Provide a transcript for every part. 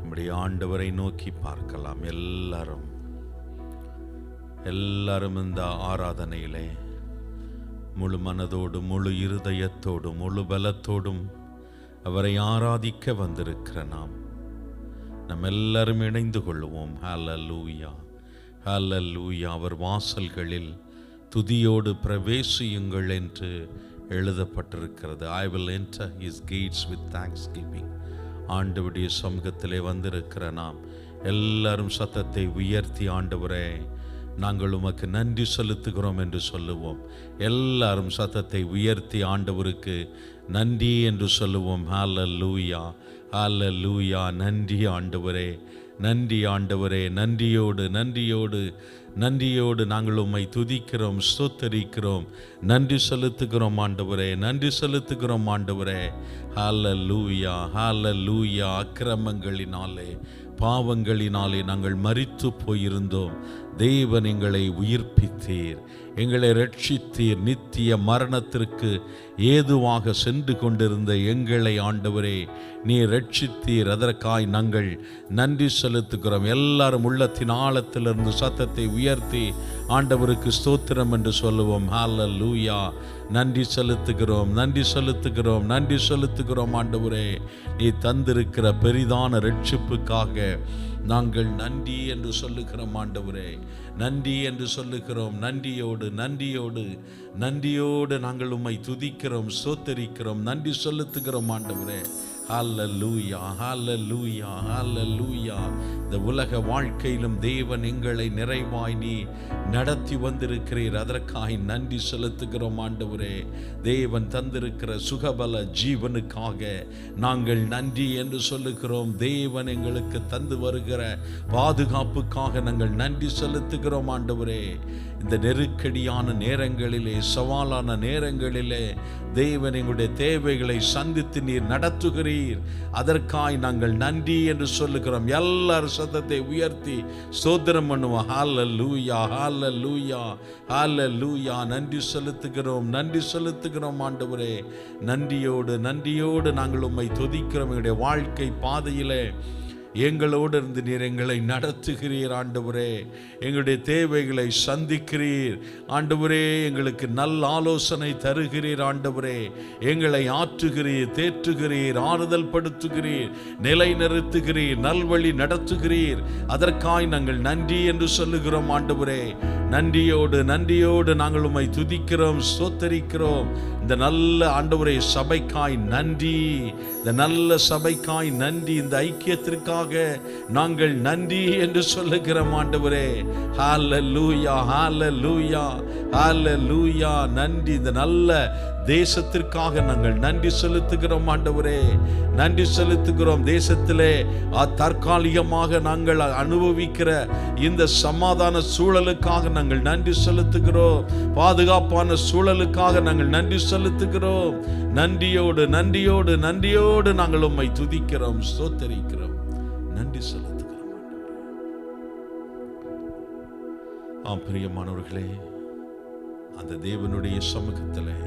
நம்முடைய ஆண்டவரை நோக்கி பார்க்கலாம். எல்லாரும் இந்த ஆராதனையிலே முழு மனதோடும் முழு இருதயத்தோடும் முழு பலத்தோடும் அவரை ஆராதிக்க வந்திருக்கிற நாம் எல்லாரும் இணைந்து கொள்வோம். ஹல்லேலூயா, ஹல்லேலூயா. அவர் வாசல்களில் துதியோடு பிரவேசியுங்கள் என்று எழுதப்பட்டிருக்கிறது. I will enter his gates with thanksgiving. ஆண்டவருடைய சமூகத்திலே வந்திருக்கிற நாம் எல்லாரும் சத்தத்தை உயர்த்தி, ஆண்டவரே நாங்கள் உமக்கு நன்றி செலுத்துகிறோம் என்று சொல்லுவோம். எல்லாரும் சத்தத்தை உயர்த்தி ஆண்டவருக்கு நன்றி என்று சொல்லுவோம். ஹல்லேலூயா, ஹல்லேலூயா. நன்றி ஆண்டவரே, நன்றி ஆண்டவரே. நன்றியோடு நாங்கள் உம்மை துதிக்கிறோம், ஸ்தோத்தரிக்கிறோம், நன்றி செலுத்துகிறோம் ஆண்டவரே, நன்றி செலுத்துகிறோம் ஆண்டவரே. ஹல்லேலூயா, ஹல்லேலூயா. அக்கிரமங்களினாலே பாவங்களினாலே நாங்கள் மரித்து போயிருந்தோம். தேவன் எங்களை உயிர்ப்பித்தீர், எங்களை ரட்சித்தீர். நித்திய மரணத்திற்கு ஏதுவாக சென்று கொண்டிருந்த எங்களை ஆண்டவரே நீர் ரட்சித்தீர். அதற்காய் நாங்கள் நன்றி செலுத்துகிறோம். எல்லாரும் உள்ளத்தின் ஆழத்திலிருந்து சத்தத்தை உயர்த்தி ஆண்டவருக்கு ஸ்தோத்திரம் என்று சொல்லுவோம். ஹல்லேலூயா. நன்றி செலுத்துகிறோம், நன்றி செலுத்துகிறோம், நன்றி செலுத்துகிறோம் ஆண்டவரே. நீ தந்திருக்கிற பெரிதான ரட்சிப்புக்காக நாங்கள் நன்றி என்று சொல்லுகிறோம் ஆண்டவரே, நன்றி என்று சொல்லுகிறோம். நன்றியோடு நாங்கள் உம்மை துதிக்கிறோம், ஸ்தோத்தரிக்கிறோம், நன்றி செலுத்துகிறோம் ஆண்டவரே. ஹல்லேலூயா, ஹல்லேலூயா, ஹல்லேலூயா. இந்த உலக வாழ்க்கையிலும் தேவன் எங்களை நிறைவாய் நீ நடத்தி வந்திருக்கிறீர். அதற்காக நன்றி செலுத்துகிறோம் ஆண்டவரே. தேவன் தந்திருக்கிற சுகபல ஜீவனுக்காக நாங்கள் நன்றி என்று சொல்லுகிறோம். தேவன் எங்களுக்கு தந்து வருகிற பாதுகாப்புக்காக நாங்கள் நன்றி செலுத்துகிறோம் ஆண்டவரே. இந்த நெருக்கடியான நேரங்களிலே, சவாலான நேரங்களிலே தேவன் எங்களுடைய தேவைகளை சந்தித்து நீர் நடத்துகிறீர். அதற்காய் நாங்கள் நன்றி என்று சொல்லுகிறோம். எல்லாரும் சத்தத்தை உயர்த்தி ஸ்தோத்திரம் பண்ணுவோம். ஹல்லேலூயா, ஹல்லேலூயா, ஹல்லேலூயா. நன்றி செலுத்துகிறோம் ஆண்டவரே. நன்றியோடு நாங்கள் உம்மை துதிக்கிறோம். எங்களுடைய வாழ்க்கை பாதையிலே எங்களோடு இருந்து நீர் எங்களை நடத்துகிறீர் ஆண்டவரே. எங்களுடைய தேவைகளை சந்திக்கிறீர் ஆண்டவரே. எங்களுக்கு நல்ல ஆலோசனை தருகிறீர் ஆண்டவரே. எங்களை ஆற்றுகிறீர், தேற்றுகிறீர், ஆறுதல் படுத்துகிறீர், நிலைநிறுத்துகிறீர், நல்வழி நடத்துகிறீர். அதற்காய் நாங்கள் நன்றி என்று சொல்லுகிறோம் ஆண்டவரே. நன்றியோடு நாங்கள் உம்மை துதிக்கிறோம், ஸ்தோத்தரிக்கிறோம். இந்த நல்ல ஆண்டவரே சபைக்காய் நன்றி, இந்த நல்ல சபைக்காய் நன்றி, இந்த ஐக்கியத்திற்காக நாங்கள் நன்றி என்று சொல்லுகிறோம் ஆண்டவரே. ஹல்லேலூயா, ஹல்லேலூயா, ஹல்லேலூயா. நன்றி. இந்த நல்ல தேசத்திற்காக நாங்கள் நன்றி செலுத்துகிறோம் ஆண்டவரே, நன்றி செலுத்துகிறோம். தேசத்திலே தற்காலிகமாக நாங்கள் அனுபவிக்கிற இந்த சமாதான சூழலுக்காக நாங்கள் நன்றி செலுத்துகிறோம். பாதுகாப்பான சூழலுக்காக நாங்கள் நன்றி செலுத்துகிறோம். நன்றியோடு நாங்கள் உம்மை துதிக்கிறோம், ஸ்தோத்தரிக்கிறோம், நன்றி செலுத்துகிறோம். பிரியமானவர்களே, அந்த தேவனுடைய சமூகத்திலே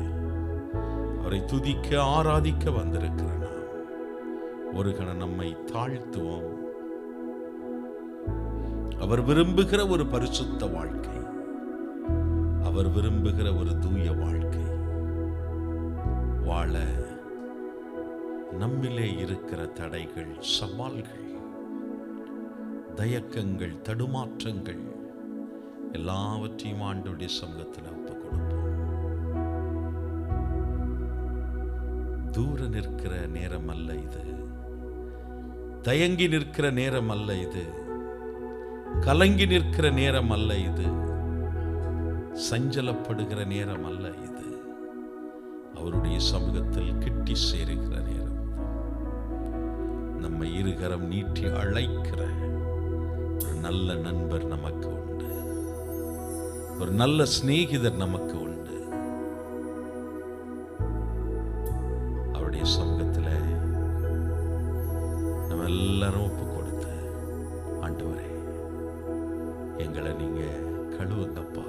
அவரை துதிக்க ஆராதிக்க வந்திருக்கிற நாம் ஒரு கணம் நம்மை தாழ்த்துவோம். அவர் விரும்புகிற ஒரு பரிசுத்த வாழ்க்கை, அவர் விரும்புகிற ஒரு தூய வாழ்க்கை வாழ நம்மிலே இருக்கிற தடைகள், சவால்கள், தயக்கங்கள், தடுமாற்றங்கள் எல்லாவற்றையும் ஆண்டவருடைய சமூகத்தில் ஒப்புக் கொடுப்போம். தூர நிற்கிற நேரம் அல்ல இது, தயங்கி நிற்கிற நேரம் அல்ல இது, கலங்கி நிற்கிற நேரம் அல்ல இது, சஞ்சலப்படுகிற நேரம் அல்ல இது. அவருடைய சமூகத்தில் கிட்டி சேருகிற நேரம். நம்மை இருகரம் நீட்டி அழைக்கிற ஒரு நல்ல நண்பர் நமக்கு உண்டு, ஒரு நல்ல சிநேகிதர் நமக்கு உண்டு. அவருடைய சமூகத்தில் நம்ம எல்லாரும் ஒப்பு கொடுத்து, ஆண்டவரே எங்களை நீங்க கழுவுங்கப்பா,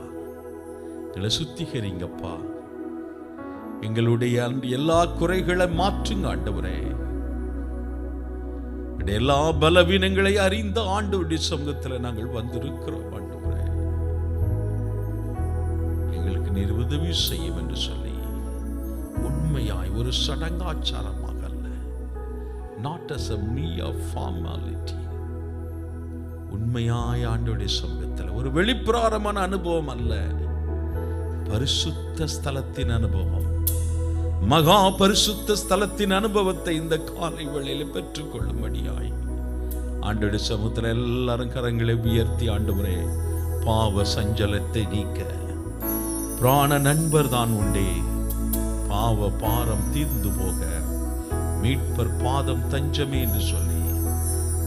எங்களை சுத்திகரிங்கப்பா. எங்களுடைய எல்லா குறைகளை மாற்றுங்க ஆண்டவரே. எல்லா பலவீனங்களை அறிந்த ஆண்டவருடைய சமூகத்தில் நாங்கள் வந்திருக்கிறோம் ஆண்டவரே. எங்களுக்கு நீர் உதவி செய்யும் என்று சொல்லி உண்மையாய் ஒரு சடங்காச்சாரமாக அல்ல, not as a mere formality, உண்மையாய் ஆண்டவருடைய சமூகத்தில் ஒரு வெளிப்பிரகாரமான அனுபவம் அல்ல, பரிசுத்த ஸ்தலத்தின் அனுபவம், மகா பரிசுத்த ஸ்தலத்தின் அனுபவத்தை இந்த காலை வேளையில் பெற்றுக்கொள்ளும்படியாய் ஆண்டவருடைய சமூகத்தில் எல்லாரும் கரங்களை உயர்த்தி ஆண்டவரே, பாவ சஞ்சலத்தை நீக்க பிராண நண்பர் தான் உண்டே, பாவ பாரம் தீர்ந்து போக மீட்பர் பாதம் தஞ்சமே என்று சொல்லி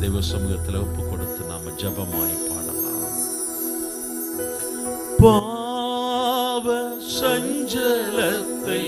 தெய்வ சமூகத்தில் ஒப்பு கொடுத்து நாம ஜபமாய் பாடலாம். பாவ சஞ்சலத்தை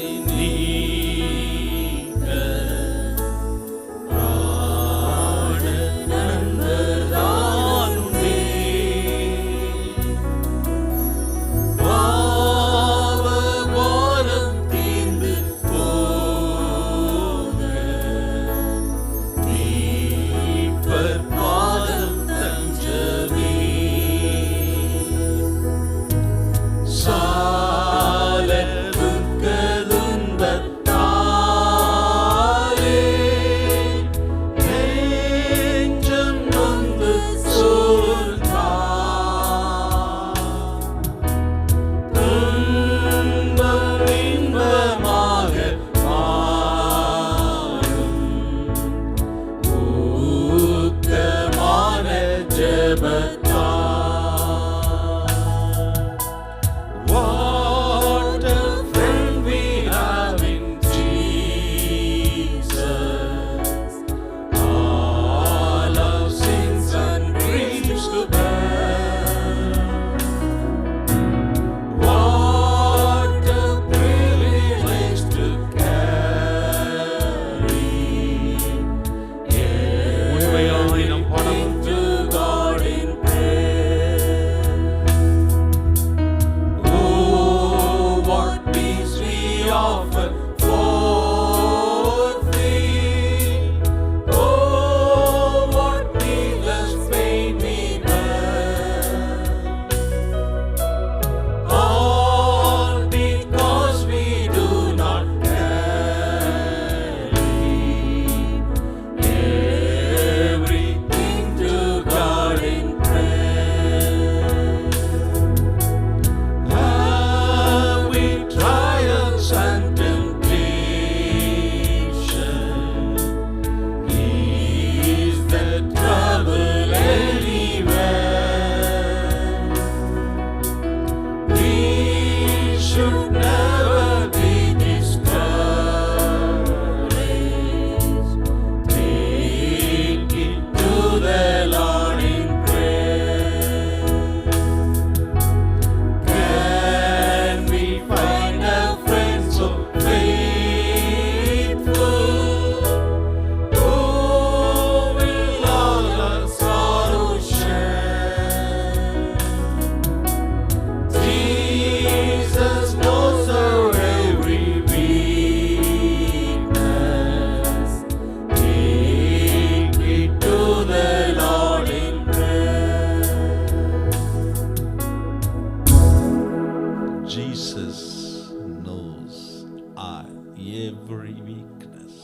every weakness.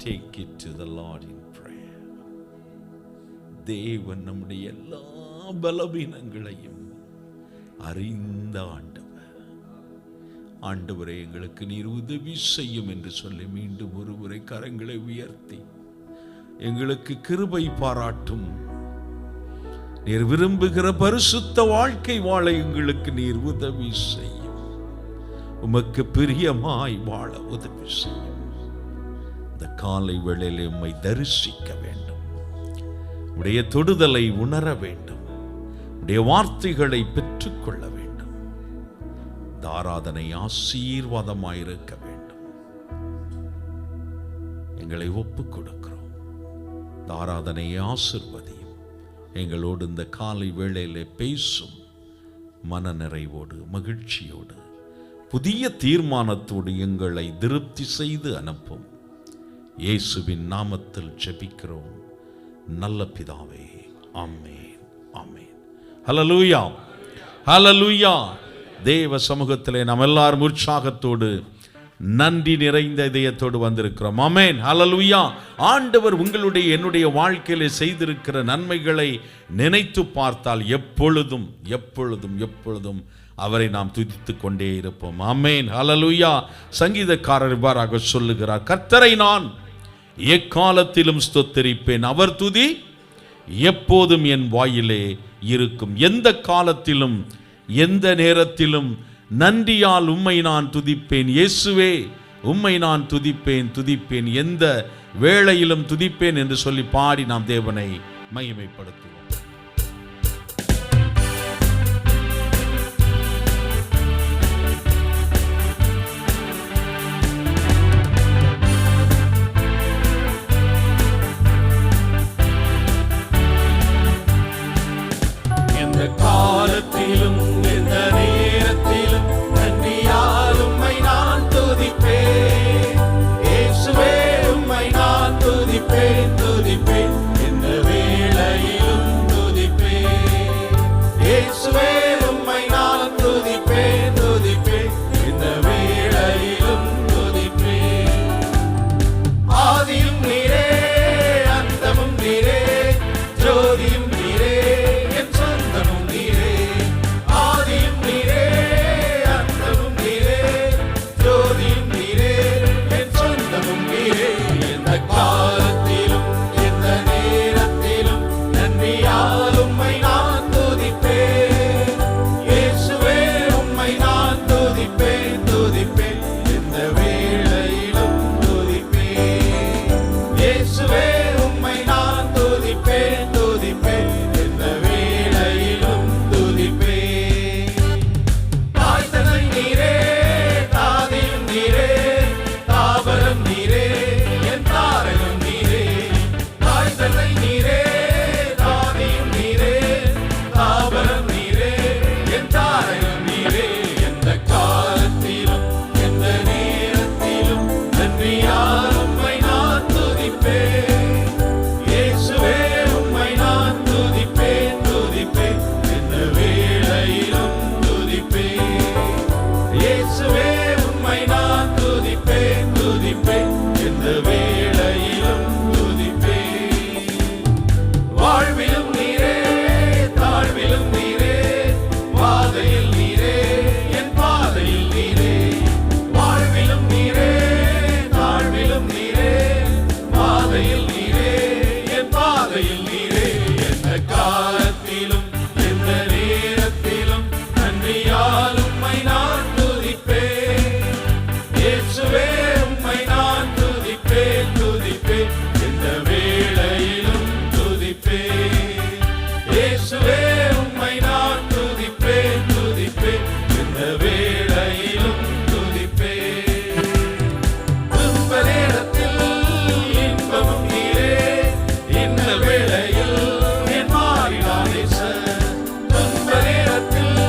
Take it to the Lord in prayer. தேவன் நம்முடைய எல்லா பலவீனங்களையும் அறிந்த ஆண்டவரே, எங்களுக்கு நீர் உதவி செய்யும் என்று சொல்லி மீண்டும் ஒருமுறை கரங்களை உயர்த்தி எங்களுக்கு கிருபை பாராட்டும். நீர் விரும்புகிற பரிசுத்த வாழ்க்கை வாழ எங்களுக்கு நீர் உதவி செய்யும். உமக்கு பிரியமாய் வாழ உதவி செய்யும். இந்த காலை வேளையிலே உம்மை தரிசிக்க வேண்டும். உடைய தொடுதலை உணர வேண்டும். உடைய வார்த்தைகளை பெற்றுக்கொள்ள வேண்டும். இந்த ஆராதனை ஆசீர்வாதமாயிருக்க வேண்டும். எங்களை ஒப்புக் கொடுக்கிறோம். இந்த ஆராதனையை ஆசீர்வதியும். எங்களோடு இந்த காலை வேளையிலே பேசும். மனநிறைவோடு மகிழ்ச்சியோடு புதிய தீர்மானத்தோடு எங்களை திருப்தி செய்து அனுப்பும். இயேசுவின் நாமத்தில் ஜெபிக்கிறோம் நல்ல பிதாவே, ஆமென், ஆமென். ஹல்லேலூயா, ஹல்லேலூயா. தேவ சமூகத்திலே நாம் எல்லாரும் உற்சாகத்தோடு நன்றி நிறைந்த இதயத்தோடு வந்திருக்கிறோம். ஆமென், ஹல்லேலூயா. ஆண்டவர் உங்களுடைய என்னுடைய வாழ்க்கையிலே செய்திருக்கிற நன்மைகளை நினைத்து பார்த்தால் எப்பொழுதும் எப்பொழுதும் எப்பொழுதும் அவரை நாம் துதித்துக் கொண்டே இருப்போம். ஆமென், ஹல்லேலூயா. சங்கீதக்காரர் இவ்வாறாக சொல்லுகிறார், கர்த்தரை நான் எக்காலத்திலும் ஸ்தோத்திரிப்பேன், அவர் துதி எப்போதும் என் வாயிலே இருக்கும். எந்த காலத்திலும் எந்த நேரத்திலும் நன்றியால் உம்மை நான் துதிப்பேன். இயேசுவே, உம்மை நான் துதிப்பேன் துதிப்பேன், எந்த வேளையிலும் துதிப்பேன் என்று சொல்லி பாடி நாம் தேவனை மகிமைப்படுத்துவோம். எந்த காலத்திலும் எந்த நேரத்திலும் நன்றியால் உம்மை நான் துதிப்பேன். இயேசுவே, உம்மை நான் துதிப்பேன் துதிப்பேன், எந்த வேளையிலும் துதிப்பேன். இயேசுவே, உம்மை நான் துதிப்பேன் துதிப்பேன், எந்த வேளையிலும் துதிப்பேன். ஆதியும் நீரே, அந்தமும் நீரே, ஜோதியும் நீரே, என் சொந்தமும் நீரே. ஆதியும் நீரே, அந்தமும் நீரே, ஜோதியும் நீரே, என் சொந்தமும் நீரே. எந்த காலத்திலும் எந்த நேரத்திலும் நன்றியால் உம்மை நான் துதிப்பேன். இயேசுவே, உம்மை நான் துதிப்பேன் துதிப்பேன், எந்த வேளையிலும் துதிப்பேன். இயேசுவே, உம்மை நான் துதிப்பேன் துதிப்பேன், எந்த வேளையிலும் துதிப்பேன். தாய்தனை நீரே, தாதியும் நீரே, தாவரம் நீரே, என் தாரகம் நீரே. தாய்தனை நீரே, தாதியும் நீரே, தாவரம் நீரே, என் தாரகம் நீரே. எந்த காலத்திலும் எந்த நேரத்திலும் நன்றியால் உம்மை நான் துதிப்பேன். இயேசுவே, உம்மை நான் துதிப்பேன் துதிப்பேன், எந்த வேளையிலும் துதிப்பேன். இயேசுவே, உம்மை நான் துதிப்பேன் துதிப்பேன், எந்த வேளையிலும் துதிப்பேன். வாழ்விலும் நீரே, தாழ்விலும் நீரே, பாதையில் நீரே, என் பாதையில் நீரே. வாழ்விலும் நீரே, தாழ்விலும் நீரே, பாதையில் நீரே, என் பாதையில் நீரே. எந்த காலத்திலும் எந்த நேரத்திலும் நன்றியால் உம்மை நான் துதிப்பேன். இயேசுவே, உம்மை நான் துதிப்பேன் துதிப்பேன், எந்த வேளையிலும் துதிப்பேன். இயேசுவே, உம்மை நான் துதிப்பேன் துதிப்பேன், எந்த வேளையிலும் துதிப்பேன். துன்ப நேரத்தில் இன்பமும் நீரே, இந்த வேளையில் என் மாறிடா நேசர். துன்ப நேரத்தில்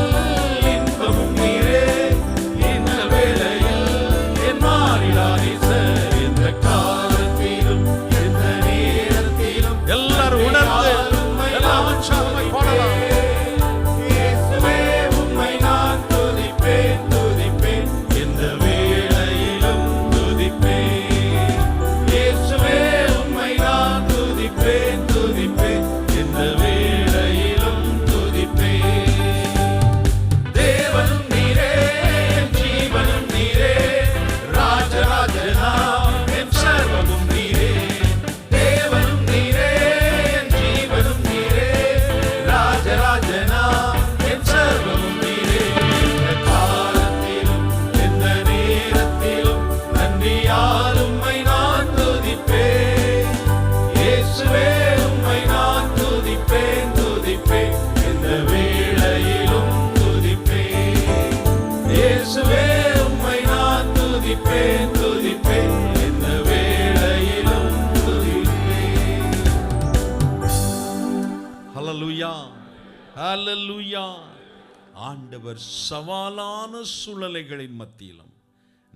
இன்பமும் நீரே, இந்த வேளையில் என் மாறிடா நேசர். எந்த காலத்திலும் எந்த நேரத்திலும் எல்லாரும் உணர்ந்து உம்மை எல்லாம் நான் உற்சாகமாய் பாடலாம். இயேசுவே, உம்மை நான் துதிப்பேன் துதிப்பேன், எந்த வேளையிலும் துதிப்பேன். இயேசுவே, உம்மை நான் துதிப்பேன் துதிப்பேன், எந்த வேளையிலும் துதிப்பேன். தேவனும் நீரே, என் ஜீவனும் நீரே, ராஜராஜனாம் என் சர்வமும் நீரே. தேவனும் நீரே, என் ஜீவனும் நீரே, ராஜராஜனாம் என் சர்வமும் நீரே. எந்த காலத்திலும் எந்த நேரத்திலும் நன்றியால் உம்மை நான் துதிப்பேன். இயேசுவே, உம்மை நான் துதிப்பேன் துதிப்பேன், எந்த வேளையிலும் துதிப்பேன். இயேசுவே, உம்மை நான் துதிப்பேன் துதிப்பேன், எந்த வேளையிலும் துதிப்பேன். ஹல்லேலூயா, ஹல்லேலூயா. ஆண்டவர் சவாலான சூழ்நிலைகளின் மத்தியிலும்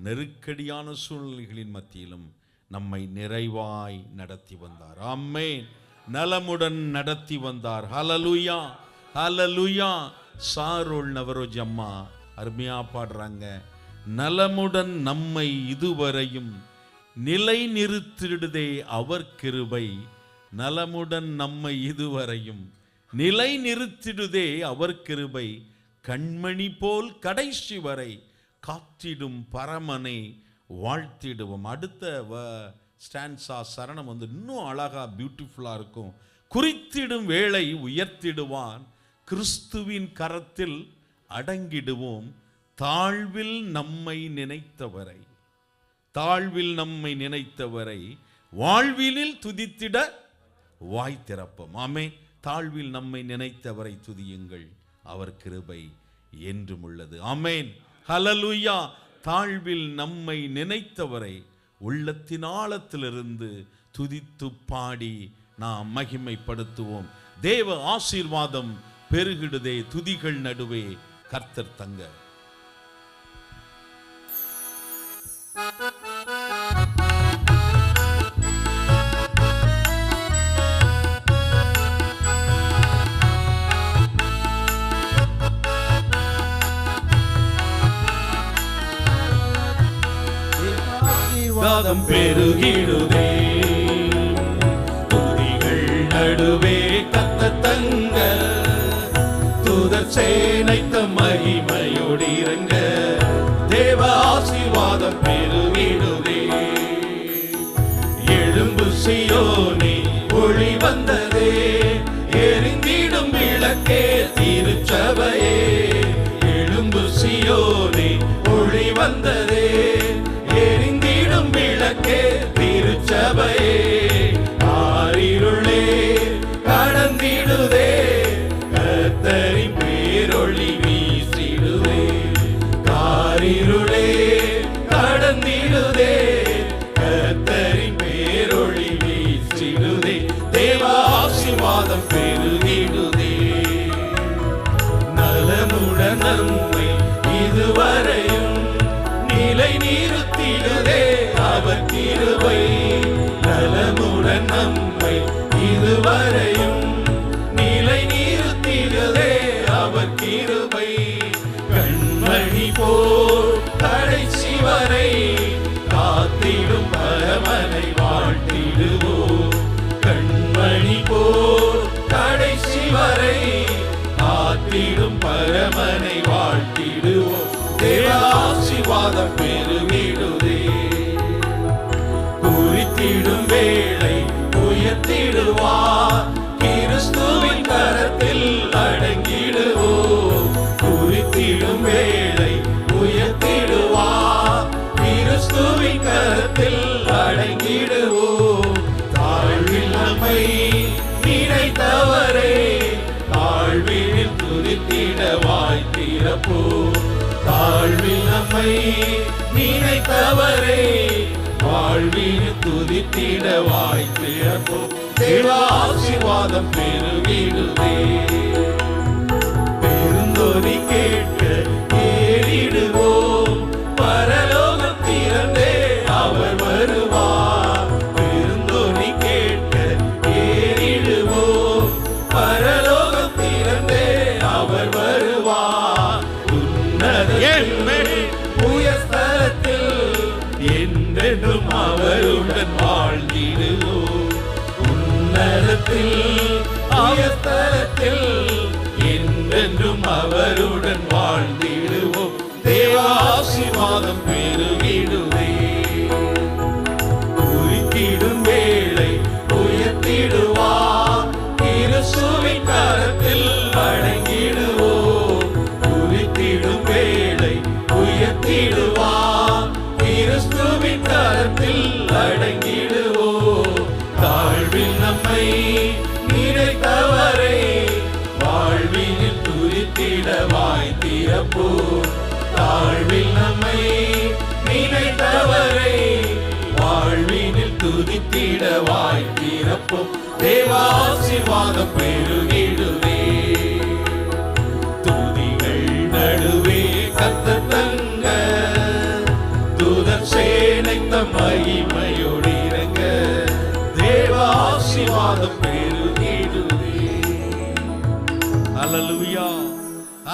நெருக்கடியான சூழ்நிலைகளின் மத்தியிலும் நம்மை நிறைவாய் நடத்தி வந்தார். ஆமென். நலமுடன் நடத்தி வந்தார். ஹல்லேலூயா, ஹல்லேலூயா. சாரோல் நவரோஜ் அம்மா அருமையா பாடுறாங்க. நலமுடன் நம்மை இதுவரையும் நிலை நிறுத்திடுதே அவர் கிருபை. நலமுடன் நம்மை இதுவரையும் நிலை நிறுத்திடுதே அவர் கிருபை. கண்மணி போல் கடைசி வரை காத்திடும் பரமனை வாழ்த்திடுவோம். அடுத்த ஸ்டான்ஸா சரணம் இன்னும் அழகா பியூட்டிஃபுல்லா இருக்கும். குறித்திடும் வேளை உயர்த்திடுவான், கிறிஸ்துவின் கரத்தில் அடங்கிடுவோம். தாழ்வில் நம்மை நினைத்தவரை, தாழ்வில் நம்மை நினைத்தவரை வாழ்விலில் துதித்திட வாய் திறப்போம். ஆமே. தாழ்வில் நம்மை நினைத்தவரை துதியுங்கள், அவர் கிருபை என்றும் உள்ளது. ஆமேன். ஹல்லேலூயா. தாழ்வில் நம்மை நினைத்தவரை உள்ளத்தின் ஆழத்திலிருந்து துதித்து பாடி நாம் மகிமைப்படுத்துவோம். தேவ ஆசீர்வாதம் பெருகிடுதே துதிகள் நடுவே கர்த்தர் தங்க. ஆசீர்வாதம் பெருகிடுதே துதிகள் நடுவே கர்த்தர் தங்க. தூதர் சேனைத்த மகிமையோடு இறங்க. தேவ ஆசீர்வாதம் பெருகிடுதே. எழும்பு சீயோனே ஒளி வந்ததே, எரிந்திடும் விளக்கே திருச்சபையே. எழும்பு சீயோனே ஒளி வந்ததே, எரிந்திடும் விளக்கே திருச்சபையே. ஆரிருளே கடந்திடுதே, கர்த்தரின் பேரொளி வீசிடுதே. காரிருளே கடந்திடுதே, கர்த்தரின் பேரொளி வீசிடுதே. தேவ ஆசீர்வாதம் பெருகிடுதே. நலமுடன் நம்மை இதுவரையும் நிலை நிறுத்திடுதே அவர் கிருபை. நலமுடன் நம்மை இதுவரையும் நிலை நிறுத்திடுதே அவர் கிருபை. கண்மணி போல் கடைசி வரை காத்திடும் பரமனை வாழ்த்திடுவோம். கண்மணி போல் கடைசி வரை காத்திடும் பரமனை வாழ்த்திடுவோம். தேவ ஆசீர்வாதம் பெருகிடுதே. குறித்திடும் வேளை உயர்த்திடுவார், கிறிஸ்துவின் கரத்தில் அடங்கிடுவோம். குறித்திடும் வேளை உயர்த்திடுவார், கிறிஸ்துவின் கரத்தில் அடங்கிடுவோம். தாழ்வில் நம்மை நினைத்தவரே தாழ்வில் துதித்திட வாய் திறப்போம். தாழ்வில் நம்மை நினைத்தவரே வாழ்வில் துதித்திட வாய் திறப்போம். தேவ ஆசீர்வாதம் பெருகிடுதே. பெருந்தொனி கேட்க ஏறிடுவோம், பரலோகம் திறந்தே அவர் வருவார். பெருந்தொனி கேட்க ஏறிடுவோம், பரலோகம் திறந்தே அவர் வருவார். உயர்ஸ்தலத்தில் என்றென்றும் அவருடன் வாழ்ந்திடுவோம். உன்னதத்தில் உயர்ஸ்தலத்தில் என்றென்றும் அவருடன் வாழ்ந்திடுவோம். தேவ ஆசீர்வாதம் பெருகிடுதே. குறித்திடும் வேளை உயர்த்திடுவார், கிறிஸ்துவின் கரத்தில் அடங்கிடுவோம். குறித்திடும் வேளை உயர்த்திடுவார், கிறிஸ்துவின் கரத்தில் அடங்கிடுவோம். தாழ்வில் நம்மை நினைத்தவரை வாழ்வினில் துதித்திட வாய் திறப்போம். தாழ்வில் நம்மை நினைத்தவரை வாழ்வினில் துதித்திட வாய் திறப்போம். தேவ ஆசீர்வாதம் பெருகிடுதே. துதிகள்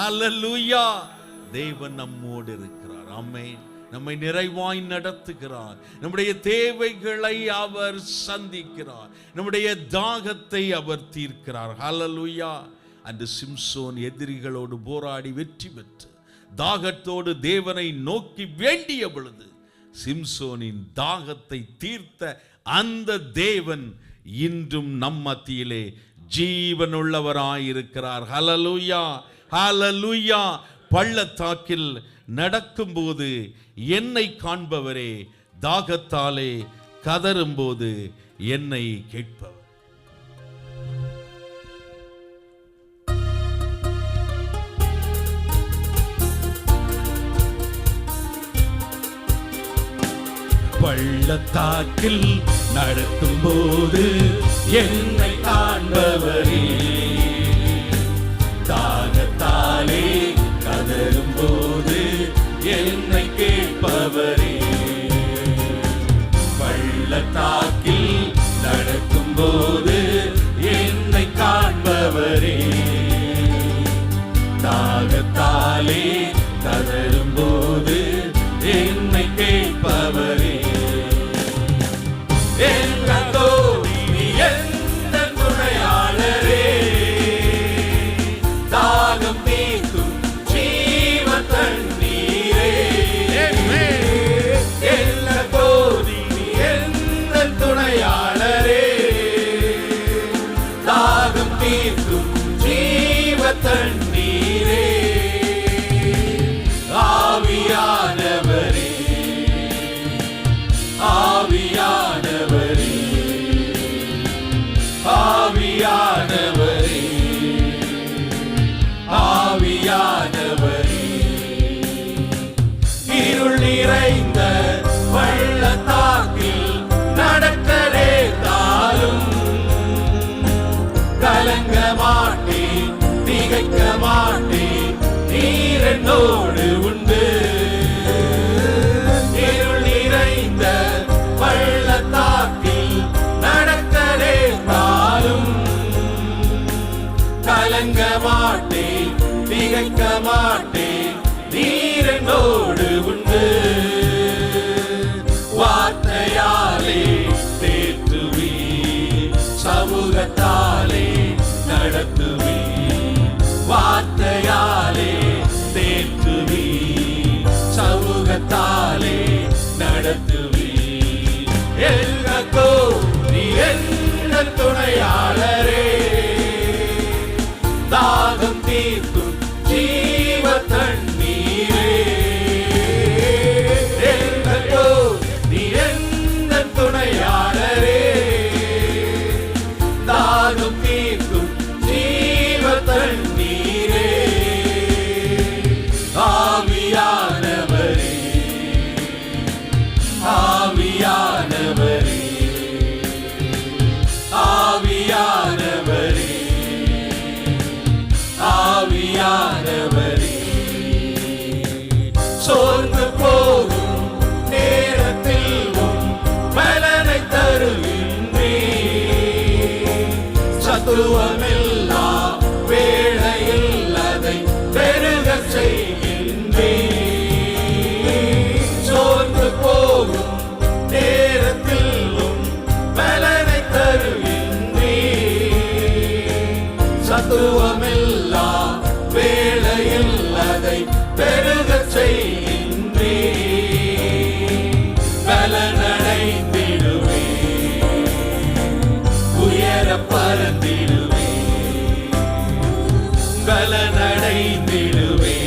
ஹல்லேலூயா. தேவன் நம்மோடு இருக்கிறார். ஆமென். நம்மை நிறைவாய் நடத்துகிறார். நம்முடைய தேவைகளை அவர் சந்திக்கிறார். நம்முடைய தாகத்தை அவர் தீர்க்கிறார். ஹல்லேலூயா. அன்று சிம்சோன் எதிரிகளோடு போராடி வெற்றி பெற்று தாகத்தோடு தேவனை நோக்கி வேண்டிய பொழுது சிம்சோனின் தாகத்தை தீர்த்த அந்த தேவன் இன்றும் நம் மத்தியிலே ஜீவனுள்ளவராயிருக்கிறார். ஹல்லேலூயா, ஹல்லேலூயா. பள்ளத்தாக்கில் நடக்கும்போது என்னை காண்பவரே, தாகத்தாலே கதறும்போது என்னை கேட்பவர். பள்ளத்தாக்கில் நடக்கும்போது என்னை காண்பவரே, தாகத்தாலே கதறும்போது என்னை கேட்பவரே. பள்ளத்தாக்கில் நடக்கும்போது என்னை காண்பவரே, தாகத்தாலே கதறும்போது என்னை கேட்பவரே. தாகம் தீர்க்கும் ஜீவ தண்ணீரே, எந்த கோதி எந்த துணையாளரே, தாகம் தீர்க்கும் ஜீவ தண்ணீரே, ஆவியானவரே, ஆவியானவரே, ஆவியானவரே, ஆவியானவரே. இருள் நிறைந்த பள்ளத்தாக்கில் நடக்க நேர்ந்தாலும் கலங்க மாட்டேன், திகைக்க மாட்டேன், நீர் என்னோடு உண்டு. இருள் நிறைந்த பள்ளத்தாக்கில் நடக்க நேர்ந்தாலும் கலங்க மாட்டேன், திகைக்க மாட்டேன், நீர் என்னோடு உண்டு. வார்த்தையாலே தேற்றுவே, சமூகத்தாலே நடத்துவே, வார்த்தையாலே தேற்றுவே, சமூகத்தாலே நடத்துவே. எல்லோ நீ என்ன துணையாளரே, தாகம் தீர்க்கும் ஜீவ தண்ணீரே, எல்லோ நீ என்ன துணையாளரே, தாகம் தீர்க்கும் ஜீவ தண்ணீரே, ஆவியானவரே, ஆவியானவரே, ஆவியானவரே, ஆவியானவரே. சோர்ந்து போகும் நேரத்தில் பலனை தருகின்றே, சத்துவமில்லா வேளையில் அதை பெருக செய்கின்றே. சோர்ந்து போகும் நேரத்தில் பலனை தருகின்றே, சத்துவமில்லா வேளையில் அதை பெருக செய்கின்றே. பலனடைந்திடுவே, உயர பறந்திடுவே, பலனடைந்திடுவே,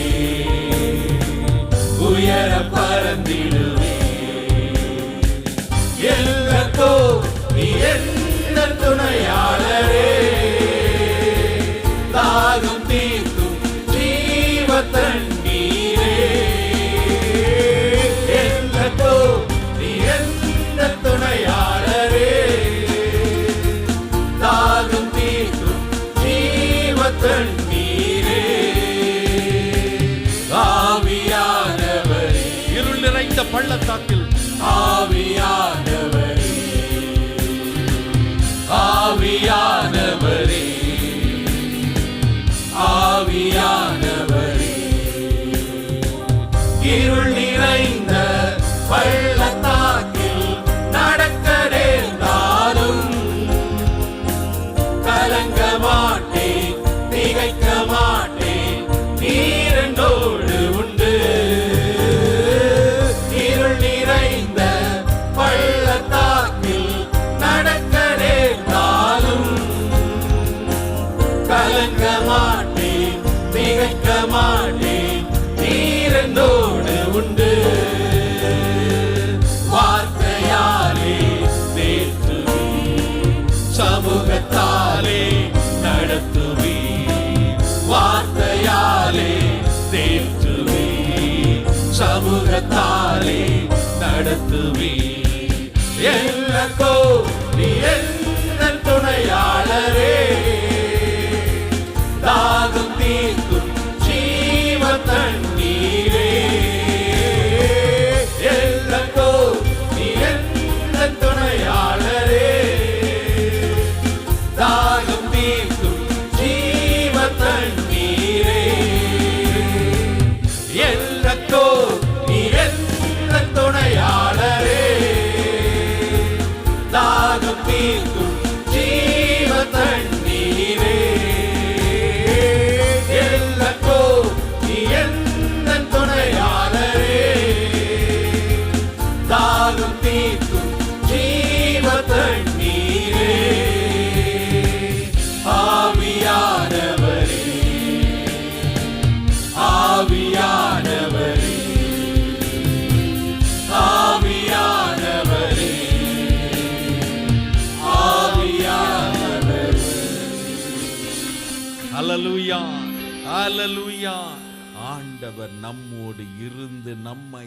உயர பறந்திடுவே. எல்லோ நீ என்ன துணையாளரே, தாகம் தீர்க்கும் ஜீவ தண்ணீரே, எல்லோ நீ என்ன துணையாளரே, தாகம் தீர்க்கும் ஜீவ தண்ணீரே, ஆவியானவரே. இருள் நிறைந்த பள்ளத்தாக்கில் ஆவியானவரே, ஆவியானவரே, ஆவியானவரே, இருள் நிறைந்த பள்ளத்தாக்கில் நடக்க நேர்ந்தாலும் கலங்க மாட்டேன், திகைக்க மாட்டேன், நீர் என்னோடு உண்டு. இருள் நிறைந்த பள்ளத்தாக்கில் நடக்க நேர்ந்தாலும் கலங்க மாட்டேன், திகைக்க மாட்டேன், நீர் என்னோடு உண்டு. வார்த்தையாலே தேற்றுவீர், சமூகத்தாலே நடத்துவீர். வார்த்தையாலே தேற்றுவீர், சமூகத்தாலே நடத்துவீர். எனக்கோ நீ எந்தன் துணையாளரே, தாகம் தீர்க்கும் ஜீவ தண்ணீரே. எனக்கோ நீ எந்தன் துணையாளரே, தாகம் தீர்க்கும் ஜீவ தண்ணீரே. எனக்கோ நீ எந்தன் துணையாளரே, தாகம் தீர்க்கும் ஜீவ தண்ணீரே. எனக்கோ நீ எந்தன் துணையாளரே, தாகம் தீர்க்கும் ஜீவ தண்ணீரே. ஆவியானவரே, ஆவியானவரே, ஆவியானவரே, ஆவியானவரே. ஹல்லேலூயா, ஹல்லேலூயா. ஆண்டவர் நம்மோடு இருந்து நம்மை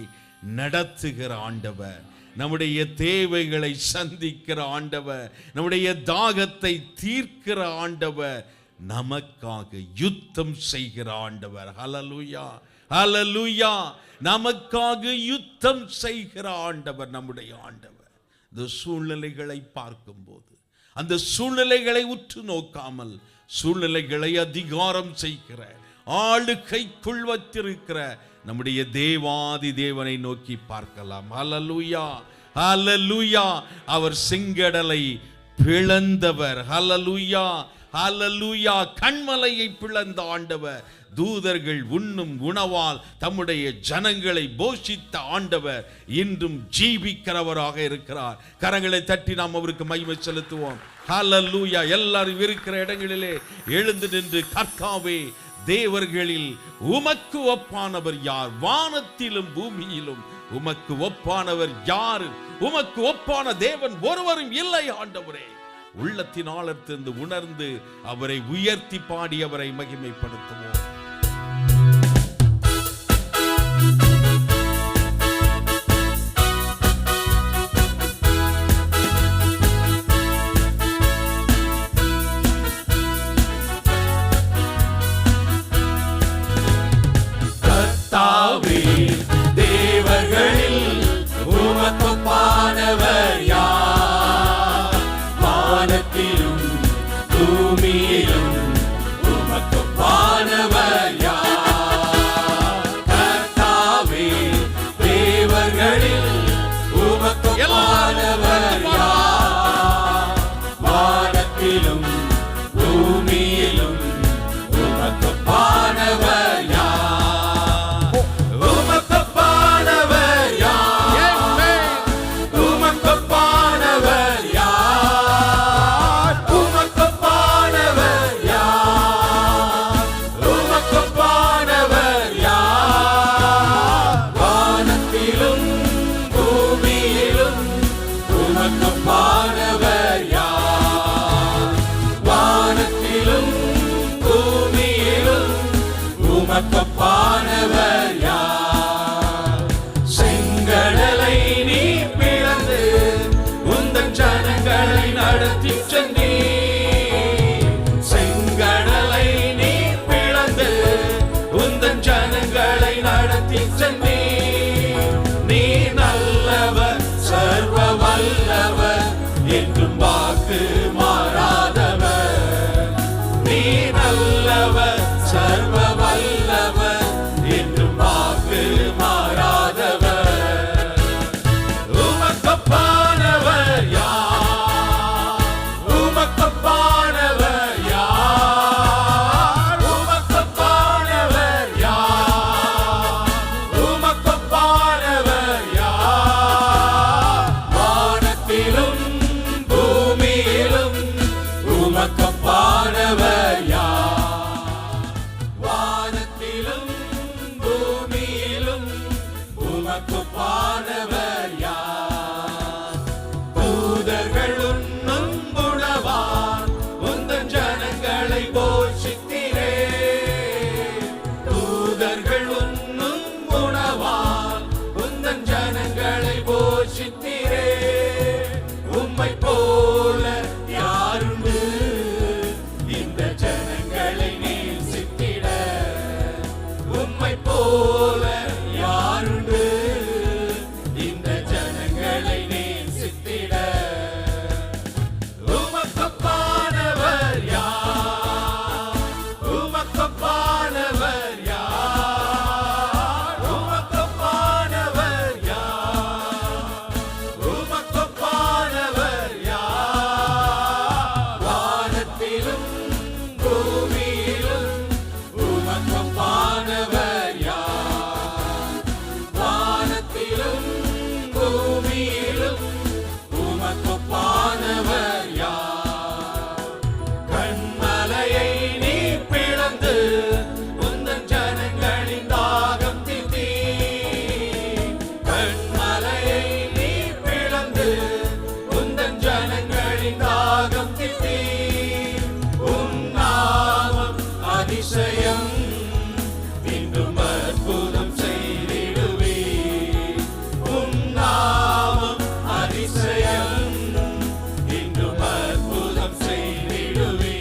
நடத்துகிற ஆண்டவர், நம்முடைய தேவைகளை சந்திக்கிற ஆண்டவர், நம்முடைய தாகத்தை தீர்க்கிற ஆண்டவர், நமக்காக யுத்தம் செய்கிற ஆண்டவர். ஹல்லேலூயா, ஹல்லேலூயா. நமக்காக யுத்தம் செய்கிற ஆண்டவர் நம்முடைய ஆண்டவர். இந்த சூழ்நிலைகளை பார்க்கும்போது அந்த சூழ்நிலைகளை உற்று நோக்காமல் சூழ்நிலைகளை அதிகாரம் செய்கிற ஆளுகைக்குள் வச்சிருக்கிற நம்முடைய தேவாதி தேவனை நோக்கி பார்க்கலாம். ஹல்லேலூயா, ஹல்லேலூயா. அவர் செங்கடலை பிளந்தவர். ஹல்லேலூயா, ஹல்லேலூயா. கண்மலையை பிளந்த ஆண்டவர், தூதர்கள் உண்ணும் உணவால் தம்முடைய ஜனங்களை போஷித்த ஆண்டவர் இன்றும் ஜீவிக்கிறவராக இருக்கிறார். கரங்களை தட்டி நாம் அவருக்கு மகிமை செலுத்துவோம். ஹல்லேலூயா. எல்லாரும் இருக்கிற இடங்களிலே எழுந்து நின்று, கர்த்தாவே, தேவர்களில் உமக்கு ஒப்பானவர் யார்? வானத்திலும் பூமியிலும் உமக்கு ஒப்பானவர் யார்? உமக்கு ஒப்பான தேவன் ஒருவரும் இல்லை ஆண்டவரே. உள்ளத்தின் ஆழத்திலிருந்து உணர்ந்து அவரை உயர்த்தி பாடி அவரை மகிமைப்படுத்துவோம். கர்த்தாவே, தேவர்களில் உமக்கு ஒப்பானவர் யார்? வானத்திலும் பூமியிலும் உமக்கு ஒப்பானவர் உமக்கொப்பானவர் யார்? தூதர்கள் உண்ணும் உணவால் உந்தன் ஜனங்களை போஷித்தீரே. தூதர்கள் உண்ணும் உணவால் உந்தன் ஜனங்களை போஷித்தீரே. உம்மை போல யாருண்டு இந்த ஜனங்களை நேசித்திட? உம்மை போல யாருண்டு இந்த ஜனங்களை நேசித்திட? உமக்கொப்பானவர் யார்? உமக்கொப்பானவர் யார்? உமக்கொப்பானவர் யார்? உமக்கொப்பானவர் யார்? வானத்திலும் பூமியிலும் உமக்கொப்பானவர் யார்? வானத்திலும் பூமியிலும் உமக்கொப்பானவர் யார்? கண்மலையை நீ பிளந்து உந்தன் ஜனங்களின் தாகம் தீர்த்தீர். கண்மலையை நீ பிளந்து உந்தன் ஜனங்களின் தாகம் தீர்த்தீர். உம் நாமம் அதிசயம், இன்றும் அற்புதம் செய்திடுவீர். உம் நாமம் அதிசயம், இன்றும் அற்புதம் செய்திடுவீர்.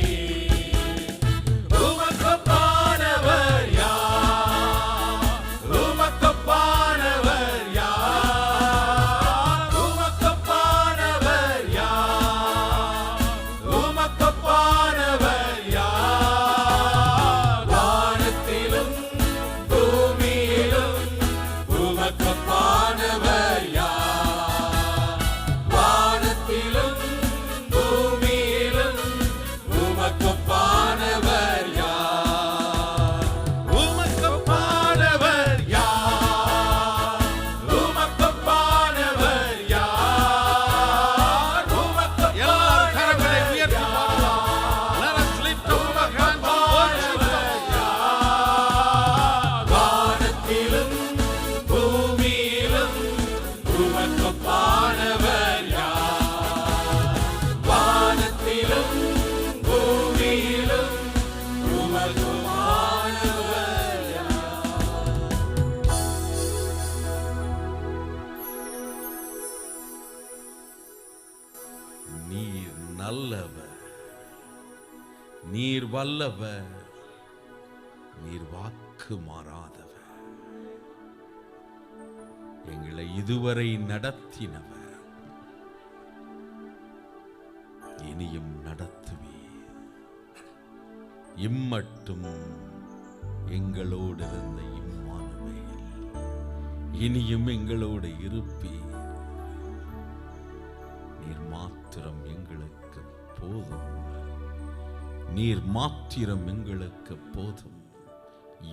உமக்கொப்பானவர் யார்? உமக்கொப்பானவர் யார்? உமக்கொப்பானவர் யார்? உமக்கொப்பானவர் யார்? வானத்திலும் பூமியிலும் உமக்கொப்பானவர் யார்? வானத்திலும் பூமியிலும் உமக்கொப்பானவர் யார்? உமக்கொப்பானவர் யார்? உமக்கொப்பானவர் யார்? எல்லாரும் கரங்களை உயர்த்தி பாடலாம். Let us lift up our hands and worship the Lord. வானத்திலும் பூமியிலும் உமக்கொப்பானவர் யார்? வானத்திலும் பூமியிலும் உமக்கொப்பானவர் யார்? நீர் நல்லவர், நீர் வல்லவர், நீர் வாக்கு மாறாதவர். எங்களை இதுவரை நடத்தினவர், இனியும் நடத்துவீர். இம்மட்டும் எங்களோடு இருந்த இம்மானுவேல் இனியும் எங்களோடு இருப்பீர். நீர் மாத்திரம் எங்களுக்கு போதும். நீர் மாத்திரம் எங்களுக்கு போதும்.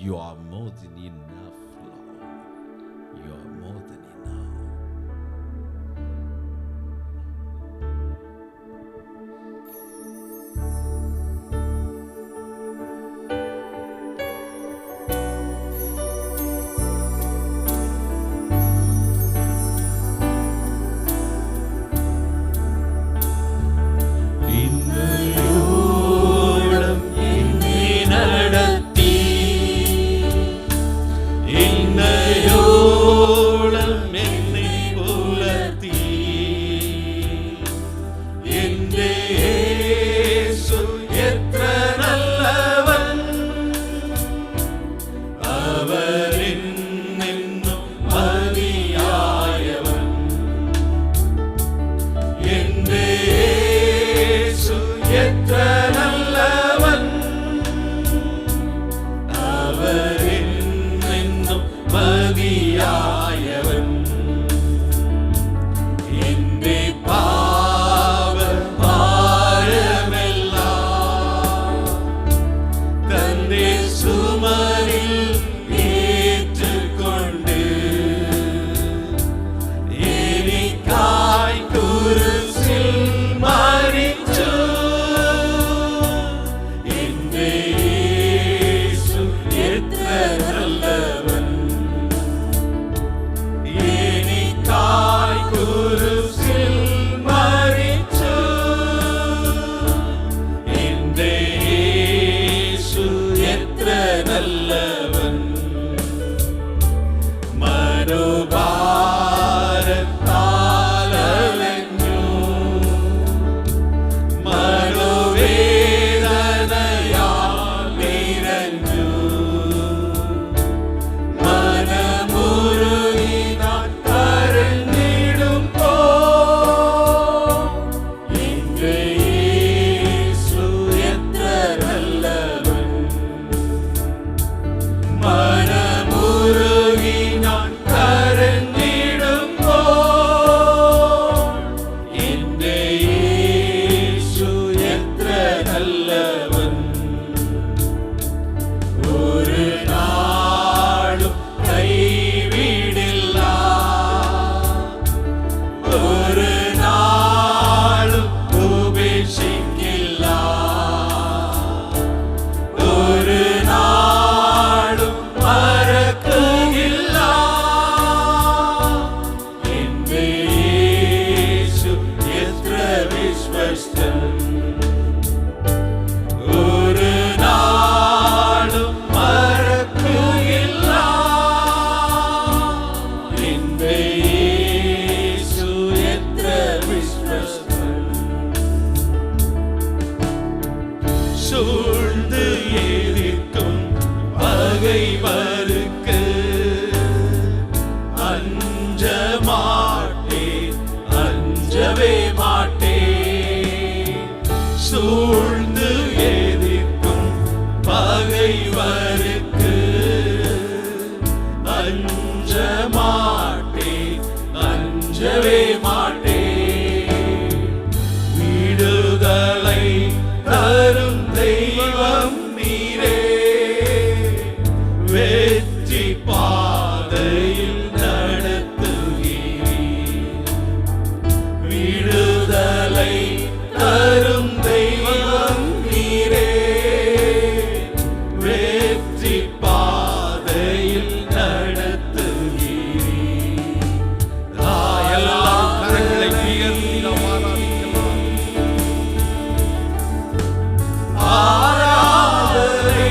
You are more than enough, Lord. You are more than enough. இன்னும் என்னை நடத்தி அஞ்ச மாட்டேன், அஞ்சவே மாட்டேன். விடுதலை தரும் தெய்வம் நீரே, வெற்றி பாதையில் நடத்துகிறீர். விடுதலை தரும் தெய்வம் நீரே, வெற்றி பாதையில் நடத்துகிறீர். எல்லாம் கரங்களை உயர்த்தி நாம் ஆராதிக்கலாம்.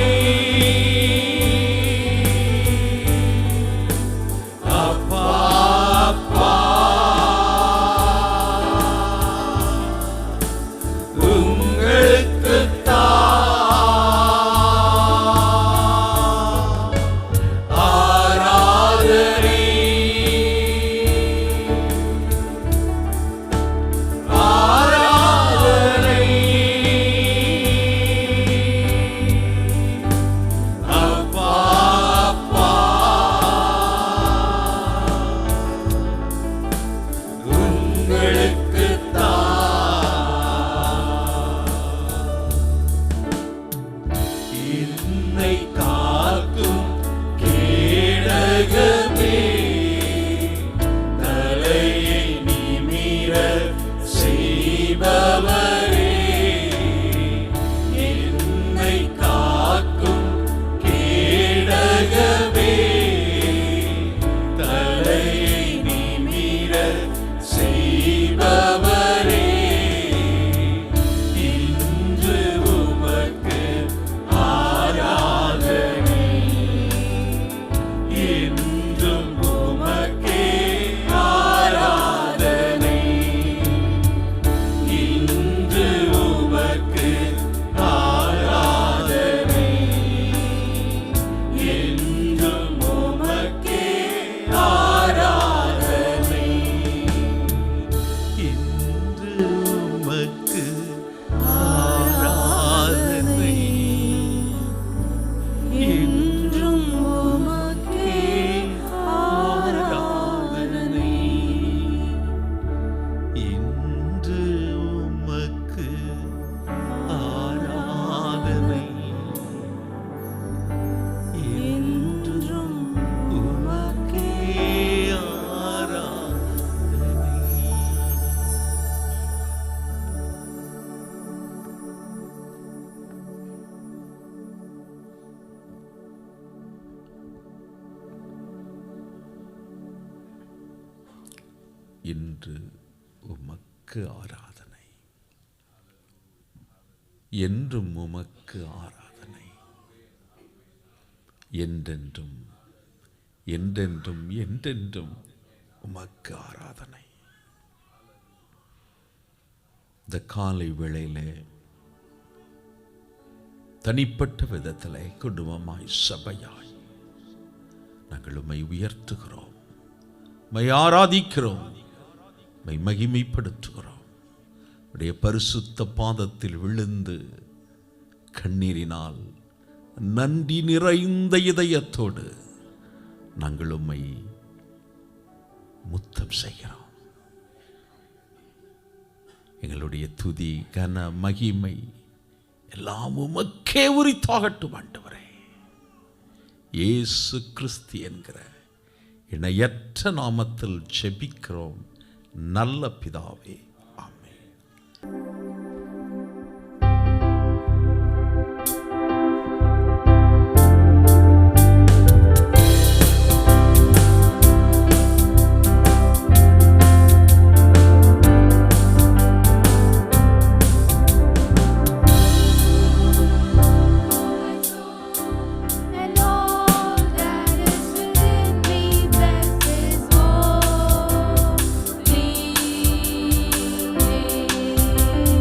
அப்பா அப்பா, உங்களுக்குத்தான் ஆராதனை, ஆராதனை. அப்பா அப்பா, என்னை காக்கும் கேடகமே, தலையை நிமிர செய்பவரே. என்னை காக்கும் கேடகமே, தலையை நிமிர செய்பவரே. இன்று உமக்கு ஆராதனை, என்றும் உமக்கே ஆராதனை. இன்று உமக்கு ஆராதனை, என்றும் உமக்கே ஆராதனை. இன்று உமக்கு ஆராதனை, என்றும் உமக்கே ஆராதனை. இன்று உமக்கு ஆராதனை, என்றும் உமக்கே ஆராதனை. இன்று உமக்கு ஆராதனை, என்றும் உமக்கு ஆராதனை, என்றென்றும் என்றென்றும் என்றென்றும் உமக்கு ஆராதனை. இந்த காலை வேளையிலே தனிப்பட்ட விதத்திலே குடும்பமாய் சபையாய் நாங்கள் உம்மை உயர்த்துகிறோம், உம்மை ஆராதிக்கிறோம், உம்மை மகிமைப்படுத்துகிறோம். உடைய பரிசுத்த பாதத்தில் விழுந்து கண்ணீரினால் நன்றி நிறைந்த இதயத்தோடு நாங்கள் உம்மை முத்தம் செய்கிறோம். எங்களுடைய துதி கன மகிமை எல்லாம் உமக்கே உரித்தாகட்டும் ஆண்டவரே. இயேசு கிறிஸ்து என்கிற இணையற்ற நாமத்தில் ஜெபிக்கிறோம் நல்ல பிதாவே, ஆமென். And all that is within me, bless His holy name.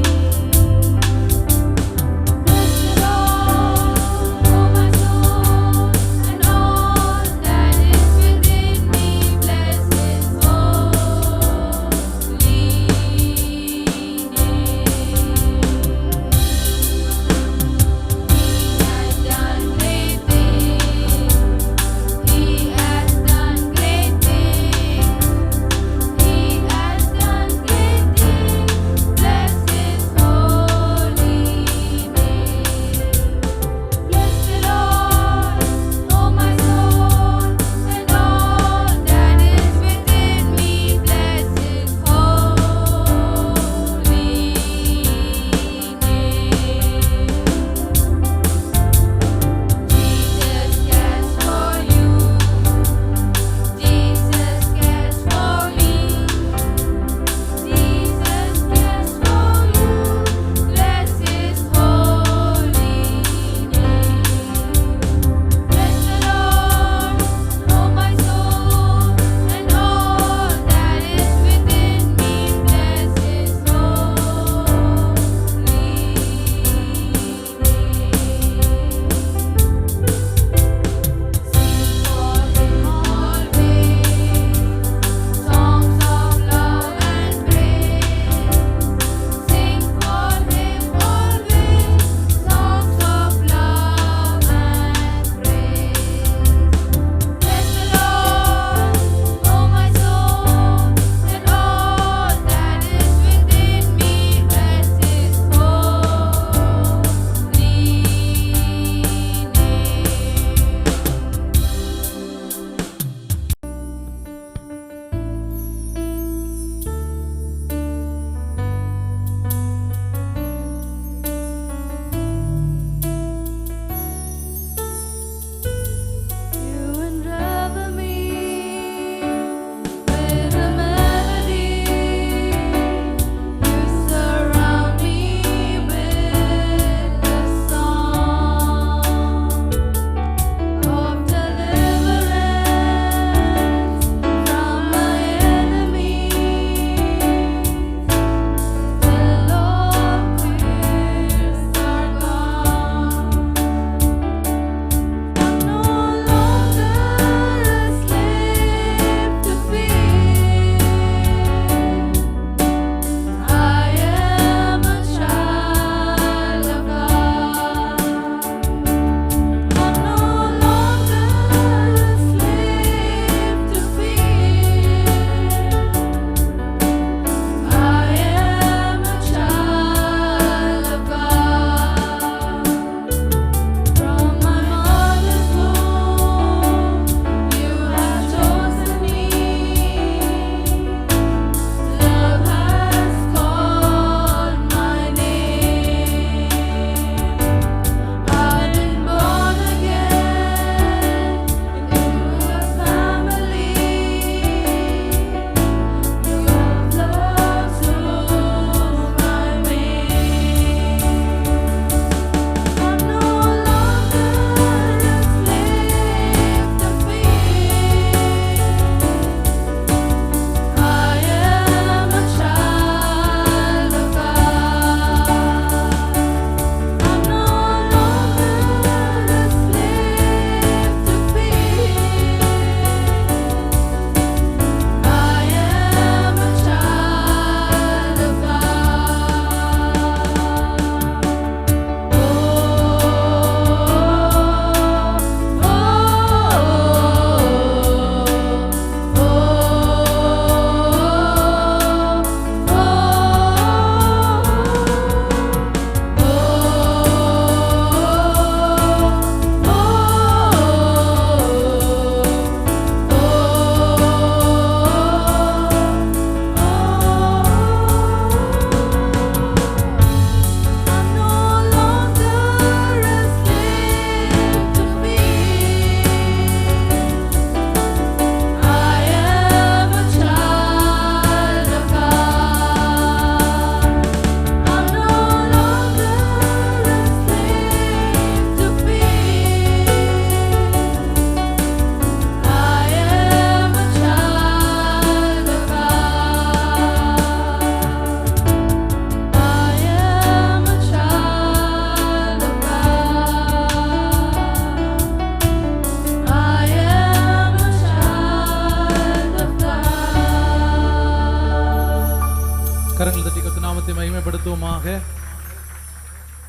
மகிமைப்படுத்துவோமாக.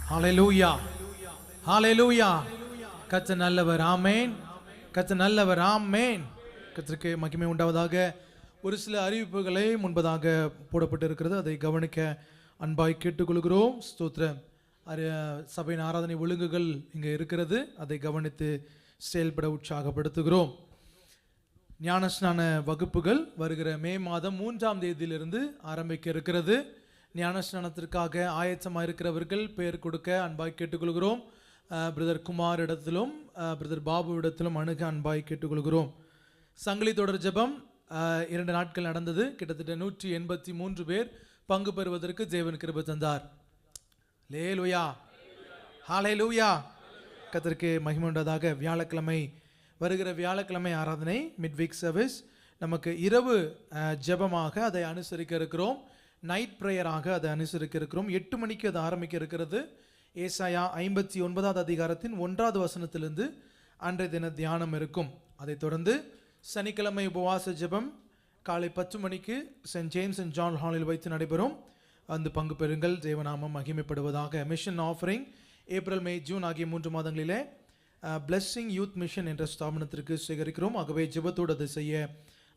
ஹல்லேலூயா, ஹல்லேலூயா. கர்த்தர் நல்லவர், ஆமென். கர்த்தர் நல்லவர், ஆமென். கர்த்தருக்கு மகிமை உண்டாவதாக. ஒரு சில அறிவிப்புகளை முன்பதாக போடப்பட்டிருக்கிறது, அதை கவனிக்க அன்பாய் கேட்டுக்கொள்கிறோம். ஸ்தோத்திரம். சபையின் ஆராதனை ஒழுங்குகள் இங்கே இருக்கிறது, அதை கவனித்து செயல்பட உற்சாகப்படுத்துகிறோம். ஞானஸ்நான வகுப்புகள் வருகிற மே மாதம் 3ஆம் தேதியிலிருந்து ஆரம்பிக்க இருக்கிறது. ஞானஸ்நானத்திற்காக ஆயத்தமாக இருக்கிறவர்கள் பெயர் கொடுக்க அன்பாய் கேட்டுக்கொள்கிறோம். பிரதர் குமார் இடத்திலும் பிரதர் பாபு இடத்திலும் அணுக அன்பாய் கேட்டுக்கொள்கிறோம். சங்கிலி தொடர் ஜெபம் 2 நாட்கள் நடந்தது. கிட்டத்தட்ட 183 பேர் பங்கு பெறுவதற்கு தேவன் கிருபை தந்தார். லேலூயா, ஹல்லேலூயா. கர்த்தருக்கு மகிமை உண்டாதாக. வியாழக்கிழமை வருகிற வியாழக்கிழமை ஆராதனை மிட்வீக் சர்வீஸ் நமக்கு இரவு ஜெபமாக அதை அனுசரிக்க இருக்கிறோம். நைட் ப்ரேயராக அதை அனுசரிக்க இருக்கிறோம். 8 மணிக்கு அது ஆரம்பிக்க இருக்கிறது. ஏசாயா 59வது அதிகாரத்தின் 1வது வசனத்திலிருந்து அன்றைய தின தியானம் இருக்கும். அதைத் தொடர்ந்து சனிக்கிழமை உபவாச ஜெபம் காலை 10 மணிக்கு சென்ட் ஜேம்ஸ் அண்ட் ஜான் ஹாலில் வைத்து நடைபெறும். வந்து பங்கு பெறுங்கள். தேவநாமம் மகிமைப்படுவதாக. Mission offering April May June ஆகிய 3 மாதங்களிலே பிளெஸ்ஸிங் யூத் மிஷன் என்ற ஸ்தாபனத்திற்கு சேகரிக்கிறோம். ஆகவே ஜெபத்தோடு அதை செய்ய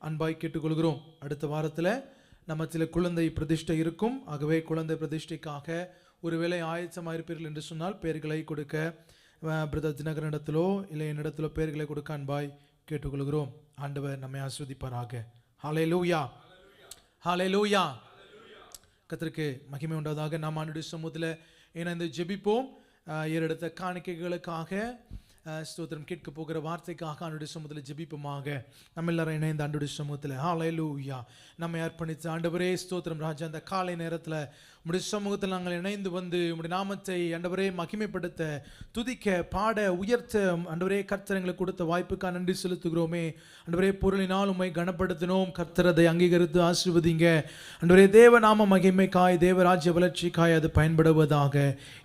அன்பாய் கேட்டுக்கொள்கிறோம். அடுத்த வாரத்தில் நம்ம சில குழந்தை பிரதிஷ்டை இருக்கும். ஆகவே குழந்தை பிரதிஷ்டைக்காக ஒருவேளை ஆயத்தமாக இருப்பீர்கள் என்று சொன்னால் பெயர்களை கொடுக்க பிரதர் தினகரனிடத்திலோ இல்லை என்னிடத்திலோ பெயர்களை கொடுக்க அன்பாய் கேட்டுக்கொள்கிறோம். ஆண்டவர் நம்மை ஆசீர்வதிப்பாராக. ஹல்லேலூயா, ஹல்லேலூயா. கர்த்தருக்கு மகிமை உண்டாவதாக. நாம் ஆண்டவருடைய சமூகத்தில் இணைந்து ஜெபிப்போம். ஏறெடுத்த காணிக்கைகளுக்காக ஸ்தோத்திரம், கேட்க போகிற வார்த்தைக்காக ஆண்டவருடைய சமூகத்தில் ஜெபிப்போமாக. நம்ம எல்லாரும் இணைந்த ஆண்டவருடைய சமூகத்தில் ஹல்லேலூயா நம்மை அர்ப்பணித்து ஆண்டவரே ஸ்தோத்திரம் ராஜா, அந்த காலை நேரத்தில் உம்முடைய சமூகத்தில் நாங்கள் இணைந்து வந்து உம்முடைய நாமத்தை ஆண்டவரே மகிமைப்படுத்த, துதிக்க, பாட, உயர்த்த ஆண்டவரே கர்த்தர் எங்களுக்கு கொடுத்த வாய்ப்புக்காக நன்றி செலுத்துகிறோமே. ஆண்டவரே பொருளினால் உம்மை கனப்படுத்தினோம். கர்த்தர் அதை அங்கீகரித்து ஆசீர்வதிங்க ஆண்டவரே. தேவ நாம மகிமைக்காய், தேவராஜ்ய வளர்ச்சிக்காய் அது பயன்படுவதாக.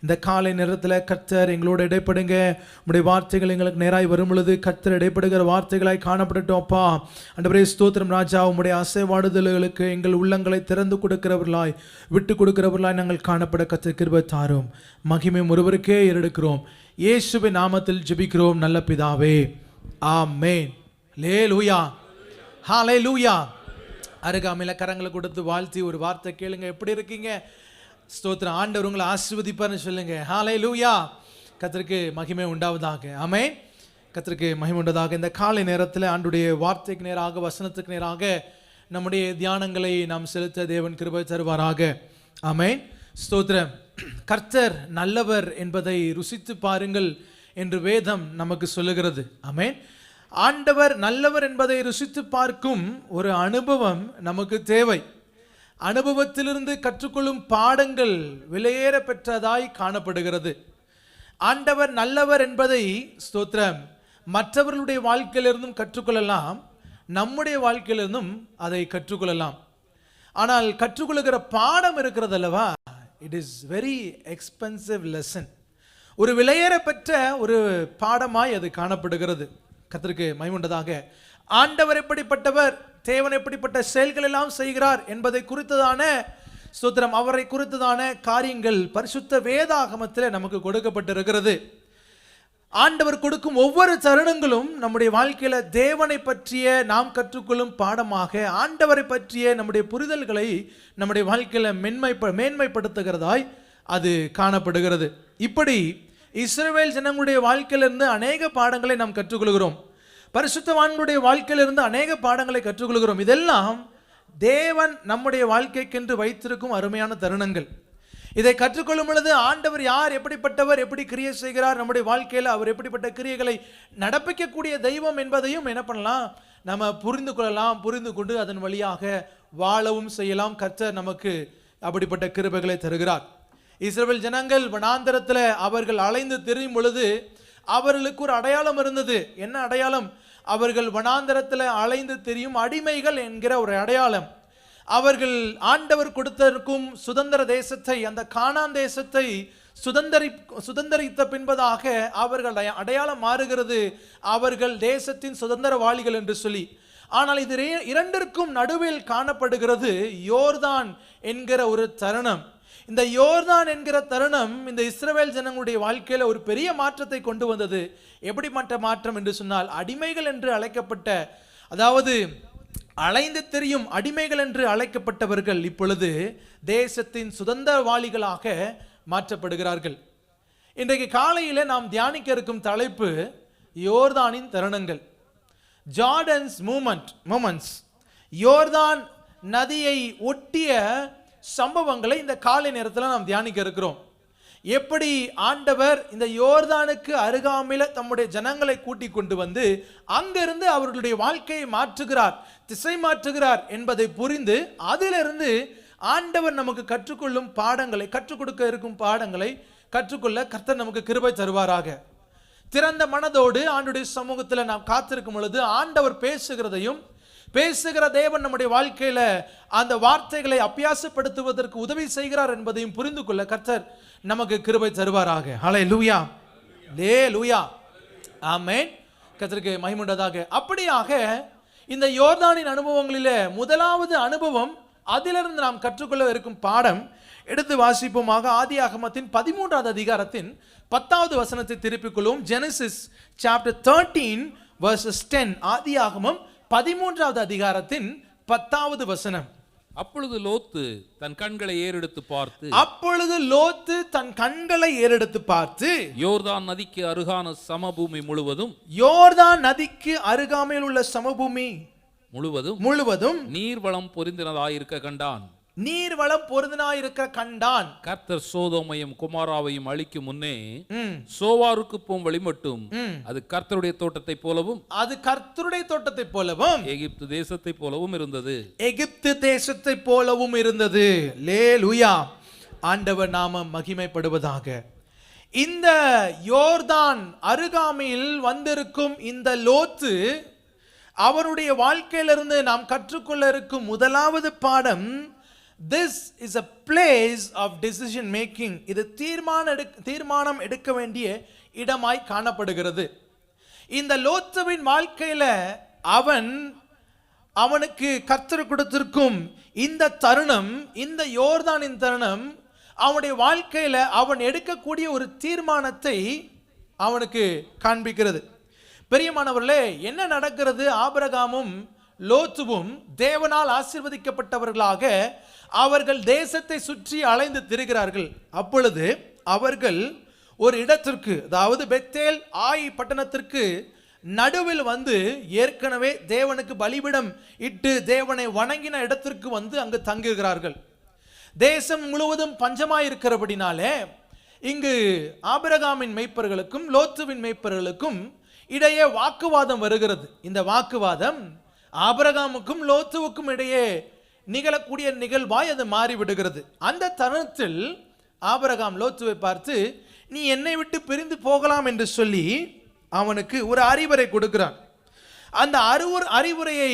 இந்த காலை நேரத்தில் கர்த்தர் எங்களோடு இடைப்படுங்க. உம்முடைய வார்த்தைகள் எங்களுக்கு நேராய் வரும் பொழுது கர்த்தர் இடைப்படுகிற வார்த்தைகளாய் காணப்படட்டும் அப்பா. ஆண்டவரே ஸ்தோத்திரம் ராஜா, உம்முடைய அசைவாடுதல்களுக்கு எங்கள் உள்ளங்களை திறந்து கொடுக்கிறவர்களாய், விட்டு கொடுக்கிறவர்களாய் நாங்கள் காணப்பட கர்த்தர் கிருபை தாரும். மகிமை ஒருவருக்கே ஏறெடுக்கிறோம். இயேசுவின் நாமத்தில் ஜெபிக்கிறோம் நல்ல பிதாவே, ஆமென். லேலூயா, ஹல்லேலூயா. அருகாமையில் கரங்களை கொடுத்து வாழ்த்தி ஒரு வார்த்தை கேளுங்க. எப்படி இருக்கீங்க? ஸ்தோத்திரம். ஆண்டவர் உங்களை ஆசீர்வதிப்பார்னு சொல்லுங்க. ஹல்லேலூயா. கர்த்தருக்கு மகிமை உண்டாவதாக. ஆமென். கர்த்தருக்கு மகிமை உண்டாவதாக. இந்த காலை நேரத்தில் ஆண்டுடைய வார்த்தைக்கு நேராக, வசனத்துக்கு நேராக நம்முடைய தியானங்களை நாம் செலுத்த தேவன் கிருபை தருவாராக. ஆமென். ஸ்தோத்திரம். கர்த்தர் நல்லவர் என்பதை ருசித்து பாருங்கள் என்று வேதம் நமக்கு சொல்லுகிறது. ஆமென். ஆண்டவர் நல்லவர் என்பதை ருசித்து பார்க்கும் ஒரு அனுபவம் நமக்கு தேவை. அனுபவத்திலிருந்து கற்றுக்கொள்ளும் பாடங்கள் விலையேற பெற்றதாய் காணப்படுகிறது. ஆண்டவர் நல்லவர் என்பதை ஸ்தோத்திரம் மற்றவர்களுடைய வாழ்க்கையிலிருந்தும் கற்றுக்கொள்ளலாம், நம்முடைய வாழ்க்கையிலிருந்தும் அதை கற்றுக்கொள்ளலாம். ஆனால் கற்றுக்கொள்ளுகிற பாடம் இருக்கிறது அல்லவா, it is very expensive lesson. ஒரு விலையேற பெற்ற ஒரு பாடமாய் அது காணப்படுகிறது. கர்த்தருக்கு மகிமை உண்டாவதாக. ஆண்டவர் எப்படிப்பட்டவர், தேவன் எப்படிப்பட்ட செயல்கள் எல்லாம் செய்கிறார் என்பதை குறித்ததான ஸ்தோத்திரம், அவரை குறித்ததான காரியங்கள் பரிசுத்த வேதாகமத்தில் நமக்கு கொடுக்கப்பட்டிருக்கிறது. ஆண்டவர் கொடுக்கும் ஒவ்வொரு தருணங்களும் நம்முடைய வாழ்க்கையில தேவனை பற்றிய நாம் கற்றுக்கொள்ளும் பாடமாக, ஆண்டவரை பற்றிய நம்முடைய புரிதல்களை நம்முடைய வாழ்க்கையில மேன்மைப்படுத்துகிறதாய் அது காணப்படுகிறது. இப்படி இஸ்ரவேல் ஜனங்களுடைய வாழ்க்கையிலிருந்து அநேக பாடங்களை நாம் கற்றுக்கொள்கிறோம். பரிசுத்தவான்களுடைய வாழ்க்கையிலிருந்து அநேக பாடங்களை கற்றுக்கொள்கிறோம். இதெல்லாம் தேவன் நம்முடைய வாழ்க்கைக்கென்று வைத்திருக்கும் அருமையான தருணங்கள். இதை கற்றுக்கொள்ளும் பொழுது ஆண்டவர் யார், எப்படிப்பட்டவர், எப்படி கிரியை செய்கிறார், நம்முடைய வாழ்க்கையில் அவர் எப்படிப்பட்ட கிரியைகளை நடப்பிக்கக்கூடிய தெய்வம் என்பதையும் என்ன பண்ணலாம், நம்ம புரிந்து கொள்ளலாம். புரிந்து கொண்டு அதன் வழியாக வாழவும் செய்யலாம். கர்த்தர் நமக்கு அப்படிப்பட்ட கிருபைகளை தருகிறார். இஸ்ரவேல் ஜனங்கள் வனாந்தரத்தில் அவர்கள் அலைந்து திரியும் பொழுது அவர்களுக்கு ஒரு அடையாளம் இருந்தது. என்ன அடையாளம்? அவர்கள் வனாந்தரத்தில் அலைந்து திரியும் அடிமைகள் என்கிற ஒரு அடையாளம். அவர்கள் ஆண்டவர் கொடுத்திருக்கும் சுதந்திர தேசத்தை, அந்த கானான் தேசத்தை சுதந்திரித்த பின்பதாக அவர்கள் அடையாளம் மாறுகிறது, அவர்கள் தேசத்தின் சுதந்திரவாளிகள் என்று சொல்லி. ஆனால் இது இரண்டிற்கும் நடுவில் காணப்படுகிறது யோர்தான் என்கிற ஒரு தருணம். இந்த யோர்தான் என்கிற தருணம் இந்த இஸ்ரவேல் ஜனங்களுடைய வாழ்க்கையில ஒரு பெரிய மாற்றத்தை கொண்டு வந்தது. எப்படிப்பட்ட மாற்றம் என்று சொன்னால், அடிமைகள் என்று அழைக்கப்பட்ட, அதாவது அலைந்து தெரியும் அடிமைகள் என்று அழைக்கப்பட்டவர்கள் இப்பொழுது தேசத்தின் சுதந்திரவாளிகளாக மாற்றப்படுகிறார்கள். இன்றைக்கு காலையில் நாம் தியானிக்க இருக்கும் தலைப்பு யோர்தானின் தருணங்கள், ஜார்டன்ஸ் மூமெண்ட்ஸ். யோர்தான் நதியை ஒட்டிய சம்பவங்களை இந்த காலை நேரத்தில் நாம் தியானிக்க இருக்கிறோம். எப்படி ஆண்டவர் இந்த யோர்தானுக்கு அருகாமையில் தம்முடைய ஜனங்களை கூட்டி கொண்டு வந்து அங்கிருந்து அவர்களுடைய வாழ்க்கையை மாற்றுகிறார், திசை மாற்றுகிறார் என்பதை புரிந்து அதிலிருந்து ஆண்டவர் நமக்கு கற்றுக்கொள்ளும் பாடங்களை, கற்றுக் கொடுக்க இருக்கும் பாடங்களை கற்றுக்கொள்ள கர்த்தர் நமக்கு கிருபை தருவாராக. திறந்த மனதோடு ஆண்டவருடைய சமூகத்தில் நாம் காத்திருக்கும் பொழுது ஆண்டவர் பேசுகிற தேவன் நம்முடைய வாழ்க்கையில அந்த வார்த்தைகளை அபியாசப்படுத்துவதற்கு உதவி செய்கிறார் என்பதையும் புரிந்து கொள்ள கர்த்தர் நமக்கு கிருபை தருவாராக. ஹல்லேலூயா, ஹல்லேலூயா, ஆமென். கர்த்தருக்கு மகிமை உண்டாதாக. அப்படியாக இந்த யோர்தானின் அனுபவங்களிலே முதலாவது அனுபவம், அதிலிருந்து நாம் கற்றுக்கொள்ள இருக்கும் பாடம் எடுத்து வாசிப்போமாக. ஆதியாகமத்தின் 13வது அதிகாரத்தின் 10வது வசனத்தை திருப்பிக் கொள்வோம். Genesis chapter 13 verses 10. ஆதியாகமம் 13வது அதிகாரத்தின் 10வது வசனம். அப்பொழுது லோத்து தன் கண்களை ஏறெடுத்து பார்த்து யோர்தான் நதிக்கு அருகான சமபூமி முழுவதும், யோர்தான் நதிக்கு அருகாமையில் உள்ள சமபூமி முழுவதும் நீர்வளம் பொருந்தினதாயிருக்க கண்டான். கர்த்தர் சோதோமையும் குமாராவையும் அழிக்கும் முன்னே சோவாருக்கு போம் வழி மட்டும் அது கர்த்தருடைய தோட்டத்தை போலவும் எகிப்து தேசத்தை போலவும் இருந்தது. அல்லேலூயா, ஆண்டவர் நாமம் மகிமைப்படுவதாக. இந்த யோர்தான் அருகாமையில் வந்திருக்கும் இந்த லோத்து, அவருடைய வாழ்க்கையிலிருந்து நாம் கற்றுக்கொள்ள இருக்கும் முதலாவது பாடம், this is a place of decision making. இது தீர்மானம் எடுக்க வேண்டிய இடமாய் காணப்படுகிறது. இந்த லோத்துவின் வாழ்க்கையில அவனுக்கு கர்த்தர் கொடுத்திருக்கும் இந்த தருணம், இந்த யோர்தானின் தருணம், அவனுடைய வாழ்க்கையில அவன் எடுக்கக்கூடிய ஒரு தீர்மானத்தை அவனுக்கு காண்பிக்கிறது. பெரியமானவர்களே, என்ன நடக்கிறது? ஆபிரகாமும் லோத்துவும் தேவனால் ஆசீர்வதிக்கப்பட்டவர்களாக அவர்கள் தேசத்தை சுற்றி அலைந்து திரிகிறார்கள். அப்பொழுது அவர்கள் ஒரு இடத்திற்கு, அதாவது பெத்தேல் ஆய் பட்டணத்திற்கு நடுவில் வந்து ஏற்கனவே தேவனுக்கு பலிபீடம் இட்டு தேவனை வணங்கின இடத்திற்கு வந்து அங்கு தங்குகிறார்கள். தேசம் முழுவதும் பஞ்சமாயிருக்கிறபடினாலே இங்கு ஆபிரகாமின் மேய்ப்பர்களுக்கும் லோத்துவின் மேய்ப்பர்களுக்கும் இடையே வாக்குவாதம் வருகிறது. இந்த வாக்குவாதம் ஆபிரகாமுக்கும் லோத்துவுக்கும் இடையே நிகழக்கூடிய நிகழ்வாய் அது மாறிவிடுகிறது. அந்த தருணத்தில் ஆபிரகாம் லோத்துவை பார்த்து, நீ என்னை விட்டு பிரிந்து போகலாம் என்று சொல்லி அவனுக்கு ஒரு அறிவுரை கொடுக்கிறான். அந்த அறிவுரையை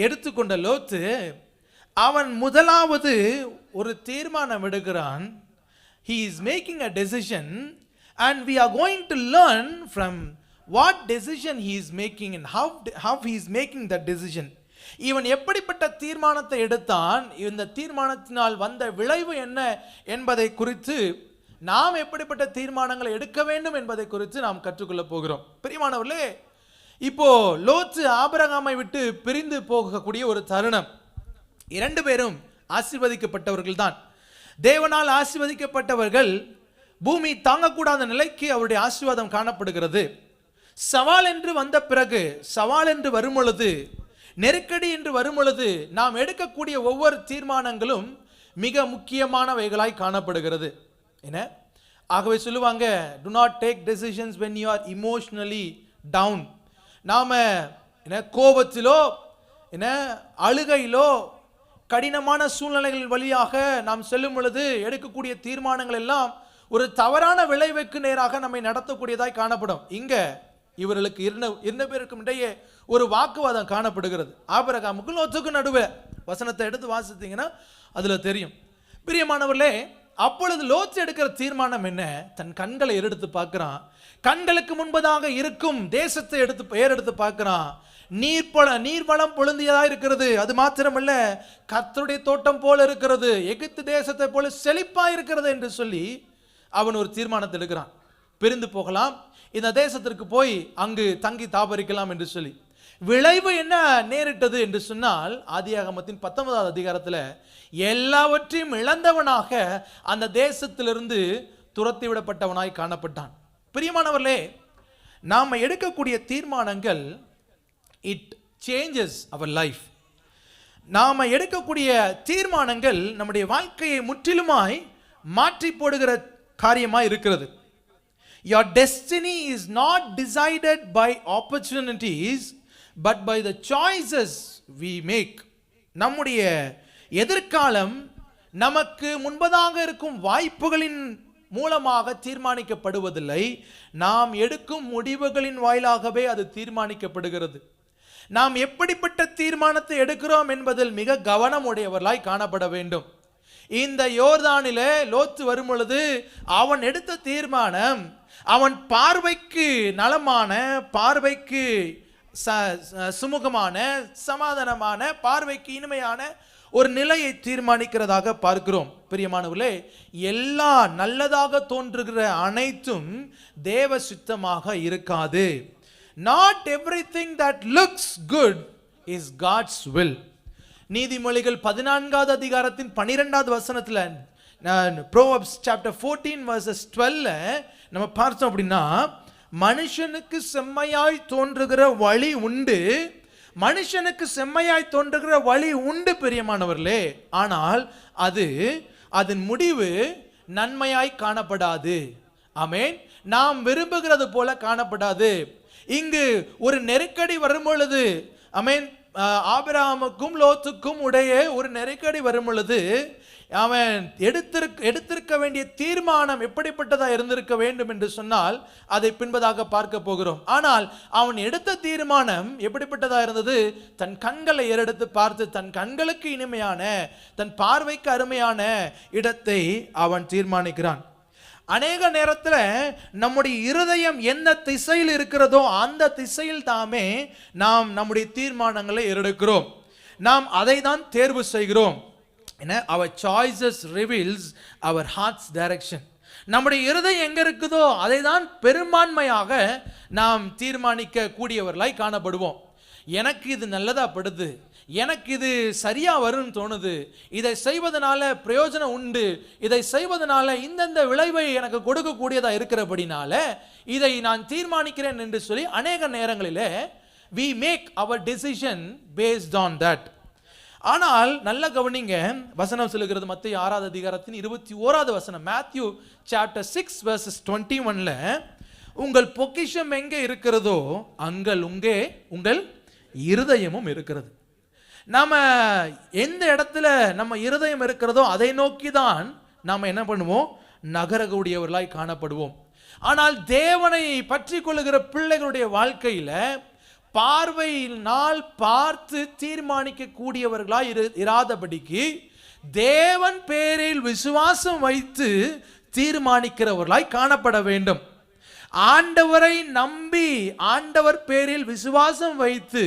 எடுத்துக்கொண்ட லோத்து அவன் முதலாவது ஒரு தீர்மானம் எடுக்கிறான். He is making a decision and we are going to learn from what decision he is making and how he is making that decision. இவன் எப்படிப்பட்ட தீர்மானத்தை எடுத்தான், இந்த தீர்மானத்தினால் வந்த விளைவு என்ன என்பதை குறித்து, நாம் எப்படிப்பட்ட தீர்மானங்களை எடுக்க வேண்டும் என்பதை குறித்து நாம் கற்றுக்கொள்ள போகிறோம். பிரியமானவர்களே, இப்போ லோத்து ஆபிரகாமை விட்டு பிரிந்து போகக்கூடிய ஒரு தருணம். இரண்டு பேரும் ஆசீர்வதிக்கப்பட்டவர்கள் தான். தேவனால் ஆசீர்வதிக்கப்பட்டவர்கள் பூமி தாங்கக்கூடாத நிலைக்கு அவருடைய ஆசீர்வாதம் காணப்படுகிறது. சவால் என்று வந்த பிறகு, சவால் என்று வரும் பொழுது, நெருக்கடி என்று வரும் பொழுது நாம் எடுக்கக்கூடிய ஒவ்வொரு தீர்மானங்களும் மிக முக்கியமானவைகளாய் காணப்படுகிறது. என்ன ஆகவே சொல்லுவாங்க, do not take decisions when you are emotionally down. நாம கோபத்திலோ அழுகையிலோ கடினமான சூழ்நிலைகள் வழியாக நாம் செல்லும் பொழுது எடுக்கக்கூடிய தீர்மானங்கள் எல்லாம் ஒரு தவறான விளைவுக்கு நேராக நம்மை நடத்தக்கூடியதாய் காணப்படும். இங்க இவர்களுக்கு இரண்டு பேருக்கும் இடையே ஒரு வாக்குவாதம் காணப்படுகிறது. ஆபிரகாமுக்கும் லோத்துக்கும் நடுவே வசனத்தை எடுத்து வாசித்தீங்கன்னா அதுல தெரியும். பிரியமானவர்களே, அப்பொழுது லோத்து எடுக்கிற தீர்மானம் என்ன? தன் கண்களை ஏறெடுத்து பார்க்கிறான். கண்களுக்கு முன்பதாக இருக்கும் தேசத்தை எடுத்து பார்க்கிறான். நீர்வளம் பொருந்தியதா இருக்கிறது. அது மாத்திரமல்ல, கர்த்தருடைய தோட்டம் போல இருக்கிறது, எகிப்து தேசத்தை போல செழிப்பா இருக்கிறது என்று சொல்லி அவன் ஒரு தீர்மானத்தை எடுக்கிறான். பிரிந்து போகலாம், இந்த தேசத்திற்கு போய் அங்கு தங்கி தாபரிக்கலாம் என்று சொல்லி. விளைவு என்ன நேரிட்டது என்று சொன்னால், ஆதியாகமத்தின் 19வது அதிகாரத்தில் எல்லாவற்றையும் இழந்தவனாக அந்த தேசத்திலிருந்து துரத்தி விடப்பட்டவனாய் காணப்பட்டான். பிரியமானவர்களே, நாம் எடுக்கக்கூடிய தீர்மானங்கள் இட் சேஞ்சஸ் அவர் லைஃப். நாம் எடுக்கக்கூடிய தீர்மானங்கள் நம்முடைய வாழ்க்கையை முற்றிலுமாய் மாற்றி போடுகிற காரியமாய் இருக்கிறது. Your destiny is not decided by opportunities but by the choices we make. நம்முடைய எதிர்காலம் நமக்கு முன்பதாக இருக்கும் வாய்ப்புகளின் மூலமாக தீர்மானிக்கப்படுவதில்லை, நாம் எடுக்கும் முடிவுகளின் வாயிலாகவே அது தீர்மானிக்கப்படுகிறது. நாம் எப்படிப்பட்ட தீர்மானத்தை எடுக்கிறோம் என்பதில் மிக கவனம் உடையவர்களாய் காணப்பட வேண்டும். இந்த யோர்தானிலே லோத்து வரும் பொழுது அவன் எடுத்த தீர்மானம் அவன் பார்வைக்கு நலமான, பார்வைக்கு சுமுகமான, சமாதானமான, பார்வைக்கு இனிமையான ஒரு நிலையை தீர்மானிக்கிறதாக பார்க்கிறோம். பிரியமானவர்களே, எல்லா நல்லதாக தோன்றுகிற அனைத்தும் தேவ சித்தமாக இருக்காது. Not everything that looks good is God's will. நீதிமொழிகள் 14வது அதிகாரத்தின் 12வது வசனத்தில், Proverbs chapter 14 verses 12 நம்ம பார்த்தோம் அப்படின்னா, மனுஷனுக்கு செம்மையாய் தோன்றுகிற வழி உண்டு, மனுஷனுக்கு செம்மையாய் தோன்றுகிற வழி உண்டு பிரியமானவர்களே, ஆனால் அது அதன் முடிவு நன்மையாய் காணப்படாது. ஆமென். நாம் விரும்புகிறது போல காணப்படாது. இங்கு ஒரு நெருக்கடி வரும் பொழுது, ஆமென், ஆபிரகாமுக்கும் லோத்துக்கும் உடைய ஒரு நெருக்கடி வரும் பொழுது அவன் எடுத்திருக்க வேண்டிய தீர்மானம் எப்படிப்பட்டதா இருந்திருக்க வேண்டும் என்று சொன்னால் அதை பின்பதாக பார்க்க போகிறோம். ஆனால் அவன் எடுத்த தீர்மானம் எப்படிப்பட்டதா இருந்தது? தன் கண்களை ஏறெடுத்து பார்த்து தன் கண்களுக்கு இனிமையான, தன் பார்வைக்கு அருமையான இடத்தை அவன் தீர்மானிக்கிறான். அநேக நேரத்தில் நம்முடைய இருதயம் எந்த திசையில் இருக்கிறதோ அந்த திசையில் தாமே நாம் நம்முடைய தீர்மானங்களை எடுக்கிறோம். நாம் அதை தான் தேர்வு செய்கிறோம். Our choices reveals our heart's direction. நம்முடைய இருதயம் எங்க இருக்குதோ அதை தான் பெரும்பான்மையாக நாம் தீர்மானிக்க கூடியவர்களாய் காணப்படுவோம். எனக்கு இது நல்லதா படுது, எனக்கு இது சரியா வரும்னு தோணுது, இதை செய்வதனால பிரயோஜனம் உண்டு, இதை செய்வதனால இந்தந்த விளைவை எனக்கு கொடுக்கக்கூடியதா இருக்கிறபடினால இதை நான் தீர்மானிக்கிறேன் என்று சொல்லி அநேக நேரங்களிலே we make our decision based on that. ஆனால் நல்ல கவனிங்க, வசனம் சொல்லுகிறது மத்தேயு 6வது அதிகாரத்தின் 21வது வசனம், Matthew chapter 6 verses 21ல, உங்கள் பொக்கிஷம் எங்கே இருக்கிறதோ அங்கள் உங்கள் இருதயமும் இருக்கிறது. நாம எந்த இடத்துல நம்ம இருதயம் இருக்கிறதோ அதை நோக்கி தான் நாம் என்ன பண்ணுவோம்? நகரக்கூடியவர்களாய் காணப்படுவோம். ஆனால் தேவனை பற்றி கொள்ளுகிற பிள்ளைகளுடைய வாழ்க்கையில பார்வையினால் பார்த்து தீர்மானிக்க கூடியவர்களாய் இராதபடிக்கு தேவன் பேரில் விசுவாசம் வைத்து தீர்மானிக்கிறவர்களாய் காணப்பட வேண்டும். ஆண்டவரை நம்பி ஆண்டவர் பேரில் விசுவாசம் வைத்து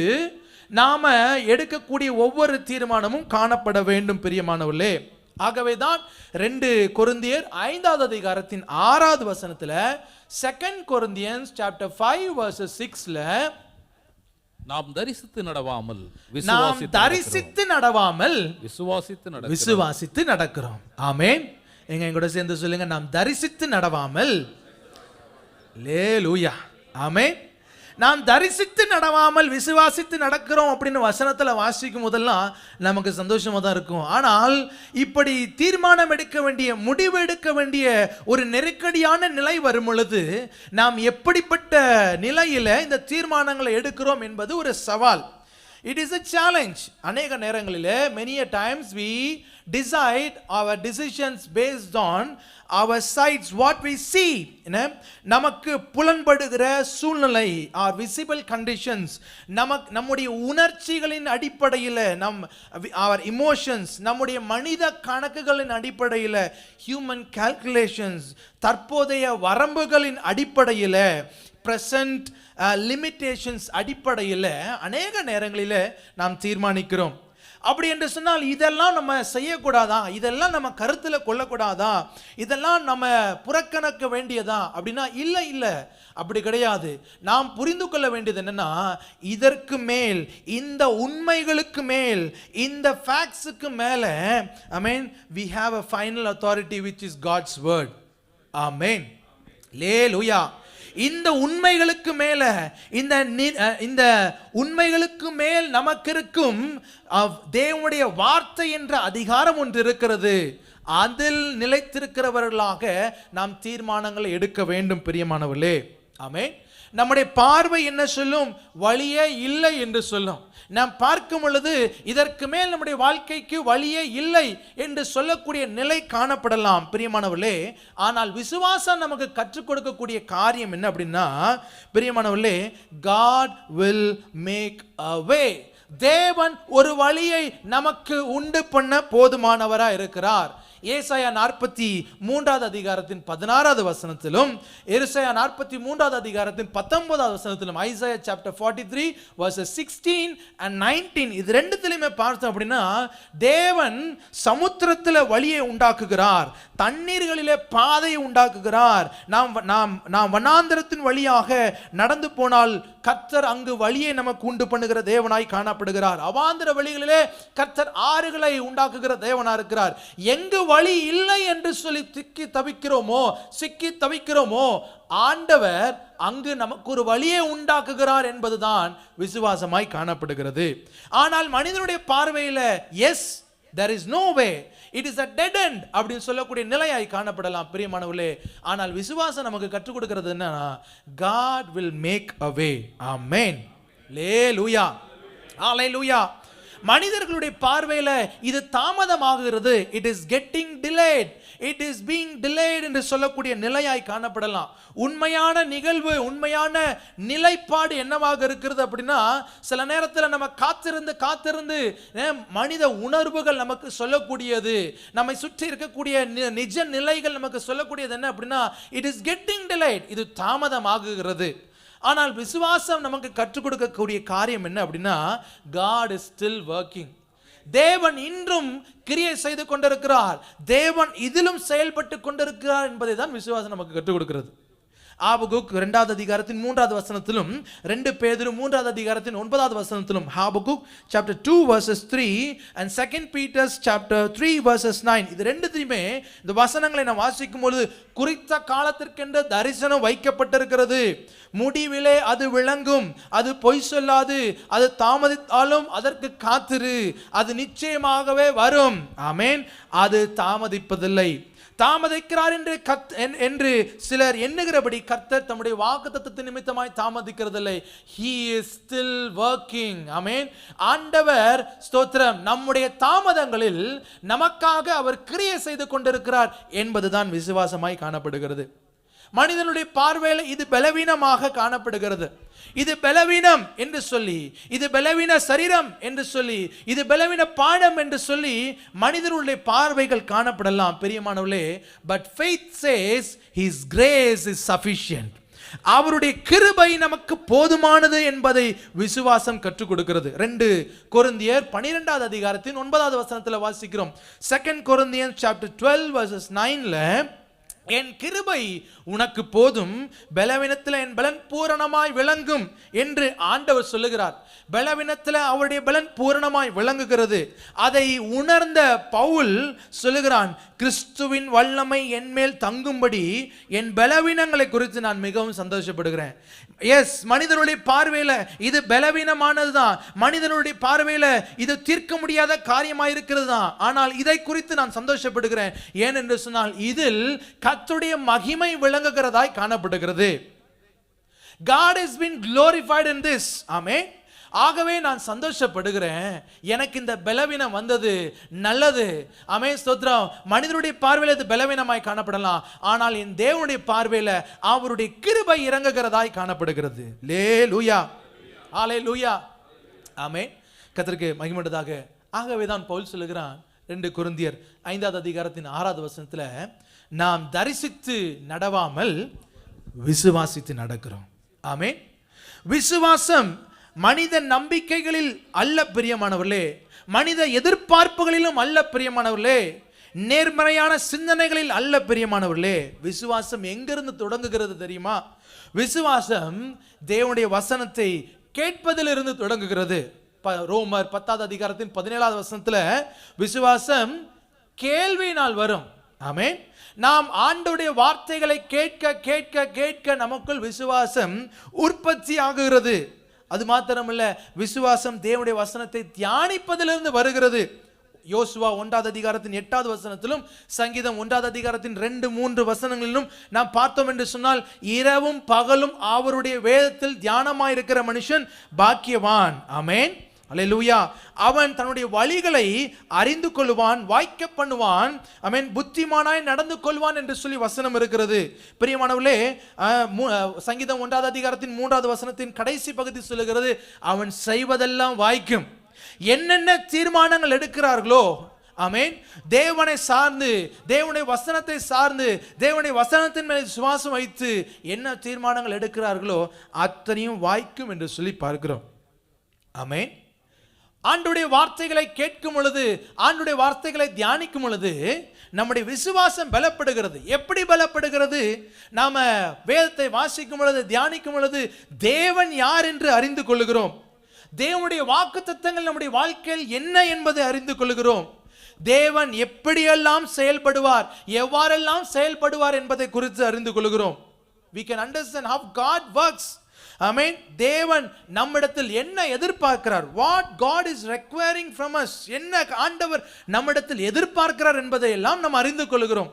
நாம எடுக்கக்கூடிய ஒவ்வொரு தீர்மானமும் காணப்பட வேண்டும் பிரியமானவர்களே. ஆகவேதான் 2 கொரிந்தியர் 5வது அதிகாரத்தின் 6வது வசனத்துல 2 Corinthians chapter 5 verses 6ல நாம் தரிசித்து நடவாமல் விசுவாசித்து நடக்கிறோம். ஆமென். எங்க கூட சேர்ந்து சொல்லுங்க, நாம் தரிசித்து நடவாமல். அல்லேலூயா. ஆமென். நாம் தரிசித்து நடவாமல் விசுவாசித்து நடக்கிறோம் அப்படின்னு வசனத்துல வாசிக்கும் போதெல்லாம் நமக்கு சந்தோஷமா தான் இருக்கும். ஆனால் இப்படி தீர்மானம் எடுக்க வேண்டிய, முடிவு எடுக்க வேண்டிய ஒரு நெருக்கடியான நிலை வரும் பொழுது நாம் எப்படிப்பட்ட நிலையில இந்த தீர்மானங்களை எடுக்கிறோம் என்பது ஒரு சவால். It is a challenge. அநேக நேரங்களிலே many a times we decide our decisions based on our sights, what we see. நமக்கு புலன்படுகிற சூழ்நிலை, our visible conditions, நம்முடைய உணர்ச்சிகளின் அடிப்படையில், our emotions, நம்முடைய மனித கணக்குகளின் அடிப்படையில், human calculations, தற்போதைய வரம்புகளின் அடிப்படையில் பிரசன்ட் லிமிட்டேஷன்ஸ் அடிப்படையில் அநேக நேரங்களில் நாம் தீர்மானிக்கிறோம். அப்படி என்று சொன்னால் இதெல்லாம் நம்ம செய்யக்கூடாதா, இதெல்லாம் நம்ம கருத்தில் கொள்ளக்கூடாதா, இதெல்லாம் நம்ம புறக்கணிக்க வேண்டியதா அப்படின்னா இல்லை இல்லை, அப்படி கிடையாது. நாம் புரிந்து கொள்ள வேண்டியது என்னன்னா, இதற்கு மேல், இந்த உண்மைகளுக்கு மேல், இந்த ஃபேக்ட்ஸுக்கு மேலே ஆமென், we have a final authority which is God's word. ஆமென், அல்லேலூயா. இந்த உண்மைகளுக்கு மேல, இந்த உண்மைகளுக்கு மேல் நமக்கு இருக்கும் தேவனுடைய வார்த்தை என்ற அதிகாரம் ஒன்று இருக்கிறது. அதில் நிலைத்திருக்கிறவர்களாக நாம் தீர்மானங்களை எடுக்க வேண்டும் பிரியமானவர்களே. ஆமென். நம்முடைய பார்வை என்ன சொல்லும்? வழியே இல்லை என்று சொல்லும். நாம் பார்க்கும் பொழுது இதற்கு மேல் நம்முடைய வாழ்க்கைக்கு வழியே இல்லை என்று சொல்லக்கூடிய நிலை காணப்படலாம் பிரியமானவர்களே. ஆனால் விசுவாசம் நமக்கு கற்றுக் கொடுக்கக்கூடிய காரியம் என்ன அப்படின்னா, பிரியமானவர்களே, God will make a way. தேவன் ஒரு வழியை நமக்கு உண்டு பண்ண போதுமானவராக இருக்கிறார். ஏசாயா 43வது அதிகாரத்தின் 16வது வசனத்திலும், எரேமியா 43வது அதிகாரத்தின் 19வது வசனத்திலும், ஐசாயா சாப்டர் 43 verses 16 and 19 இது ரெண்டுத்திலுமே பார்த்தோம் அப்படின்னா, தேவன் சமுத்திரத்தில் வழியை உண்டாக்குகிறார், தண்ணீர்களிலே பாதையை உண்டாக்குகிறார். நாம் வனாந்தரத்தின் வழியாக நடந்து போனால் கர்த்தர் அங்கு வழியை நமக்கு உண்டு பண்ணுகிற தேவனாய் காணப்படுகிறார். அவாந்தர வழிகளிலே கர்த்தர் ஆறுகளை உண்டாக்குகிற தேவனாய் இருக்கிறார். எங்கு வழி இல்லை என்று சொல்லி சிக்கி தவிக்கிறோமோ ஆண்டவர் அங்கு நமக்கு ஒரு வழியை உண்டாக்குகிறார் என்பதுதான் விசுவாசமாய் காணப்படுகிறது. ஆனால் மனிதனுடைய பார்வையில் S, there is no way, it is a dead end அப்படின்னு சொல்லக்கூடிய நிலையாய் காணப்படலாம் பிரியமானவர்களே. ஆனால் விசுவாசம் நமக்கு கற்றுக் கொடுக்கிறது என்னன்னா, God will make a way. ஆமென், அல்லேலூயா, ஹalleluya. மனிதர்களுடைய பார்வையில இது தாமதமாகிறது, it is getting delayed, it is being delayed என்று சொல்லக்கூடிய நிலையாய் காணப்படலாம். உண்மையான நிகழ்வு, உண்மையான நிலைப்பாடு என்னவாக இருக்கிறது அப்படின்னா, சில நேரத்தில் நம்ம காத்திருந்து மனித உணர்வுகள் நமக்கு சொல்லக்கூடியது, நம்மை சுற்றி இருக்கக்கூடிய நிஜ நிலைகள் நமக்கு சொல்லக்கூடியது என்ன அப்படின்னா, it is getting delayed, இது தாமதமாகுகிறது. ஆனால் விசுவாசம் நமக்கு கற்றுக் கொடுக்கக்கூடிய காரியம் என்ன அப்படின்னா, God is still working. தேவன் இன்றும் கிரியை செய்து கொண்டிருக்கிறார், தேவன் இதிலும் செயல்பட்டு கொண்டிருக்கிறார் என்பதை தான் விசுவாசம் நமக்கு கற்றுக் கொடுக்கிறது. ஆபகுக் 2வது அதிகாரத்தின் 3வது வசனத்திலும், 2 பேதுரு 3வது அதிகாரத்தின் 9வது வசனத்திலும், Habakkuk chapter 2 verses 3 and 2 Peter chapter 3 verses 9 இது ரெண்டுத்தையுமே இந்த வசனங்களை நாம் வாசிக்கும் பொழுது குறித்த காலத்திற்கென்று தரிசனம் வைக்கப்பட்டிருக்கிறது, முடிவிலே அது விளங்கும், அது பொய் சொல்லாது, அது தாமதித்தாலும் அதற்கு காத்திரு, அது நிச்சயமாகவே வரும். ஆமென், அது தாமதிப்பதில்லை. தாமதிக்கிறார் என்று சிலர் எண்ணுகிறபடி கர்த்தர் தம்முடைய வாக்குத்தத்தத்தின் நிமித்தமாய் தாமதிக்கிறதில்லை. He is still working. ஆமென். ஆண்டவர் ஸ்தோத்திரம், நம்முடைய தாமதங்களில் நமக்காக அவர் கிரியை செய்து கொண்டிருக்கிறார் என்பதுதான் விசுவாசமாய் காணப்படுகிறது. மனிதனுடைய பார்வையில் இது பலவீனமாக காணப்படுகிறது. இது பலவீனம் என்று சொல்லி, இது பலவீன சரீரம் என்று சொல்லி, இது பலவீன பாடம் என்று சொல்லி மனிதனுடைய பார்வைகள் காணப்படலாம் பிரியமானவர்களே. But faith says his grace is sufficient. அவருடைய கிருபை நமக்கு போதுமானது என்பதை விசுவாசம் கற்றுக் கொடுக்கிறது. 2 கொரிந்தியர் 12வது அதிகாரத்தின் 9வது வசனத்தில் வாசிக்கிறோம். 2 Corinthians chapter 12 verses 9ல, என் கிருபை உனக்கு போதும், பலவீனத்தில் என் பலன் பூரணமாய் விளங்கும் என்று ஆண்டவர் சொல்லுகிறார். பலவீனத்தில் அவருடைய பலன் பூரணமாய் விளங்குகிறது. அதை உணர்ந்த பவுல் சொல்லுகிறான், கிறிஸ்துவின் வல்லமை என் மேல் தங்கும்படி என் பலவீனங்களை குறித்து நான் மிகவும் சந்தோஷப்படுகிறேன். எஸ், மனிதனுடைய பார்வையில் இது பலவீனமானதுதான், மனிதனுடைய பார்வையில் இது தீர்க்க முடியாத காரியமாயிருக்கிறது தான். ஆனால் இதை குறித்து நான் சந்தோஷப்படுகிறேன். ஏனென்று சொன்னால் இதில் கர்த்தருடைய மகிமை விளங்குகிறதாய் காணப்படுகிறது. God has been glorified in this. ஆமென். ஆகவே நான் சந்தோஷப்படுகிறேன். எனக்கு இந்த பலவீனம் வந்தது நல்லது. ஆமென், ஸ்தோத்திரம். மனிதனுடைய பார்வையில் இது பலவீனமாய் காணப்படலாம், ஆனால் என் தேவனுடைய பார்வையில் அவருடைய கிருபை இறங்குகிறதாய் காணப்படுகிறது. அல்லேலூயா, ஹalleluya, ஆமென். கர்த்தருக்கு மகிமை உண்டாவதாக. ஆகவே தான் பவுல் சொல்லுகிறான் 2 கொரிந்தியர் 5வது அதிகாரத்தின் 6வது வசனத்தில், நாம் தரிசித்து நடவாமல் விசுவாசித்து நடக்கிறோம். ஆமென். விசுவாசம் மனித நம்பிக்கைகளில் அல்ல பிரியமானவர்களே, மனித எதிர்பார்ப்புகளிலும் அல்ல பிரியமானவர்களே, நேர்மறையான சிந்தனைகளில் அல்ல பிரியமானவர்களே. விசுவாசம் எங்கிருந்து தொடங்குகிறது தெரியுமா? விசுவாசம் தேவனுடைய வசனத்தை கேட்பதிலிருந்து தொடங்குகிறது. ரோமர் 10வது அதிகாரத்தின் 17வது வசனத்துல விசுவாசம் கேள்வியினால் வரும். ஆமென். நாம் ஆண்டவருடைய வார்த்தைகளை கேட்க கேட்க கேட்க நமக்குள் விசுவாசம் உற்பத்தி ஆகுகிறது. அது மாத்திரமல்ல, விசுவாசம் தேவனுடைய வசனத்தை தியானிப்பதிலிருந்து வருகிறது. யோசுவா 1வது அதிகாரத்தின் 8வது வசனத்திலும் சங்கீதம் 1வது அதிகாரத்தின் 2-3 வசனங்களிலும் நாம் பார்த்தோம் என்று சொன்னால், இரவும் பகலும் அவருடைய வேதத்தில் தியானமாயிருக்கிற மனுஷன் பாக்கியவான். ஆமென். அல்லேலூயா. அவன் தன்னுடைய வழிகளை அறிந்து கொள்வான், வாய்க்க பண்ணுவான். ஆமென். புத்திமானாய் நடந்து கொள்வான் என்று சொல்லி வசனம் இருக்கிறது. பிரியமானவர்களே, சங்கீதம் 1வது அதிகாரத்தின் 3வது வசனத்தின் கடைசி பகுதி சொல்லுகிறது, அவன் செய்வதெல்லாம் வாய்க்கும். என்னென்ன தீர்மானங்கள் எடுக்கிறார்களோ, ஆமென், தேவனை சார்ந்து, தேவனுடைய வசனத்தை சார்ந்து, தேவனுடைய வசனத்தின் மேல் விசுவாசம் வைத்து என்ன தீர்மானங்கள் எடுக்கிறார்களோ அத்தனையும் வாய்க்கும் என்று சொல்லி பார்க்கிறோம். ஆமென். ஆண்டுடைய வார்த்தைகளை கேட்கும் பொழுது, ஆண்டுடைய வார்த்தைகளை தியானிக்கும் பொழுது நம்முடைய விசுவாசம் பலப்படுகிறது. எப்படி பலப்படுகிறது? நாம வேதத்தை வாசிக்கும் பொழுது, தியானிக்கும் பொழுது தேவன் யார் என்று அறிந்து கொள்கிறோம். தேவனுடைய வாக்குத்தத்தங்கள் நம்முடைய வாழ்க்கையில் என்ன என்பதை அறிந்து கொள்கிறோம். தேவன் எப்படியெல்லாம் செயல்படுவார், எவ்வாறெல்லாம் செயல்படுவார் என்பதை குறித்து அறிந்து கொள்கிறோம். We can understand how God works. ஆமென். தேவன் நம்மிடத்தில் என்ன எதிர்பார்க்கிறார், what God is requiring from us, என்ன ஆண்டவர் நம்மிடத்தில் எதிர்பார்க்கிறார் என்பதை எல்லாம் நாம் அறிந்து கொள்கிறோம்.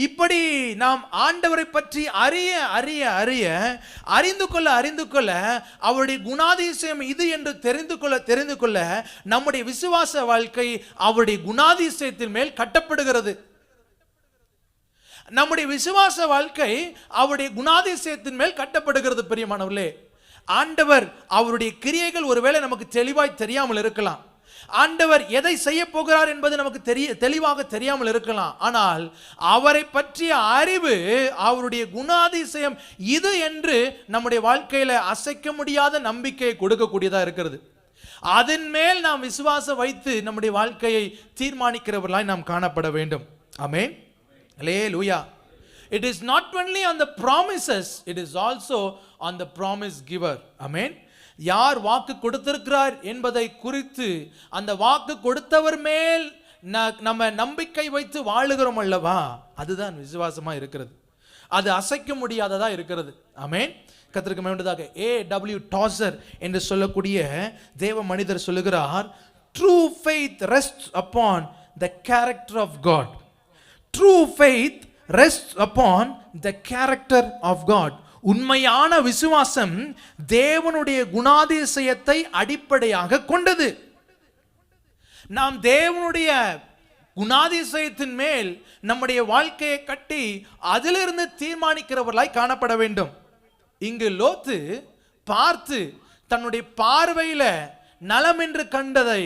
இப்படி நாம் ஆண்டவரை பற்றி அறிய அறிய அறிய அறிந்து கொள்ள அவருடைய குணாதிசயம் இது என்று தெரிந்து கொள்ள நம்முடைய விசுவாச வாழ்க்கை அவருடைய குணாதிசயத்தின் மேல் கட்டப்படுகிறது. நம்முடைய விசுவாச வாழ்க்கை அவருடைய குணாதிசயத்தின் மேல் கட்டப்படுகிறது. பிரியமானவர்களே, ஆண்டவர் அவருடைய கிரியைகள் ஒருவேளை நமக்கு தெளிவாய் தெரியாமல் இருக்கலாம். ஆண்டவர் எதை செய்ய போகிறார் என்பது நமக்கு தெளிவாக தெரியாமல் இருக்கலாம். ஆனால் அவரை பற்றிய அறிவு, அவருடைய குணாதிசயம் இது என்று நம்முடைய வாழ்க்கையில அசைக்க முடியாத நம்பிக்கையை கொடுக்கக்கூடியதா இருக்கிறது. அதன் மேல் நாம் விசுவாசம் வைத்து நம்முடைய வாழ்க்கையை தீர்மானிக்கிறவர்களாய் நாம் காணப்பட வேண்டும். ஆமென். Hallelujah. It is not only on the promises, it is also on the promise giver. Amen. யார் வாக்கு கொடுத்திருக்கிறார் என்பதை குறித்து அந்த வாக்கு கொடுத்தவர் மேல் நம்ம நம்பிக்கை வைத்து வாழுகிறோம் அல்லவா, அதுதான் விசுவாசமா இருக்கிறது. அது அசைக்க முடியாததா இருக்கிறது. ஆமென். கர்த்தருக்கு மகிமையுண்டாக. A.W. Tozer என்று சொல்லக்கூடிய தேவ மனிதர் சொல்லுகிறார், true faith rests upon the character of God. True faith rests upon the character of God. உண்மையான விசுவாசம் தேவனுடைய குணாதிசயத்தை அடிப்படையாக கொண்டது. நாம் தேவனுடைய குணாதிசயத்தின் மேல் நம்முடைய வாழ்க்கையை கட்டி அதிலிருந்து தீர்மானிக்கிறவர்களாய் காணப்பட வேண்டும். இங்கு லோத்து பார்த்து தன்னுடைய பார்வையில நலம் என்று கண்டதை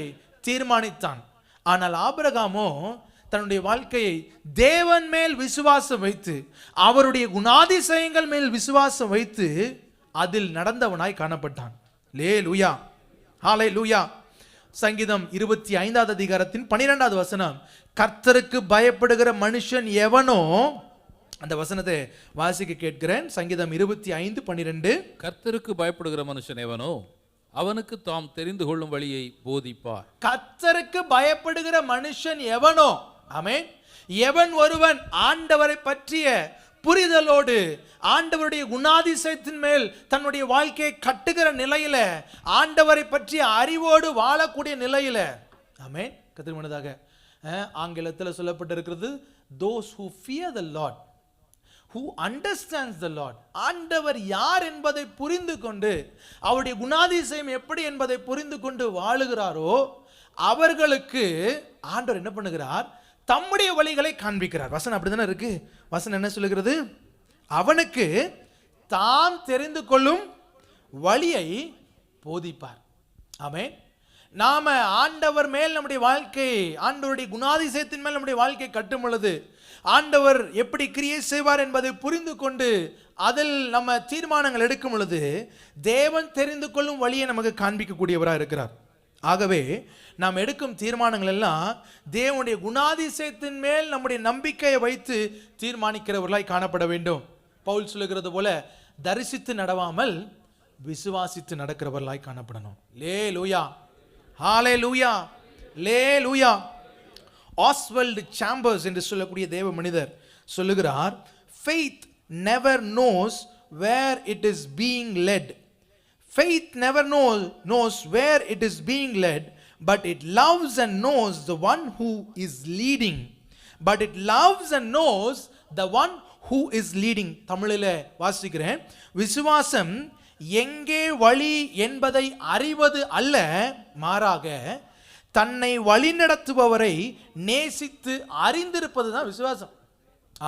தீர்மானித்தான். ஆனால் ஆபிரகாமோ தன்னுடைய வாழ்க்கையை தேவன் மேல் விசுவாசம் வைத்து, அவருடைய குணாதிசயங்கள் மேல் விசுவாசம் வைத்து அதில் நடந்தவனாய் காணப்பட்டான். அல்லேலூயா, ஹல்லேலூயா. சங்கீதம் 25வது அதிகாரத்தின் 12வது வசனம், கர்த்தருக்கு பயப்படுகிற மனுஷன் எவனோ, அந்த வசனத்தை வாசிக்க கேட்கிறேன். சங்கீதம் 25:12, கர்த்தருக்கு பயப்படுகிற மனுஷன் எவனோ அவனுக்கு தாம் தெரிந்து கொள்ளும் வழியை போதிப்பார். கர்த்தருக்கு பயப்படுகிற மனுஷன் எவனோ, ஆமென், எவன் ஒருவன் ஆண்டவரை பற்றிய புரிதலோடு ஆண்டவருடைய குணாதிசயத்தின் மேல் தன்னுடைய வாழ்க்கையை கட்டுகிற நிலையில, ஆண்டவரை பற்றிய அறிவோடு வாழக்கூடிய நிலையில, ஆமென். கர்த்தருக்கு முன்னதாக ஆங்கிலத்தில் சொல்லப்பட்டிருக்கிறது, those who fear the Lord, who understands the Lord. ஆண்டவர் யார் என்பதை புரிந்து கொண்டு, அவருடைய குணாதிசயம் எப்படி என்பதை புரிந்து கொண்டு வாழுகிறாரோ அவர்களுக்கு ஆண்டவர் என்ன பண்ணுகிறார், தம்முடைய வழிகளை காண்பிக்கிறார். வசனம் அப்படிதானே இருக்கு. வசனம் என்ன சொல்லுகிறது, அவனுக்கு தாம் தெரிந்து கொள்ளும் வழியை போதிப்பார். ஆமென். நாம ஆண்டவர் மேல் நம்முடைய வாழ்க்கை, ஆண்டவருடைய குணாதிசயத்தின் மேல் நம்முடைய வாழ்க்கை கட்டும் பொழுது, ஆண்டவர் எப்படி கிரியை செய்வார் என்பதை புரிந்து கொண்டு அதில் நம்ம தீர்மானங்கள் எடுக்கும் பொழுது தேவன் தெரிந்து கொள்ளும் வழியை நமக்கு காண்பிக்கக்கூடியவராக இருக்கிறார். ஆகவே நாம் எடுக்கும் தீர்மானங்கள் எல்லாம் தேவனுடைய குணாதிசயத்தின் மேல் நம்முடைய நம்பிக்கையை வைத்து தீர்மானிக்கிறவர்களாய் காணப்பட வேண்டும். பவுல் சொல்லுகிறது போல தரிசித்து நடவாமல் விசுவாசித்து நடக்கிறவர்களாய் காணப்படணும். லேலூயா, ஹalleluya, லேலூயா. ஆஸ்வல்ட் சாம்பர்ஸ் என்று சொல்லக்கூடிய தேவ மனிதர் சொல்லுகிறார், faith never knows where it is being led. Faith never knows where it is being led, but it loves and knows the one who is leading. But it loves and knows the one who is leading. தமிழில் வாசிக்கிறேன். விசுவாசம் எங்கே வழி என்பதை அறிவது அல்ல, மாறாக தன்னை வழிநடத்துபவரை நேசித்து அறிந்திருப்பது தான் விசுவாசம்.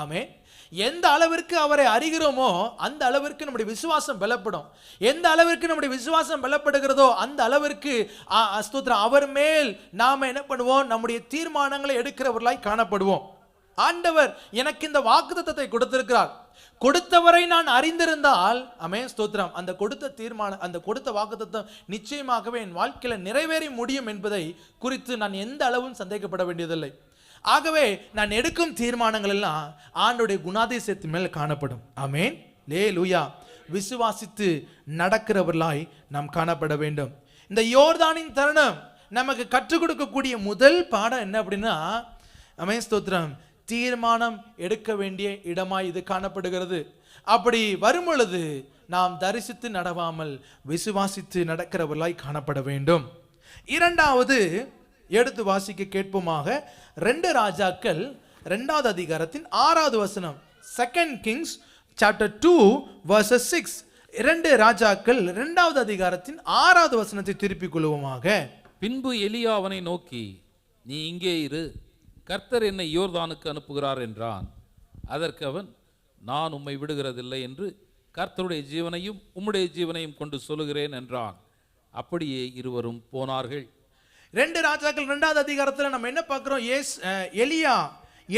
ஆமென். எந்த அளவிற்கு அவரை அறிகிறோமோ அந்த அளவிற்கு நம்முடைய விசுவாசம் பலப்படும். எந்த அளவிற்கு நம்முடைய விசுவாசம் பலப்படுகிறதோ அந்த அளவிற்கு ஸ்தோத்திரம் அவர் மேல் நாம என்ன பண்ணுவோம், நம்முடைய தீர்மானங்களை எடுக்கிறவர்களாய் காணப்படுவோம். ஆண்டவர் எனக்கு இந்த வாக்குத்தத்தத்தை கொடுத்திருக்கிறார், கொடுத்தவரை நான் அறிந்திருந்தால் ஆமென் ஸ்தோத்திரம், அந்த கொடுத்த தீர்மானம், அந்த கொடுத்த வாக்குத்தத்தம் நிச்சயமாகவே என் வாழ்க்கையில் நிறைவேறி முடியும் என்பதை குறித்து நான் எந்த அளவும் சந்தேகப்பட வேண்டியதில்லை. ஆகவே நான் எடுக்கும் தீர்மானங்கள் எல்லாம் ஆண்டவருடைய குணாதிசயத்தின் மேல் காணப்படும். ஆமென், லேலூயா. விசுவாசித்து நடக்கிறவர்களாய் நாம் காணப்பட வேண்டும். இந்த யோர்தானின் தருணம் நமக்கு கற்றுக் கொடுக்கக்கூடிய முதல் பாடம் என்ன அப்படின்னா, ஆமென் ஸ்தோத்திரம், தீர்மானம் எடுக்க வேண்டிய இடமாய் இது காணப்படுகிறது. அப்படி வரும் பொழுது நாம் தரிசித்து நடவாமல் விசுவாசித்து நடக்கிறவர்களாய் காணப்பட வேண்டும். இரண்டாவது எடுத்து வாசிக்க கேட்போமாக 2 ராஜாக்கள் 2வது அதிகாரத்தின் 6வது வசனம். 2 Kings chapter 2 verses 6. 2 ராஜாக்கள் 2வது அதிகாரத்தின் 6வது வசனத்தை திருப்பிக் கொள்வோமாக. பின்பு எலியா அவனை நோக்கி, நீ இங்கே இரு, கர்த்தர் என்னை யோர்தானுக்கு அனுப்புகிறார் என்றான். அதற்கு அவன், நான் உம்மை விடுகிறதில்லை என்று கர்த்தருடைய ஜீவனையும் உம்முடைய ஜீவனையும் கொண்டு சொல்லுகிறேன் என்றான். அப்படியே இருவரும் போனார்கள். 2 ராஜாக்கள் 2வது அதிகாரத்தில் நம்ம என்ன பார்க்கிறோம், எலியா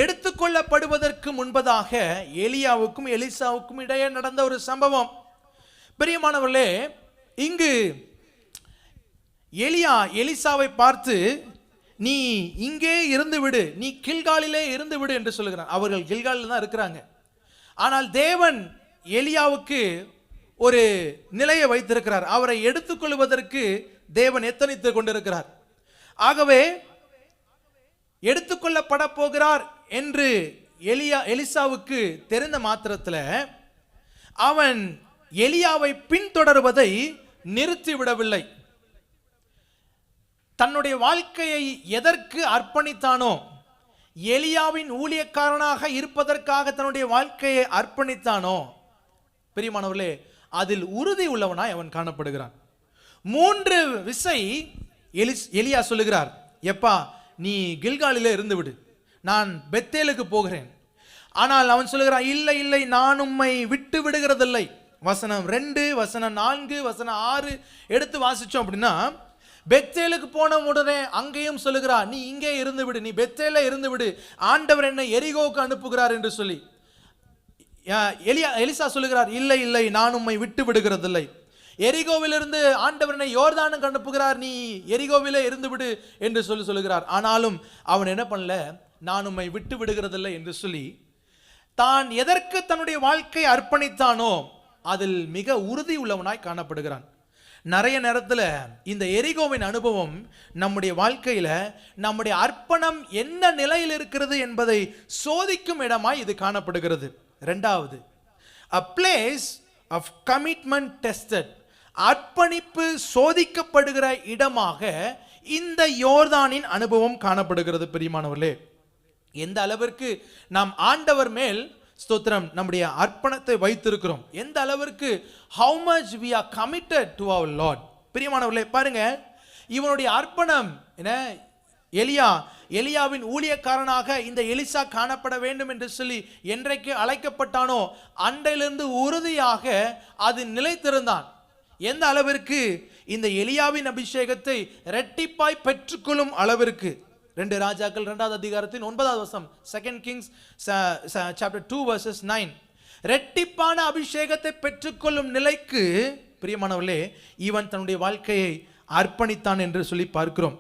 எடுத்துக்கொள்ளப்படுவதற்கு முன்பதாக எலியாவுக்கும் எலிசாவுக்கும் இடையே நடந்த ஒரு சம்பவம். பிரியமானவர்களே, இங்கு எலியா எலிசாவை பார்த்து, நீ இங்கே இருந்து விடு, நீ கில்காலிலே இருந்து விடு என்று சொல்லுகிறான். அவர்கள் கில்காலில் தான் இருக்கிறாங்க. ஆனால் தேவன் எலியாவுக்கு ஒரு நிலையை வைத்திருக்கிறார். அவரை எடுத்துக்கொள்வதற்கு தேவன் எத்தனித்து கொண்டிருக்கிறார். ஆகவே எடுத்துக்கொள்ளப்பட போகிறார் என்று எலிசாவுக்கு தெரிந்த மாத்திரத்தில் அவன் எலியாவை பின்தொடர்வதை நிறுத்திவிடவில்லை. தன்னுடைய வாழ்க்கையை எதற்கு அர்ப்பணித்தானோ, எலியாவின் ஊழியக்காரனாக இருப்பதற்காக தன்னுடைய வாழ்க்கையை அர்ப்பணித்தானோ, பிரியமானவர்களே, அதில் உறுதி உள்ளவனாய் அவன் காணப்படுகிறான். 3 விசை எலியா சொல்லுகிறார், எப்பா நீ கில்காலிலே இருந்து விடு, நான் பெத்தேலுக்கு போகிறேன். ஆனால் அவன் சொல்லுகிறான், இல்லை இல்லை, நான் உம்மை விட்டு விடுகிறதில்லை. வசனம் 2, வசனம் 4, வசனம் 6 எடுத்து வாசிச்சோம் அப்படின்னா, பெத்தேலுக்கு போன உடனே அங்கேயும் சொல்லுகிறார், நீ இங்கே இருந்து விடு, நீ பெத்தேல இருந்து விடு, ஆண்டவர் என்னை எரிகோவுக்கு அனுப்புகிறார் என்று சொல்லி எலிசா சொல்லுகிறார், இல்லை இல்லை, நான் உம்மை விட்டு விடுகிறதில்லை. எரிகோவிலிருந்து ஆண்டவர் என்னை யோர்தானுக்கு அனுப்புகிறார், நீ எரிகோவிலே இருந்து விடு என்று சொல்லுகிறார். ஆனாலும் அவன் என்ன பண்ணல, நான் உம்மை விட்டு விடுகிறதில்லை என்று சொல்லி தான் எதற்கு தன்னுடைய வாழ்க்கை அர்ப்பணித்தானோ அதில் மிக உறுதி உள்ளவனாய் காணப்படுகிறான். நிறைய நேரத்தில் இந்த எரிகோவின் அனுபவம் நம்முடைய வாழ்க்கையில் நம்முடைய அர்ப்பணம் என்ன நிலையில் இருக்கிறது என்பதை சோதிக்கும் இடமாய் இது காணப்படுகிறது. இரண்டாவது, a place of commitment tested, அர்ப்பணிப்பு சோதிக்கப்படுகிற இடமாக இந்த யோர்தானின் அனுபவம் காணப்படுகிறது. பிரியமானவர்களே, எந்த அளவிற்கு நாம் ஆண்டவர் மேல் ஸ்தோத்திரம் நம்முடைய அர்ப்பணத்தை வைத்திருக்கிறோம், எந்த அளவிற்கு how much we are committed to our Lord. பிரியமானவர்களே, பாருங்க, இவனுடைய அர்ப்பணம் என்ன, எலியாவின் ஊழியக்காரனாக இந்த எலிசா காணப்பட வேண்டும் என்று சொல்லி என்றைக்கு அழைக்கப்பட்டானோ அன்றையிலிருந்து உறுதியாக அது நிலைத்திருந்தான். எந்த அளவிற்கு இந்த எலியாவின் அபிஷேகத்தை இரட்டிப்பாய் பெற்றுக்கொள்ளும் அளவிற்கு 2 ராஜாக்கள் 2வது அதிகாரத்தின் 9வது வசனம், 2 Kings chapter 2 verses 9. இரட்டிப்பான அபிஷேகத்தை பெற்றுக்கொள்ளும் நிலைக்கு பிரியமானவர்களே இவன் தன்னுடைய வாழ்க்கையை அர்ப்பணித்தான் என்று சொல்லி பார்க்கிறோம்.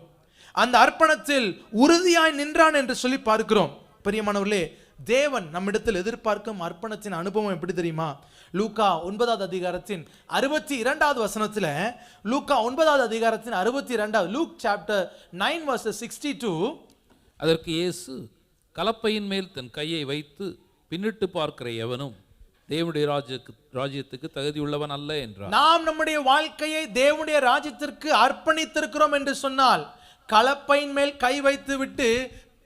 அந்த அர்ப்பணத்தில் உறுதியாய் நின்றான் என்று சொல்லி பார்க்கிறோம். பிரியமானவர்களே, தேவன் நம்மிடத்தில் எதிர்பார்க்கும் அர்ப்பணத்தின் அனுபவம் எப்படி தெரியுமா? லூக்கா 9வது அதிகாரத்தின் 62வது வசனத்துல, லூக்கா 9வது அதிகாரத்தின் 62, லூக் சாப்டர் 9 verses 62. அதற்கு இயேசு, கலப்பையின் மேல் தன் கையை வைத்து பின்னிட்டு பார்க்கிற எவனும் தேவனுடைய ராஜ்யத்துக்கு தகுதியுள்ளவன் அல்ல என்றார். நாம் நம்முடைய வாழ்க்கையை தேவனுடைய ராஜ்யத்திற்கு அர்ப்பணித்திருக்கிறோம் என்று சொன்னால், கலப்பையின் மேல் கை வைத்து விட்டு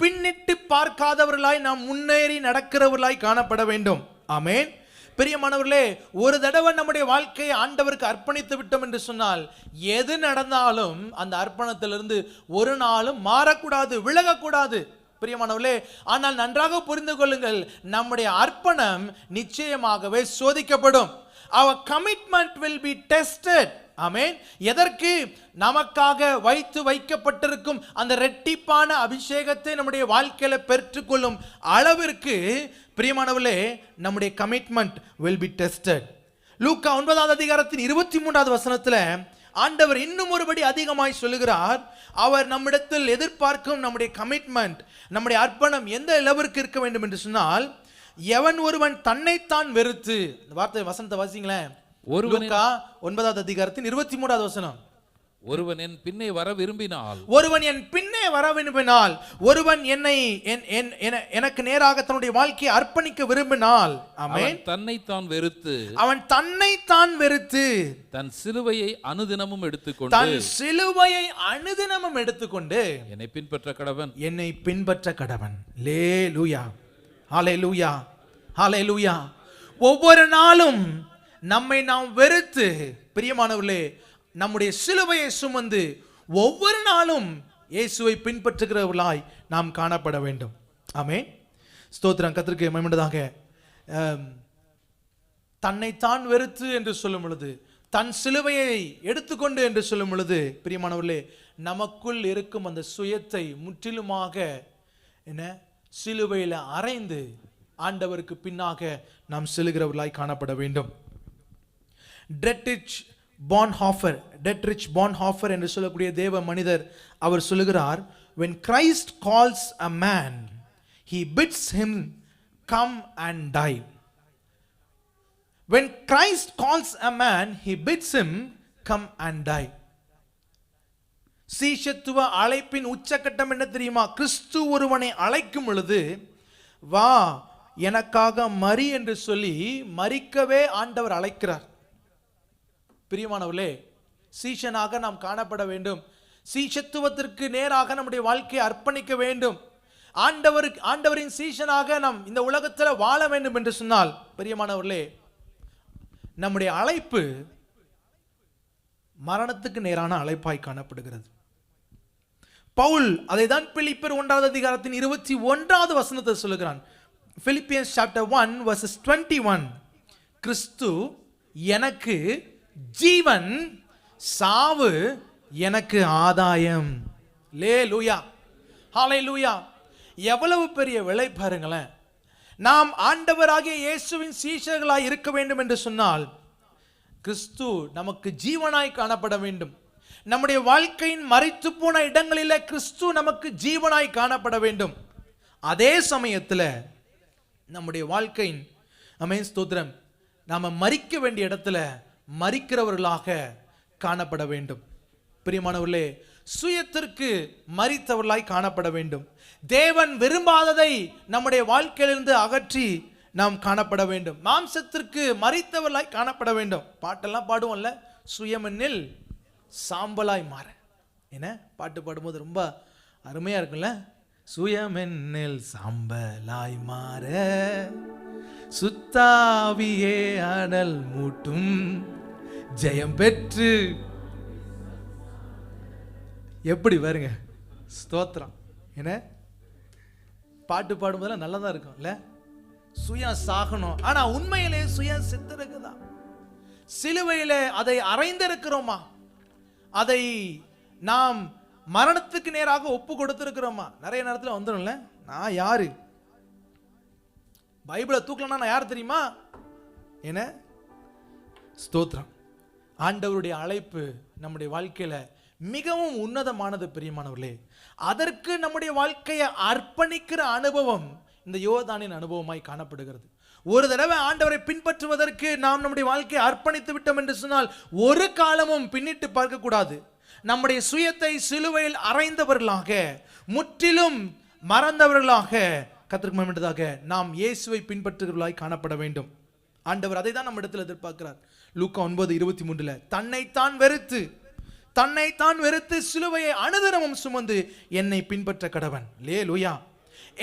பின்னிட்டு பார்க்காதவர்களாய் நாம் முன்னேறி நடக்கிறவர்களாய் காணப்பட வேண்டும். ஆமென். பிரியமானவர்களே, ஒரு தடவை நம்முடைய வாழ்க்கையை ஆண்டவருக்கு அர்ப்பணித்து விட்டோம் என்று சொன்னால், எது நடந்தாலும் அந்த அர்ப்பணத்திலிருந்து ஒரு நாளும் மாறக்கூடாது, விலகக்கூடாது. பிரியமானவர்களே, ஆனால் நன்றாக புரிந்து கொள்ளுங்கள், நம்முடைய அர்ப்பணம் நிச்சயமாகவே சோதிக்கப்படும். Our commitment will be tested. ஆமென். எதற்கு? நமக்காக வைக்கப்பட்டிருக்கும் அந்த இரட்டிப்பான அபிஷேகத்தை நம்முடைய வாழ்க்கையில பெற்றுக்கொள்ளும் அளவிற்கு பிரியமானவர்களே நம்முடைய கமிட்மெண்ட் will be tested. லூக்கா 9வது அதிகாரத்தின் 23வது வசனத்துல ஆண்டவர் இன்னும் ஒருபடி அதிகமாய் சொல்லுகிறார். அவர் நம்மிடத்தில் எதிர்பார்க்கும் நம்முடைய கமிட்மெண்ட், நம்முடைய அர்ப்பணம் எந்த அளவிற்கு இருக்க வேண்டும் என்று சொன்னால், எவன் ஒருவன் தன்னைத்தான் வெறுத்து, இந்த வார்த்தை வசனத்தை வாசிங்களேன். லூக்கா 9வது அதிகாரத்தின் 23வது வசனம். ஒருவன் என் பின்னே வர விரும்பினால், ஒருவன் என் பின்னே வர விரும்பினால், ஒருவன் என்னை எனக்கு நேராக தன்னுடைய வாழ்க்கையை அர்ப்பணிக்க விரும்பினால், ஆமென், தன்னைத்தான் வெறுத்து, அவன் தன்னைத்தான் வெறுத்து தன் சிலுவையை அனுதினமும் எடுத்துக்கொண்டு, தன் சிலுவையை அனுதினமும் எடுத்துக்கொண்டு என்னை பின்பற்ற கடவன். என்னை பின்பற்ற கடவன். அல்லேலூயா, ஹல்லேலூயா, ஹல்லேலூயா. ஒவ்வொரு நாளும் நம்மை நாம் வெறுத்து பிரியமானவர்களே நம்முடைய சிலுவையை சுமந்து ஒவ்வொரு நாளும் இயேசுவை பின்பற்றுகிறவர்களாய் நாம் காணப்பட வேண்டும். ஆமென். ஸ்தோத்திரம். கர்த்தருக்கு மகிமையுண்டாக. தன்னைத்தான் வெறுத்து என்று சொல்லும் பொழுது, தன் சிலுவையை எடுத்துக்கொண்டு என்று சொல்லும் பொழுது பிரியமானவர்களே நமக்குள் இருக்கும் அந்த சுயத்தை முற்றிலுமாக சிலுவையில் அறைந்து ஆண்டவருக்கு பின்னாக நாம் செல்கிறவர்களாய் காணப்பட வேண்டும். டெட்ரிச் பான்ஹாஃபர் என்று சொல்லக்கூடிய தேவ மனிதர் அவர் சொல்லுகிறார், when Christ calls a man he bids him come and die. When Christ calls a man he bids him come and die. சீஷத்துவ அழைப்பின் உச்சக்கட்டம் என்ன தெரியுமா? கிறிஸ்து ஒருவனை அழைக்கும் பொழுது, வா எனக்காக மரி என்று சொல்லி மரிக்கவே ஆண்டவர் அழைக்கிறார். பிரியமானவர்களே, சீஷனாக நாம் காணப்பட வேண்டும். சீஷத்துவத்திற்கு நேராக நம்முடைய வாழ்க்கையை அர்ப்பணிக்க வேண்டும். ஆண்டவரின் சீஷனாக நாம் இந்த உலகத்தில் வாழ வேண்டும் என்று சொன்னால் பிரியமானவர்களே நம்முடைய அழைப்பு மரணத்துக்கு நேரான அழைப்பாய் காணப்படுகிறது. பவுல் அதை தான் பிலிப்பியர் 1வது அதிகாரத்தின் 21வது வசனத்தை சொல்லுகிறான். Philippians chapter 1 verses 21. கிறிஸ்து எனக்கு ஜீவன், சாவு எனக்கு ஆதாயம். அல்லேலூயா, ஹல்லேலூயா. எவ்வளவு பெரிய விலை பாருங்களேன். நாம் ஆண்டவராகிய இயேசுவின் சீஷர்களாய் இருக்க வேண்டும் என்று சொன்னால் கிறிஸ்து நமக்கு ஜீவனாய் காணப்பட வேண்டும். நம்முடைய வாழ்க்கையின் மரித்து போன இடங்களில் கிறிஸ்து நமக்கு ஜீவனாய் காணப்பட வேண்டும். அதே சமயத்தில் நம்முடைய வாழ்க்கையின் ஆமென் ஸ்தோத்திரம் நாம மரிக்க வேண்டிய இடத்துல மரிக்கிறவர்களாக காணப்பட வேண்டும். பிரியமானவர்களே, சுயத்திற்கு மரித்தவர்களாய் காணப்பட வேண்டும். தேவன் விரும்பாததை நம்முடைய வாழ்க்கையிலிருந்து அகற்றி நாம் காணப்பட வேண்டும். மாம்சத்திற்கு மரித்தவர்களாய் காணப்பட வேண்டும். பாட்டெல்லாம் பாடுவோம்ல, சுயமென்னில் சாம்பலாய் மாற. என்ன பாட்டு பாடும்போது ரொம்ப அருமையா இருக்குல்ல. சுயமென்னில் சாம்பலாய் மாற சுத்தாவியே அனல் மூட்டும் ஜெயம் பெற்று. எப்படி பாருங்க, ஸ்தோத்திரம். என்ன பாட்டு பாடும்போதெல்லாம் நல்லா தான் இருக்கும் இல்ல. சுயம் சாகணும், ஆனா உண்மையிலே சுயம் செத்துருக்குதா? சிலுவையில அதை அறைந்திருக்கிறோமா? அதை நாம் மரணத்துக்கு நேராக ஒப்பு கொடுத்திருக்கிறோமா? நிறைய நேரத்தில் வந்துடும்ல, நான் யாரு? பைபிளை தூக்கலன்னா நான் யார் தெரியுமா? என ஸ்தோத்திரம். ஆண்டவருடைய அழைப்பு நம்முடைய வாழ்க்கையில மிகவும் உன்னதமானது பிரியமானவர்களே. அதற்கு நம்முடைய வாழ்க்கையை அர்ப்பணிக்கிற அனுபவம் இந்த யோர்தானின் அனுபவமாய் காணப்படுகிறது. ஒரு தடவை ஆண்டவரை பின்பற்றுவதற்கு நாம் நம்முடைய வாழ்க்கையை அர்ப்பணித்து விட்டோம் என்று சொன்னால் ஒரு காலமும் பின்னிட்டு பார்க்க கூடாது. நம்முடைய சுயத்தை சிலுவையில் அறைந்தவர்களாக, முற்றிலும் மறந்தவர்களாக, கர்த்தருக்கு மகிமையாக நாம் இயேசுவை பின்பற்றுகிறவர்களாய் காணப்பட வேண்டும். ஆண்டவர் அதை தான் நம்ம இடத்துல எதிர்பார்க்கிறார். லூக்கா 9:23 தன்னைத்தான் வெறுத்து சிலுவையை அனுதினமும் சுமந்து என்னை பின்பற்ற கடவன். அல்லேலூயா.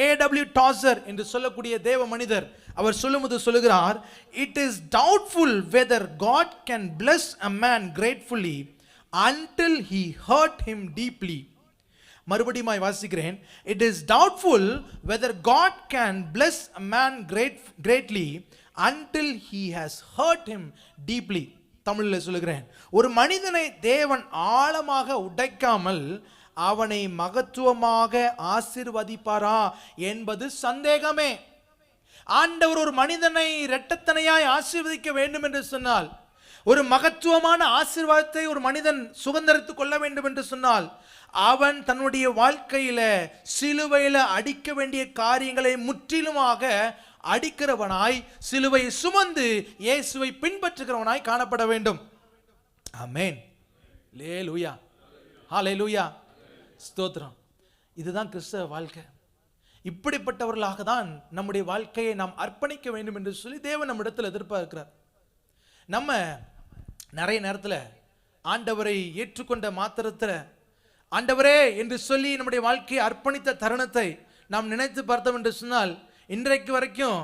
A.W. Tozer என்று சொல்லக்கூடிய தேவ மனிதர் அவர் சொல்லும்போது சொல்லுகிறார், it is doubtful whether God can bless a man gratefully until he hurt him deeply. மறுபடியும் வாசிக்கிறேன், it is doubtful whether God can bless a man greatly until he has hurt him deeply. தமிழில் சொல்லுகிறேன், ஒரு மனிதனை தேவன் ஆழமாக உடைக்காமல் அவனை மகத்துவமாக ஆசீர்வதிப்பாரா என்பது சந்தேகமே. ஆண்டவர் ஒரு மனிதனை இரட்டத்தனையாய் ஆசீர்வதிக்க வேண்டும் என்று சொன்னால், ஒரு மகத்துவமான ஆசீர்வாதத்தை ஒரு மனிதன் சுதந்திரித்துக் கொள்ள வேண்டும் என்று சொன்னால், அவன் தன்னுடைய வாழ்க்கையில சிலுவையில அடிக்க வேண்டிய காரியங்களை முற்றிலுமாக அடிக்கிறவனாய், சிலுவை சுமந்து இயேசுவை பின்பற்றுகிறவனாய் காணப்பட வேண்டும். ஆமென். அல்லேலூயா. ஹல்லேலூயா. ஸ்தோத்திரம். இதுதான் கிறிஸ்தவ வாழ்க்கை. இப்படிப்பட்டவர்களாக தான் நம்முடைய வாழ்க்கையை நாம் அர்ப்பணிக்க வேண்டும் என்று சொல்லி தேவன் நம்மிடத்தில் எதிர்பார்க்கிறார். நம்ம நிறைய நேரத்தில் ஆண்டவரை ஏற்றுக்கொண்ட மாத்திரத்தில் ஆண்டவரே என்று சொல்லி நம்முடைய வாழ்க்கையை அர்ப்பணித்த தருணத்தை நாம் நினைத்து பார்த்தோம் என்று சொன்னால், இன்றைக்கு வரைக்கும்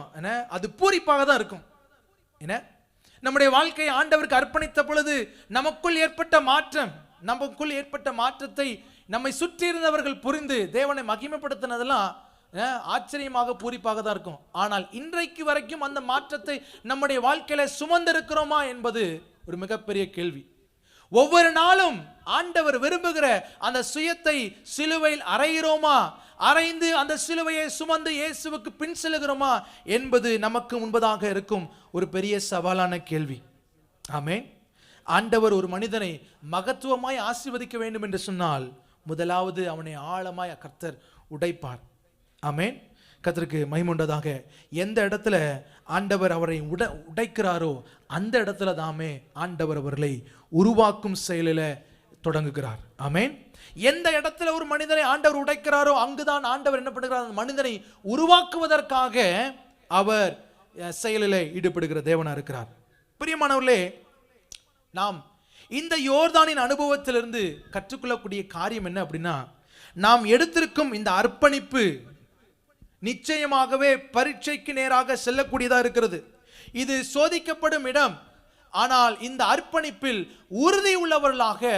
அது பூரிப்பாக தான் இருக்கும். நம்முடைய வாழ்க்கையை ஆண்டவருக்கு அர்ப்பணித்த பொழுது நமக்குள் ஏற்பட்ட மாற்றத்தை நம்மை சுற்றி இருந்தவர்கள் புரிந்து தேவனை மகிமைப்படுத்தினதெல்லாம் ஆச்சரியமாக பூரிப்பாக தான் இருக்கும். ஆனால் இன்றைக்கு வரைக்கும் அந்த மாற்றத்தை நம்முடைய வாழ்க்கையில சுமந்திருக்கிறோமா என்பது ஒரு மிகப்பெரிய கேள்வி. ஒவ்வொரு நாளும் ஆண்டவர் விரும்புகிற அந்த சுயத்தை சிலுவையில் அறைகிறோமா, அறைந்து அந்த சிலுவையை சுமந்து இயேசுவுக்கு பின் செல்கிறோமா என்பது நமக்கு முன்பதாக இருக்கும் ஒரு பெரிய சவாலான கேள்வி. ஆமென். ஆண்டவர் ஒரு மனிதனை மகத்துவமாய் ஆசீர்வதிக்க வேண்டும் என்று சொன்னால் முதலாவது அவனை ஆழமாய் கர்த்தர் உடைப்பார். ஆமென். கர்த்தருக்கு மகிமை உண்டதாக. எந்த இடத்துல ஆண்டவர் அவரை உடைக்கிறாரோ அந்த இடத்துல தாமே ஆண்டவர் அவர்களை உருவாக்கும் செயலில் தொடங்குகிறார். ஆமென். எந்த இடத்துல ஒரு மனிதனை ஆண்டவர் உடைக்கிறாரோ அங்குதான் ஆண்டவர் என்ன பண்ணுகிறார், அந்த மனிதனை உருவாக்குவதற்காக அவர் செயலில் ஈடுபடுகிற தேவனா இருக்கிறார். பிரியமானவர்களே, நாம் இந்த யோர்தானின் அனுபவத்திலிருந்து கற்றுக்கொள்ளக்கூடிய காரியம் என்ன அப்படின்னா, நாம் எடுத்திருக்கும் இந்த அர்ப்பணிப்பு நிச்சயமாகவே பரீட்சைக்கு நேராக செல்லக்கூடியதா இருக்கிறது. இது சோதிக்கப்படும் இடம். ஆனால் இந்த அர்ப்பணிப்பில் உறுதி உள்ளவர்களாக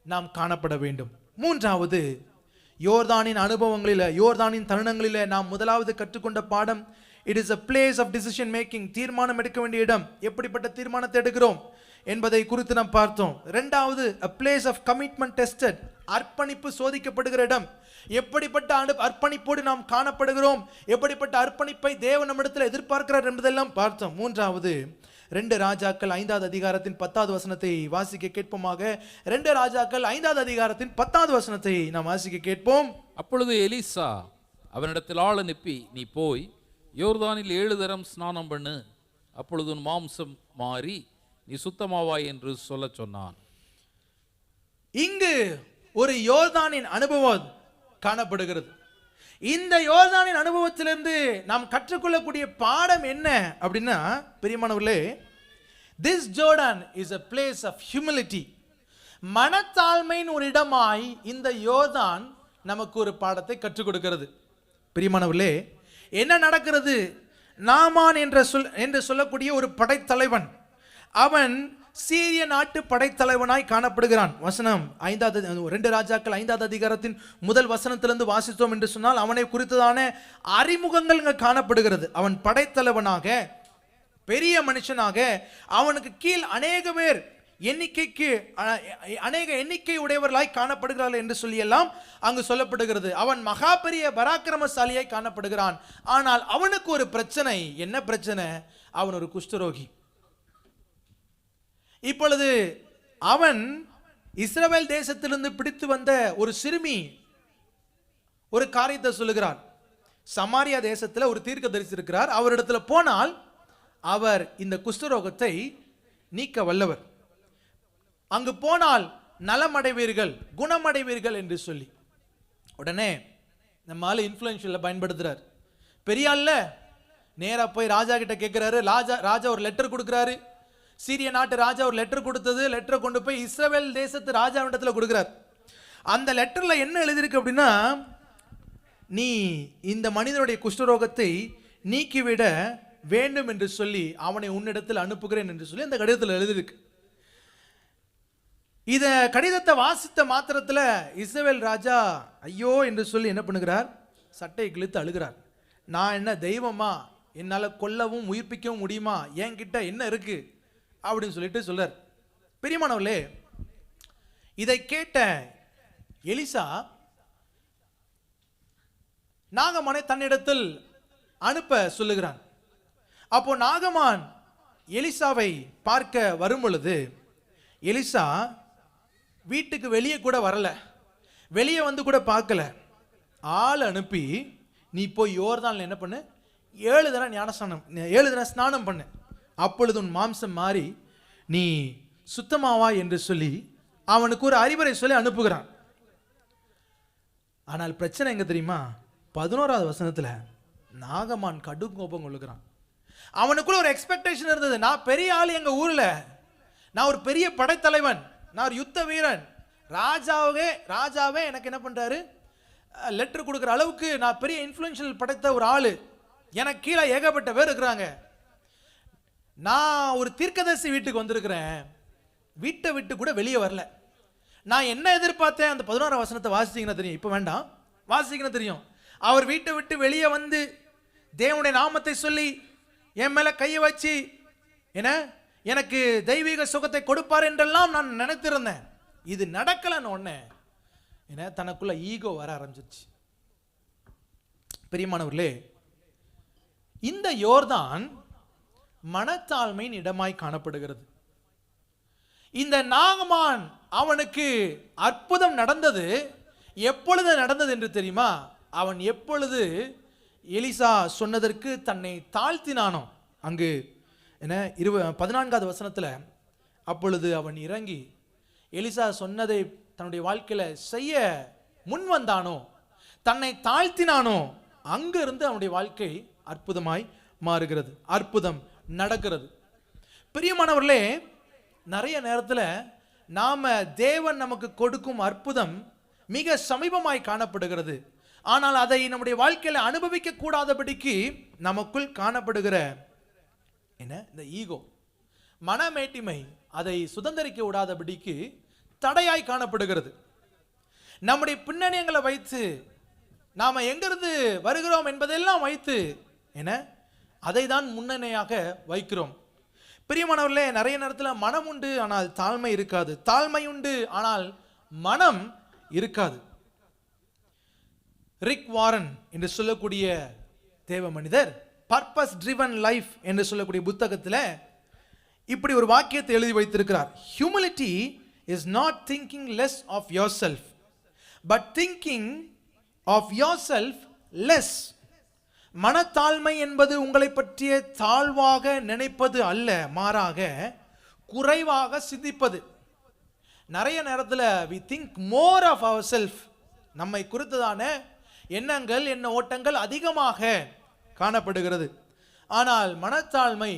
நாம் காணப்பட வேண்டும். மூன்றாவது, யோர்தானின் அனுபவங்களில், யோர்தானின் தருணங்களில் நாம் முதலாவது கற்றுக்கொண்ட பாடம், it is a place of decision making. தீர்மானம் எடுக்க வேண்டிய இடம். எப்படிப்பட்ட தீர்மானத்தை எடுக்கிறோம் என்பதை குறித்து நாம் பார்த்தோம். இரண்டாவது, a place of commitment tested. அர்ப்பணிப்பு சோதிக்கப்படுகிற இடம். எப்படிப்பட்ட அர்ப்பணிப்போடு நாம் காணப்படுகிறோம், எப்படிப்பட்ட அர்ப்பணிப்பை தேவன் நம்மிடத்தில் எதிர்பார்க்கிறார் என்பதெல்லாம் பார்த்தோம். மூன்றாவது, 2 ராஜாக்கள் 5வது அதிகாரத்தின் 10வது வசனத்தை வாசிக்க கேட்போமாக. 2 ராஜாக்கள் 5வது அதிகாரத்தின் 10வது வசனத்தை நாம் வாசிக்க கேட்போம். அப்பொழுது எலிசா அவனிடத்தில் ஆள் அனுப்பி, நீ போய் யோர்தானில் 7 தரம் ஸ்நானம் பண்ணு, அப்பொழுது உன் மாம்சம் மாறி நீ சுத்தமாவாய் என்று சொல்ல சொன்னான். இங்கு ஒரு யோர்தானின் அனுபவம் காணப்படுகிறது. இந்த யோர்தானின் அனுபவத்திலிருந்து நாம் கற்றுக்கொள்ளக்கூடிய பாடம் என்ன அப்படின்னா, பிரியமானவர்களே, this Jordan is a place of humility. மனத்தாழ்மையின் ஒரு இடமாய் இந்த யோர்தான் நமக்கு ஒரு பாடத்தை கற்றுக் கொடுக்கிறது. பிரியமானவர்களே, என்ன நடக்கிறது? நாமான் என்று சொல்லக்கூடிய ஒரு படைத்தலைவன், அவன் சீரிய நாட்டு படைத்தலைவனாய் காணப்படுகிறான். வசனம் 2 ராஜாக்கள் 5வது அதிகாரத்தின் முதல் வசனத்திலிருந்து வாசித்தோம் என்று சொன்னால் அவனை குறித்ததான அறிமுகங்கள் இங்கே காணப்படுகிறது. அவன் படைத்தலைவனாக, பெரிய மனுஷனாக, அவனுக்கு கீழ் அநேக பேர் எண்ணிக்கைக்கு அநேக எண்ணிக்கை உடையவர்களாய் காணப்படுகிறார்கள் என்று சொல்லி எல்லாம் அங்கு சொல்லப்படுகிறது. அவன் மகா பெரிய பராக்கிரமசாலியாய் காணப்படுகிறான். ஆனால் அவனுக்கு ஒரு பிரச்சனை. என்ன பிரச்சனை? அவன் ஒரு குஷ்டரோகி. இப்பொழுது அவன் இஸ்ரவேல் தேசத்திலிருந்து பிடித்து வந்த ஒரு சிறுமி ஒரு காரியத்தை சொல்லுகிறார். சமாரியா தேசத்தில் ஒரு தீர்க்கதரிசி இருக்கிறார். அவரிடத்துல போனால் அவர் இந்த குஷ்டரோகத்தை நீக்க வல்லவர். அங்கு போனால் நலமடைவீர்கள், குணமடைவீர்கள் என்று சொல்லி உடனே நம்ம ஆளு இன்ஃப்ளூயன்ஷியலை பயன்படுத்துறார். பெரிய ஆள்ல நேரா போய் ராஜா கிட்ட கேட்கிறாரு. ராஜா ஒரு லெட்டர் கொடுக்கிறாரு. சீரிய நாட்டு ராஜா ஒரு லெட்டர் கொடுத்தது. லெட்டரை கொண்டு போய் இஸ்ரவேல் தேசத்து ராஜாவிடத்துல கொடுக்கிறார். அந்த லெட்டர்ல என்ன எழுதியிருக்கு அப்படின்னா, நீ இந்த மனிதனுடைய குஷ்டரோகத்தை நீக்கிவிட வேண்டும் என்று சொல்லி அவனை உன்னிடத்தில் அனுப்புகிறேன் என்று சொல்லி அந்த கடிதத்தில் எழுதியிருக்கு. இத கடிதத்தை வாசித்த மாத்திரத்தில் இஸ்ரவேல் ராஜா ஐயோ என்று சொல்லி என்ன பண்ணுகிறார்? சட்டையை கிழித்து அழுகிறார். நான் என்ன தெய்வமா? என்னால் கொல்லவும் உயிர்ப்பிக்கவும் முடியுமா? என்கிட்ட என்ன இருக்கு அப்படின்னு சொல்லிட்டு சொல்றார். பிரியமானவர்களே, இதை கேட்ட எலிசா நாகமானை தன்னிடத்தில் அனுப்ப சொல்லுகிறான். அப்போ நாகமான் எலிசாவை பார்க்க வரும் பொழுது எலிசா வீட்டுக்கு வெளியே கூட வரல, வெளியே வந்து கூட பார்க்கல. ஆள் அனுப்பி நீ போய் யோர்தான்ல என்ன பண்ணு, 7 தடவை ஸ்நானம் பண்ணு, அப்பொழுது உன் மாம்சம் மாறி நீ சுத்தமாவா என்று சொல்லி அவனுக்கு ஒரு அறிவுரை சொல்லி அனுப்புகிறான். ஆனால் பிரச்சனை எங்க தெரியுமா? 11வது வசனத்துல நாகமான் கடும் கோபம் கொள்ளுகிறான். அவனுக்குள்ள ஒரு எக்ஸ்பெக்டேஷன் இருந்தது. நான் பெரிய ஆள், எங்க ஊர்ல நான் ஒரு பெரிய படைத்தலைவன், நான் ஒரு யுத்த வீரன், ராஜாவே எனக்கு என்ன பண்றாரு, லெட்டர் கொடுக்குற அளவுக்கு நான் பெரிய இன்ஃப்ளூயன்ஷியல் படைத்த ஒரு ஆளு, எனக்கு கீழே ஏகப்பட்ட பேர் இருக்கிறாங்க, நான் ஒரு தீர்க்கதரிசி வீட்டுக்கு வந்திருக்கிறேன், வீட்டை விட்டு கூட வெளியே வரல. நான் என்ன எதிர்பார்த்தேன்? அந்த 11ஆம் வசனத்தை வாசிச்சீங்கன்னா தெரியும். இப்போ வேண்டாம், வாசிக்கணும் தெரியும். அவர் வீட்டை விட்டு வெளியே வந்து தேவனுடைய நாமத்தை சொல்லி என் மேல கையை வச்சு என்ன எனக்கு தெய்வீக சுகத்தை கொடுப்பார் என்றெல்லாம் நான் நினைத்திருந்தேன். இது நடக்கலன்னு ஒண்ணே என்ன தனக்குள்ள ஈகோ வர ஆரம்பிச்சிருச்சு. பிரியமானவர்களே, இந்த யோர்தான் மனத்தாழ்மையின் இடமாய் காணப்படுகிறது. இந்த நாகமான் அவனுக்கு அற்புதம் நடந்தது. எப்பொழுது நடந்தது என்று தெரியுமா? அவன் எப்பொழுது எலிசா சொன்னதற்கு தன்னை தாழ்த்தினானோ, அங்கு என்ன 14வது வசனத்தில், அப்பொழுது அவன் இறங்கி எலிசா சொன்னதை தன்னுடைய வாழ்க்கையில செய்ய முன் வந்தானோ, தன்னை தாழ்த்தினானோ, அங்கிருந்து அவனுடைய வாழ்க்கை அற்புதமாய் மாறுகிறது, அற்புதம் நடக்கிறது. பிரியமானவர்களே, நிறைய நேரத்தில் நாம தேவன் நமக்கு கொடுக்கும் அற்புதம் மிக சமீபமாய் காணப்படுகிறது. ஆனால் அதை நம்முடைய வாழ்க்கையில அனுபவிக்க கூடாதபடிக்கு நமக்குள் காணப்படுகிற என்ன இந்த ஈகோ, மனமேட்டிமை, அதை சுதந்திரிக்க விடாதபடிக்கு தடையாய் காணப்படுகிறது. நம்முடைய பின்னணியங்களை வைத்து நாம எங்கிருந்து வருகிறோம் என்பதெல்லாம் வைத்து என்ன அதை தான் முன்னணியாக வைக்கிறோம். பிரியமானவர்களே, நிறைய நேரத்தில் மனம் உண்டு ஆனால் தாழ்மை இருக்காது, தாழ்மை உண்டு ஆனால் மனம் இருக்காது. ரிக் வாரன் என்று சொல்லக்கூடிய தேவ மனிதர் பர்பஸ் ட்ரிவன் லைஃப் என்று சொல்லக்கூடிய புத்தகத்தில் இப்படி ஒரு வாக்கியத்தை எழுதி வைத்திருக்கிறார். Humility is not thinking less of yourself but thinking of yourself less. மனத்தாழ்மை என்பது உங்களை பற்றிய தாழ்வாக நினைப்பது அல்ல, மாறாக குறைவாக சிந்திப்பது. நிறைய நேரத்தில் we think more of ourselves, நம்மை குறித்ததான எண்ணங்கள் எண்ண ஓட்டங்கள் அதிகமாக காணப்படுகிறது. ஆனால் மனத்தாழ்மை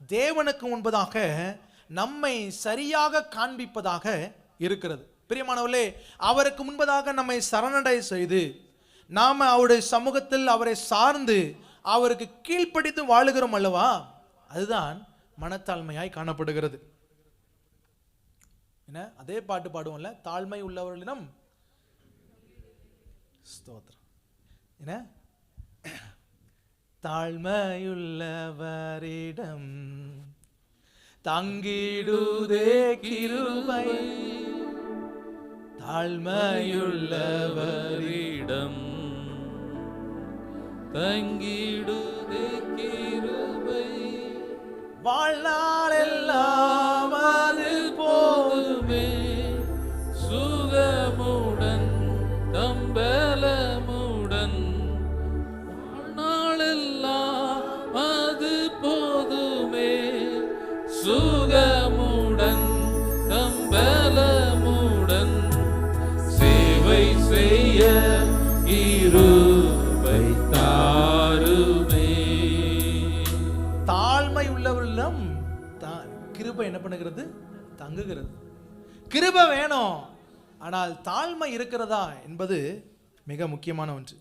தேவனுக்கு முன்பதாக நம்மை சரியாக காண்பிப்பதாக இருக்கிறது. பிரியமானவர்களே, அவருக்கு முன்பதாக நம்மை சரணடை செய்து நாம அவருடைய சமூகத்தில் அவரை சார்ந்து அவருக்கு கீழ்ப்படித்து வாழுகிறோம் அல்லவா, அதுதான் மனத்தாழ்மையாய் காணப்படுகிறது. என்ன அதே பாட்டு பாடுவோம்ல, தாழ்மை உள்ளவர்களிடம் ஸ்தோத்திரம். என்ன தாழ்மையுள்ளவரிடம் தங்கிடுதே கிருபை தாழ்மையுள்ளவர் இடம் தங்கிடுதே கிருபை வாழ்நாளெல்லாம் அது போதுமே சுகமுடன் தம்பலமுடன் வாழ்நாளெல்லாம் அது போதுமே சுகமுடன் தம்பலமுடன் சேவை செய்ய இருபை தாருமே. தாழ்மை உள்ளவர்களிடம் கிருபை என்ன பண்ணுகிறது? தங்குகிறது. கிருபை வேணும், ஆனால் தாழ்மை இருக்கிறதா என்பது மிக முக்கியமான ஒன்று.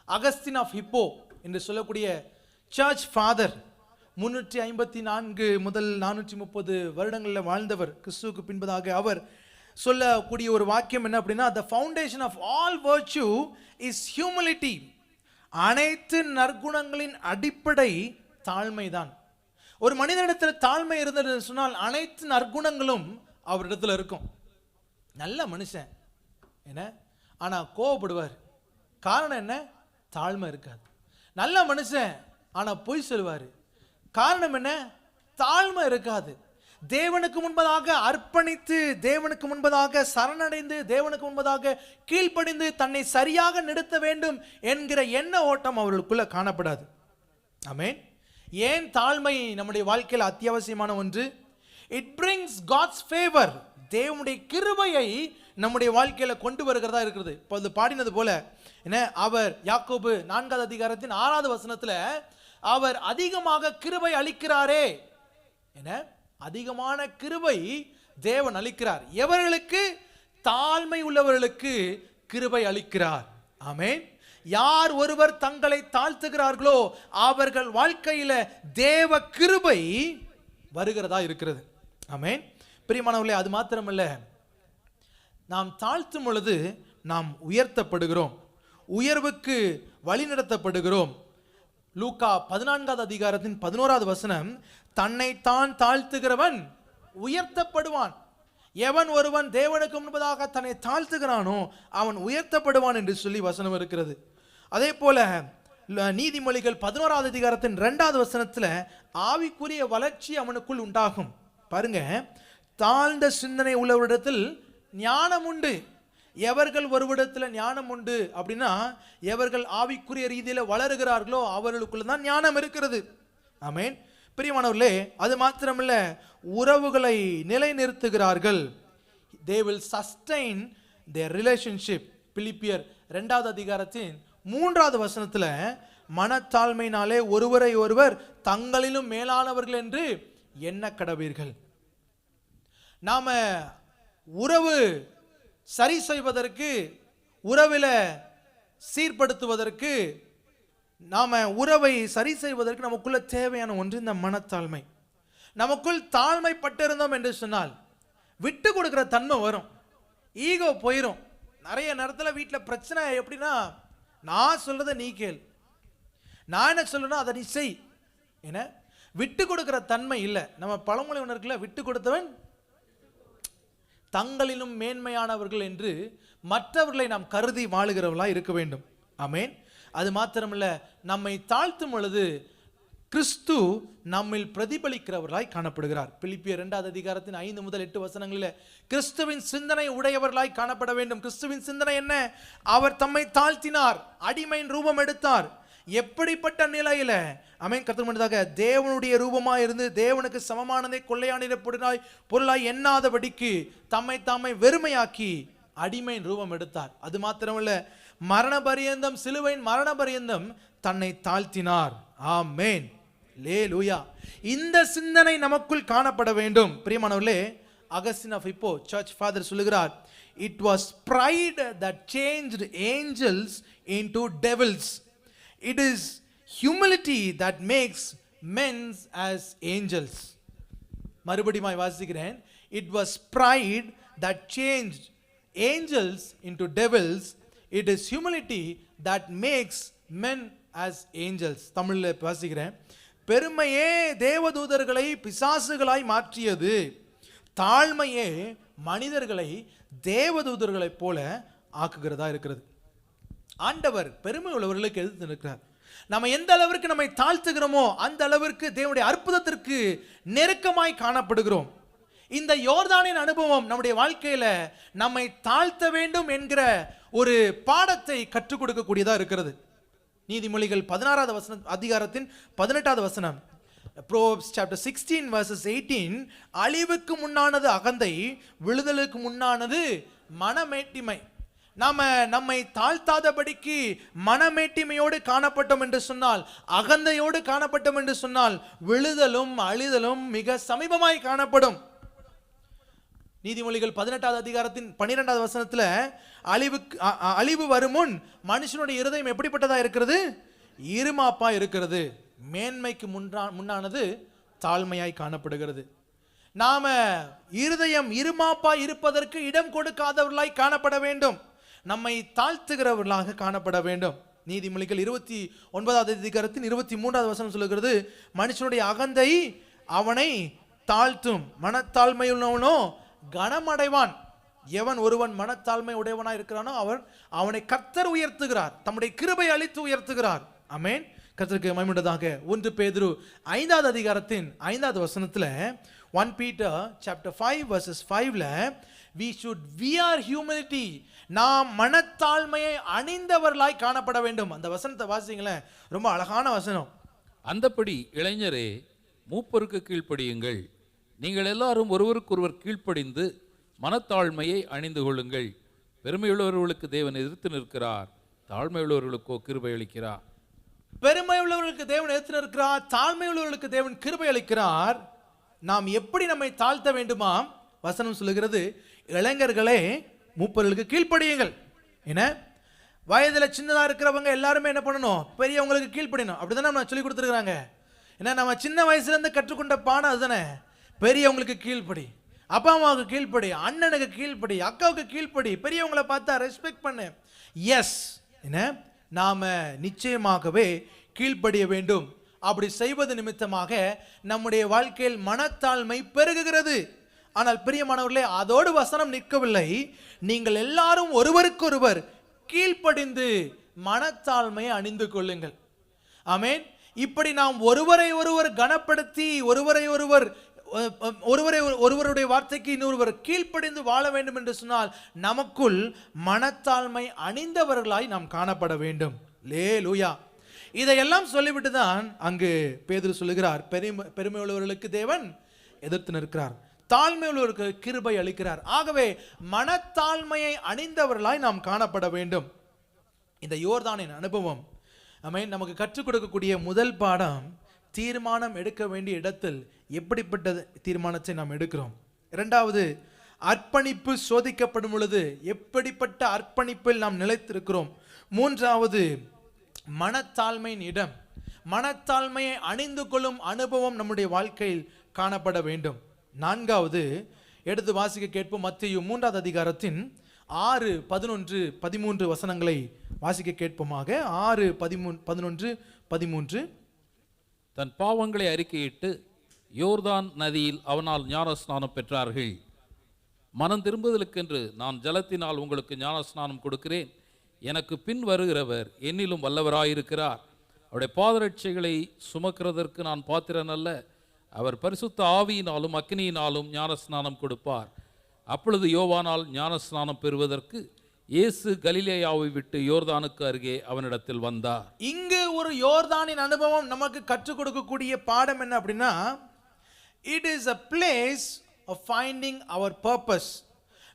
அகஸ்டின் ஆஃப் ஹிப்போ என்று சொல்லக்கூடிய சர்ச் ஃபாதர் 354 முதல் 430 வருடங்களில் வாழ்ந்தவர், கிறிஸ்துவுக்கு பின்பதாக. அவர் சொல்லக்கூடிய ஒரு வாக்கியம் என்ன அப்படின்னா, the foundation of all virtue is humility. அனைத்து நற்குணங்களின் அடிப்படை தாழ்மைதான். ஒரு மனிதனிடத்தில் தாழ்மை இருந்தது சொன்னால் அனைத்து நற்குணங்களும் அவரிடத்தில் இருக்கும். நல்ல மனுஷன் என்ன, ஆனால் கோவப்படுவார். காரணம் என்ன? தாழ்மை இருக்காது. நல்ல மனுஷன் ஆனால் பொய் சொல்லுவார். காரணம் என்ன? தாழ்மை இருக்காது. தேவனுக்கு முன்பதாக அர்ப்பணித்து, தேவனுக்கு முன்பதாக சரணடைந்து, தேவனுக்கு முன்பதாக கீழ்ப்படிந்து தன்னை சரியாக நிறுத்த வேண்டும் என்கிற எண்ண ஓட்டம் அவர்களுக்குள்ள காணப்படாது. ஆமென். ஏன் தாழ்மை நம்முடைய வாழ்க்கையில் அத்தியாவசியமான ஒன்று? It brings God's favour. தேவனுடைய கிருபையை நம்முடைய வாழ்க்கையில கொண்டு வருகிறதா இருக்கிறது. இப்போது பாடினது போல என்ன, அவர் யாக்கோபு 4வது அதிகாரத்தின் 6வது வசனத்துல அவர் அதிகமாக கிருபை அளிக்கிறாரே. என்ன, அதிகமான கிருபை தேவன் அளிக்கிறார். எவர்களுக்கு? தாழ்மை உள்ளவர்களுக்கு கிருபை அளிக்கிறார். ஆமென். யார் ஒருவர் தங்களை தாழ்த்துகிறார்களோ அவர்கள் வாழ்க்கையில தேவ கிருபை வருகிறதா இருக்கிறது. ஆமென். பிரியமானவர்களே, அது மாத்திரமல்ல, நாம் தாழ்த்தும் பொழுது நாம் உயர்த்தப்படுகிறோம், உயர்வுக்கு வழிநடத்தப்படுகிறோம். லூக்கா 14வது அதிகாரத்தின் 11வது வசனம், தன்னைத்தான் தாழ்த்துகிறவன் உயர்த்தப்படுவான். எவன் ஒருவன் தேவனுக்கு முன்பதாக தன்னை தாழ்த்துகிறானோ அவன் உயர்த்தப்படுவான் என்று சொல்லி வசனம் இருக்கிறது. அதே போல நீதிமொழிகள் 11வது அதிகாரத்தின் 2வது வசனத்துல ஆவிக்குரிய வளர்ச்சி அவனுக்குள் உண்டாகும். பாருங்க, தாழ்ந்த சிந்தனை உள்ளவரிடத்தில் ஞானம் உண்டு. எவர்கள் ஒருவிடத்தில் ஞானம் உண்டு அப்படின்னா, எவர்கள் ஆவிக்குரிய ரீதியில் வளருகிறார்களோ அவர்களுக்குள்ள தான் ஞானம் இருக்கிறது. ஆமென். பிரியமானவர்களே, அது மாத்திரமல்ல, உறவுகளை நிலைநிறுத்துகிறார்கள். they will sustain their relationship. பிலிப்பியர் 2வது அதிகாரத்தின் 3வது வசனத்துல, மனத்தாழ்மையினாலே ஒருவரை ஒருவர் தங்களிலும் மேலானவர்கள் என்று எண்ண கடவீர்கள். நாம உறவு சரி செய்வதற்கு, உறவில சீர்படுத்துவதற்கு, நாம உறவை சரி செய்வதற்கு நமக்குள்ள தேவையான ஒன்று இந்த மனத்தாழ்மை. நமக்குள் தாழ்மைப்பட்டிருந்தோம் என்று சொன்னால் விட்டு கொடுக்கிற தன்மை வரும், ஈகோ போயிடும். நிறைய நேரத்தில் வீட்டில் பிரச்சனை எப்படின்னா, நான் சொல்றதை நீ கேள், நான் என்ன சொல்லணும் அதை நீ செய். என்ன, விட்டு கொடுக்கிற தன்மை இல்லை. நம்ம பழமொழி ஒன்று இருக்குல்ல, விட்டு கொடுத்தவன் தங்களிலும் மேன்மையானவர்கள் என்று மற்றவர்களை நாம் கருதி வாழுகிறவர்களாக இருக்க வேண்டும். ஆமென். அது மாத்திரமல்ல, நம்மை தாழ்த்தும் பொழுது கிறிஸ்து நம்மில் பிரதிபலிக்கிறவர்களாய் காணப்படுகிறார். பிலிப்பியர் 2வது அதிகாரத்தின் 5 முதல் 8 வசனங்களில் கிறிஸ்துவின் சிந்தனை உடையவர்களாய் காணப்பட வேண்டும். கிறிஸ்துவின் சிந்தனை என்ன? அவர் தம்மை தாழ்த்தினார், அடிமையின் ரூபம் எடுத்தார். எப்படிப்பட்ட நிலையில? ஆமென். கர்த்தருடைய தேவனுடைய ரூபமாய் இருந்து தேவனுக்கு சமமானதை கொள்ளையானிட பொருளாய் எண்ணாதபடிக்கு தம்மை தாமை வெறுமையாக்கி அடிமையின் ரூபம் எடுத்தார். அது மாத்திரமல்ல, மரண பரியந்தம், சிலுவையின் மரண பரியந்தம் தன்னை தாழ்த்தினார். ஆமென். அல்லேலூயா. இந்த சிந்தனை நமக்குள் காணப்பட வேண்டும். பிரியமானவர்களே, Augustine of Hippo church father சொல்லுகிறார், it was pride that changed angels into devils. It is humility that makes men as angels. மறுபடியும் வாசிக்கிறேன். It was pride that changed angels into devils. It is humility that makes men as angels. தமிழில் வாசிக்கிறேன். பெருமையே தேவதூதர்களை பிசாசுகளாய் மாற்றியது, தாழ்மையே மனிதர்களை தேவதூதர்களைப் போல ஆக்குகிறதா இருக்கிறது. ஆண்டவர் பெருமை உள்ளவர்களுக்கு எதிர்த்து நிற்கிறார். நம்ம எந்த அளவிற்கு நம்மை தாழ்த்துகிறோமோ அந்த அளவிற்கு தேவனுடைய அற்புதத்திற்கு நெருக்கமாய் காணப்படுகிறோம். இந்த யோர்தானின் அனுபவம் நம்முடைய வாழ்க்கையில நம்மை தாழ்த்த வேண்டும் என்கிற ஒரு பாடத்தை கற்றுக் கொடுக்கக்கூடியதா இருக்கிறது. நீதிமொழிகள் 16வது அதிகாரத்தின் 18வது வசனம், Proverbs chapter 16 verses 18, அழிவுக்கு முன்னானது அகந்தை, விழுதலுக்கு முன்னானது மனமேட்டிமை. நம்மை தாழ்த்தாதபடிக்கு மனமேட்டிமையோடு காணப்பட்டோம் என்று சொன்னால், அகந்தையோடு காணப்பட்டோம் என்று சொன்னால், விழுதலும் அழிதலும் மிக சமீபமாய் காணப்படும். நீதிமொழிகள் 18வது அதிகாரத்தின் 12வது வசனத்துல அழிவு வரும் முன் மனுஷனுடைய இருதயம் எப்படிப்பட்டதா இருக்கிறது? இருமாப்பா இருக்கிறது. மேன்மைக்கு முன்னானது தாழ்மையாய் காணப்படுகிறது. நாம இருதயம் இருமாப்பா இருப்பதற்கு இடம் கொடுக்காதவர்களாய் காணப்பட வேண்டும். நம்மை தாழ்த்துகிறவர்களாக காணப்பட வேண்டும். நீதிமொழிகள் 29வது அதிகாரத்தின் 23வது வசனம் சொல்லுகிறது, மனுஷனுடைய அகந்தை அவனை தாழ்த்தும், மனத்தாழ்மையுள்ளவனோ கனமடைவான். எவன் ஒருவன் மனத்தாழ்மை உடையவனாய் இருக்கிறானோ அவனை கர்த்தர் உயர்த்துகிறார், தம்முடைய கிருபை அளித்து உயர்த்துகிறார். ஆமென். கர்த்தருக்கு மகிமை உண்டாவதாக. 1 பேதுரு 5வது அதிகாரத்தின் 5வது வசனத்துல 1 Peter chapter 5 verses 5ல we should wear humility, நாம் மனத்தாழ்மையை அணிந்தவர்களாய் காணப்பட வேண்டும். அந்த வசனத்தை வாசிங்களேன், ரொம்ப அழகான வசனம். அந்தப்படி இளைஞரே, மூப்பருக்கு கீழ்ப்படியுங்கள். நீங்கள் எல்லாரும் ஒருவருக்கொருவர் கீழ்ப்படிந்து மனத்தாழ்மையை அணிந்து கொள்ளுங்கள். பெருமையுள்ளவர்களுக்கு தேவன் எதிர்த்து நிற்கிறார், தாழ்மையுள்ளவர்களுக்கோ கிருபை அளிக்கிறார். பெருமை உள்ளவர்களுக்கு தேவன் எதிர்த்து நிற்கிறார், தாழ்மை உள்ளவர்களுக்கு தேவன் கிருபை அளிக்கிறார். நாம் எப்படி நம்மை தாழ்த்த வேண்டுமா? வசனம் சொல்லுகிறது, இளைஞர்களே மூப்பர்களுக்கு கீழ்ப்படியுங்கள். என்ன, வயதுல சின்னதா இருக்கிறவங்க எல்லாருமே என்ன பண்ணணும்? பெரியவங்களுக்கு கீழ்ப்படியணும். அப்படிதானே நம்ம சொல்லி கொடுத்துருக்காங்க. ஏன்னா நம்ம சின்ன வயசுல இருந்து கற்றுக்கொண்ட பாடம் அதுதானே. பெரியவங்களுக்கு கீழ்ப்படி, அப்பா அம்மாவுக்கு கீழ்ப்படி, அண்ணனுக்கு கீழ்ப்படி, அக்காவுக்கு கீழ்ப்படி, பெரியவங்களை பார்த்தா ரெஸ்பெக்ட் பண்ணு. எஸ், என்ன, நாம நிச்சயமாகவே கீழ்ப்படிய வேண்டும். அப்படி செய்வது நிமித்தமாக நம்முடைய வாழ்க்கையில் மனத்தாழ்மை பெருகுகிறது. ஆனால் பிரியமானவர்களே, அதோடு வசனம் நிற்கவில்லை. நீங்கள் எல்லாரும் ஒருவருக்கொருவர் கீழ்ப்படிந்து மனத்தாழ்மையை அணிந்து கொள்ளுங்கள். ஆமென். இப்படி நாம் ஒருவரை ஒருவர் கனப்படுத்தி ஒருவருடைய வார்த்தைக்கு இன்னொருவர் கீழ்ப்படிந்து வாழ வேண்டும் என்று சொன்னால் நமக்குள் மனத்தாழ்மை அணிந்தவர்களாய் நாம் காணப்பட வேண்டும். லேலூயா. இதையெல்லாம் சொல்லிவிட்டு தான் அங்கு பேதுரு சொல்லுகிறார், பெருமை உள்ளவர்களுக்கு தேவன் எதிர்த்து நிற்கிறார், தாழ்மை உள்ளவருக்கு கிருபை அளிக்கிறார். ஆகவே மனத்தாழ்மையை அணிந்தவர்களாய் நாம் காணப்பட வேண்டும். இந்த யோர்தானின் அனுபவம் நமக்கு கற்றுக் கொடுக்கக்கூடிய முதல் பாடம், தீர்மானம் எடுக்க வேண்டிய இடத்தில் எப்படிப்பட்ட தீர்மானத்தை நாம் எடுக்கிறோம். இரண்டாவது, அர்ப்பணிப்பு சோதிக்கப்படும் பொழுது எப்படிப்பட்ட அர்ப்பணிப்பில் நாம் நிலைத்திருக்கிறோம். மூன்றாவது, மனத்தாழ்மையின் இடம், மனத்தாழ்மையை அணிந்து கொள்ளும் அனுபவம் நம்முடைய வாழ்க்கையில் காணப்பட வேண்டும். நான்காவது, எடுத்து வாசிக்க கேட்போம். மத்தேயு 3வது அதிகாரத்தின் 6, 11, 13 வசனங்களை வாசிக்க கேட்போமாக. 6, 11, 13. தன் பாவங்களை அறிக்கையிட்டு யோர்தான் நதியில் அவனால் ஞானஸ்நானம் பெற்றார்கள். மனம் திரும்புதலுக்கென்று நான் ஜலத்தினால் உங்களுக்கு ஞானஸ்நானம் கொடுக்கிறேன். எனக்கு பின் வருகிறவர் என்னிலும் வல்லவராயிருக்கிறார். அவருடைய பாதரட்சைகளை சுமக்கிறதற்கு நான் பாத்திரன் அல்ல. அவர் பரிசுத்த ஆவியினாலும் அக்கினியினாலும் ஞானஸ்நானம் கொடுப்பார். அப்பொழுது யோவானால் ஞானஸ்நானம் பெறுவதற்கு இயேசு கலிலேயாவை விட்டு யோர்தானுக்கு அருகே அவனிடத்தில் வந்தார். இங்கு ஒரு யோர்தானின் அனுபவம் நமக்கு கற்றுக் கொடுக்கக்கூடிய பாடம் என்ன அப்படின்னா, it is a place of finding our purpose.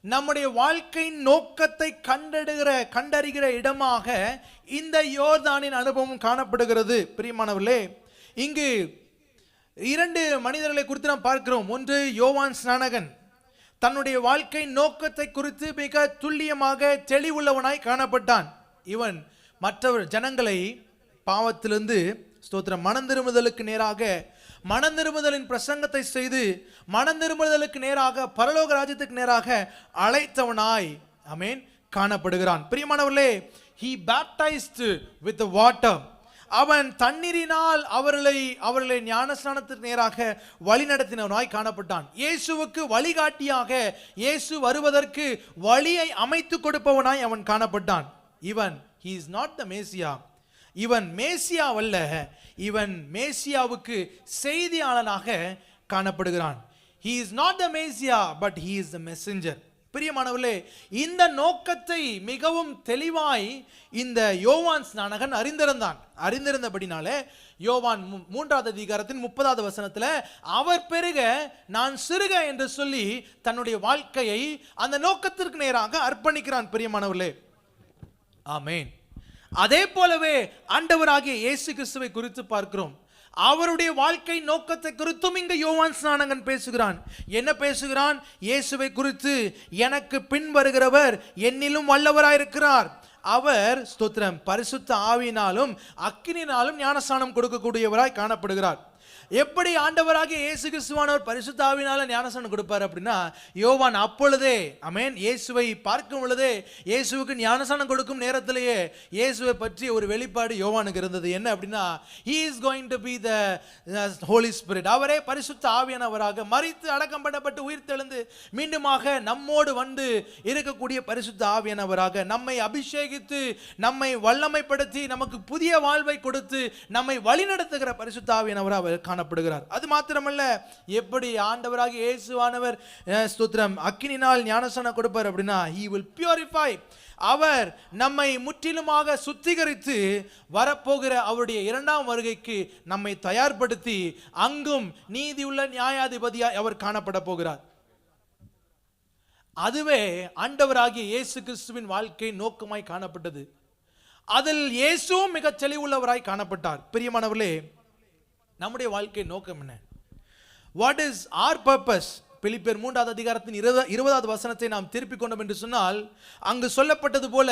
நம்முடைய வாழ்க்கையின் நோக்கத்தை கண்டறிகிற இடமாக இந்த யோர்தானின் அனுபவம் காணப்படுகிறது. பிரியமானவர்களே, இங்கு 2 மனிதர்களை குறித்து நாம் பார்க்கிறோம். ஒன்று, யோவான் ஸ்நானகன் தன்னுடைய வாழ்க்கை நோக்கத்தை குறித்து மிக துல்லியமாக தெளிவுள்ளவனாய் காணப்பட்டான். இவன் மற்றவர் ஜனங்களை பாவத்திலிருந்து ஸ்தோத்திரம் மனந்திருமுதலுக்கு நேராக, மனந்திருமுதலின் பிரசங்கத்தை செய்து மனந்திருமுதலுக்கு நேராக, பரலோக ராஜ்யத்துக்கு நேராக அழைத்தவனாய் ஆமென் காணப்படுகிறான். பிரியமானவர்களே, he baptized with the water. அவன் தண்ணீரினால் அவர்களை ஞானஸ்நானத்திற்கு நேராக வழிநடத்தினவனாய் காணப்பட்டான். இயேசுவுக்கு வழிகாட்டியாக இயேசு வருவதற்கு வழியை அமைத்து கொடுப்பவனாய் அவன் காணப்பட்டான். he is not the மேசியா. இவன் மேசியாவல்ல, இவன் மேசியாவுக்கு செய்தியாளனாக காணப்படுகிறான். he is not the Messiah, but he is the messenger. பிரியமானவர்களே, இந்த நோக்கத்தை மிகவும் தெளிவாய் இந்த யோவான் ஸ்நானகன் அறிந்திருந்தபடினாலே யோவான் 3வது அதிகாரத்தின் 30வது வசனத்தில் அவர் பெருக நான் சிறுக என்று சொல்லி தன்னுடைய வாழ்க்கையை அந்த நோக்கத்திற்கு நேராக அர்ப்பணிக்கிறான். பிரியமானவர்களே, ஆமென். அதே போலவே ஆண்டவராகிய இயேசு கிறிஸ்துவை குறித்து பார்க்கிறோம். அவருடைய வாழ்க்கை நோக்கத்தை குறித்தும் இங்கு யோவான் ஸ்நானகன் பேசுகிறான். என்ன பேசுகிறான்? இயேசுவை குறித்து, எனக்கு பின் வருகிறவர் என்னிலும் வல்லவராயிருக்கிறார், அவர் ஸ்தோத்திரம் பரிசுத்த ஆவியினாலும் அக்கினியினாலும் ஞானஸ்நானம் கொடுக்கக்கூடியவராய் காணப்படுகிறார். எப்படி ஆண்டவராகிய இயேசு கிறிஸ்துவானவர் பரிசுத்த ஆவியினால ஞானஸ்நானம் கொடுப்பார் அப்படின்னா, யோவான் அப்பொழுதே ஆமென் இயேசுவை பார்க்கும் பொழுதே, இயேசுவுக்கு ஞானஸ்நானம் கொடுக்கும் நேரத்திலேயே இயேசுவை பற்றி ஒரு வெளிப்பாடு யோவானுக்கு இருந்தது. என்ன அப்படின்னா, he is going to be the holy spirit. அவரே பரிசுத்த ஆவியானவராக மரித்து அடக்கம் பண்ணப்பட்டு உயிர் தெழுந்து மீண்டுமாக நம்மோடு வந்து இருக்கக்கூடிய பரிசுத்த ஆவியானவராக நம்மை அபிஷேகித்து நம்மை வல்லமைப்படுத்தி நமக்கு புதிய வாழ்வை கொடுத்து நம்மை வழிநடத்துகிற பரிசுத்த ஆவியானவராக அவர் காணப்படுகிறார். அது மாத்திரமல்ல, எப்படி ஆண்டவராகிய இயேசுவானவர் ஸ்தோத்திரம் அக்கினினால் ஞானஸ்நானம் கொடுப்பார் அப்படின்னா, he will purify. அவர் நம்மை முற்றிலுமாக சுத்திகரித்து வரப்போகிற அவருடைய 2ஆம் வருகைக்கு நம்மை தயார்படுத்தி அங்கும் நீதியுள்ள நியாயாதிபதியாய் அவர் காணப்பட போகிறார். அதுவே ஆண்டவராகிய இயேசு கிறிஸ்துவின் வாழ்க்கை நோக்கமாய் காணப்பட்டது. அதில் இயேசுவும் மிக தெளிவுள்ளவராய் காணப்பட்டார். பிரியமானவர்களே, நம்முடைய வாழ்க்கை நோக்கம் என்ன? What is R purpose? பிலிப்பியர் 3வது அதிகாரத்தின் 20வது வசனத்தை நாம் திருப்பிக் கொண்டோம் என்று சொன்னால், அங்கு சொல்லப்பட்டது போல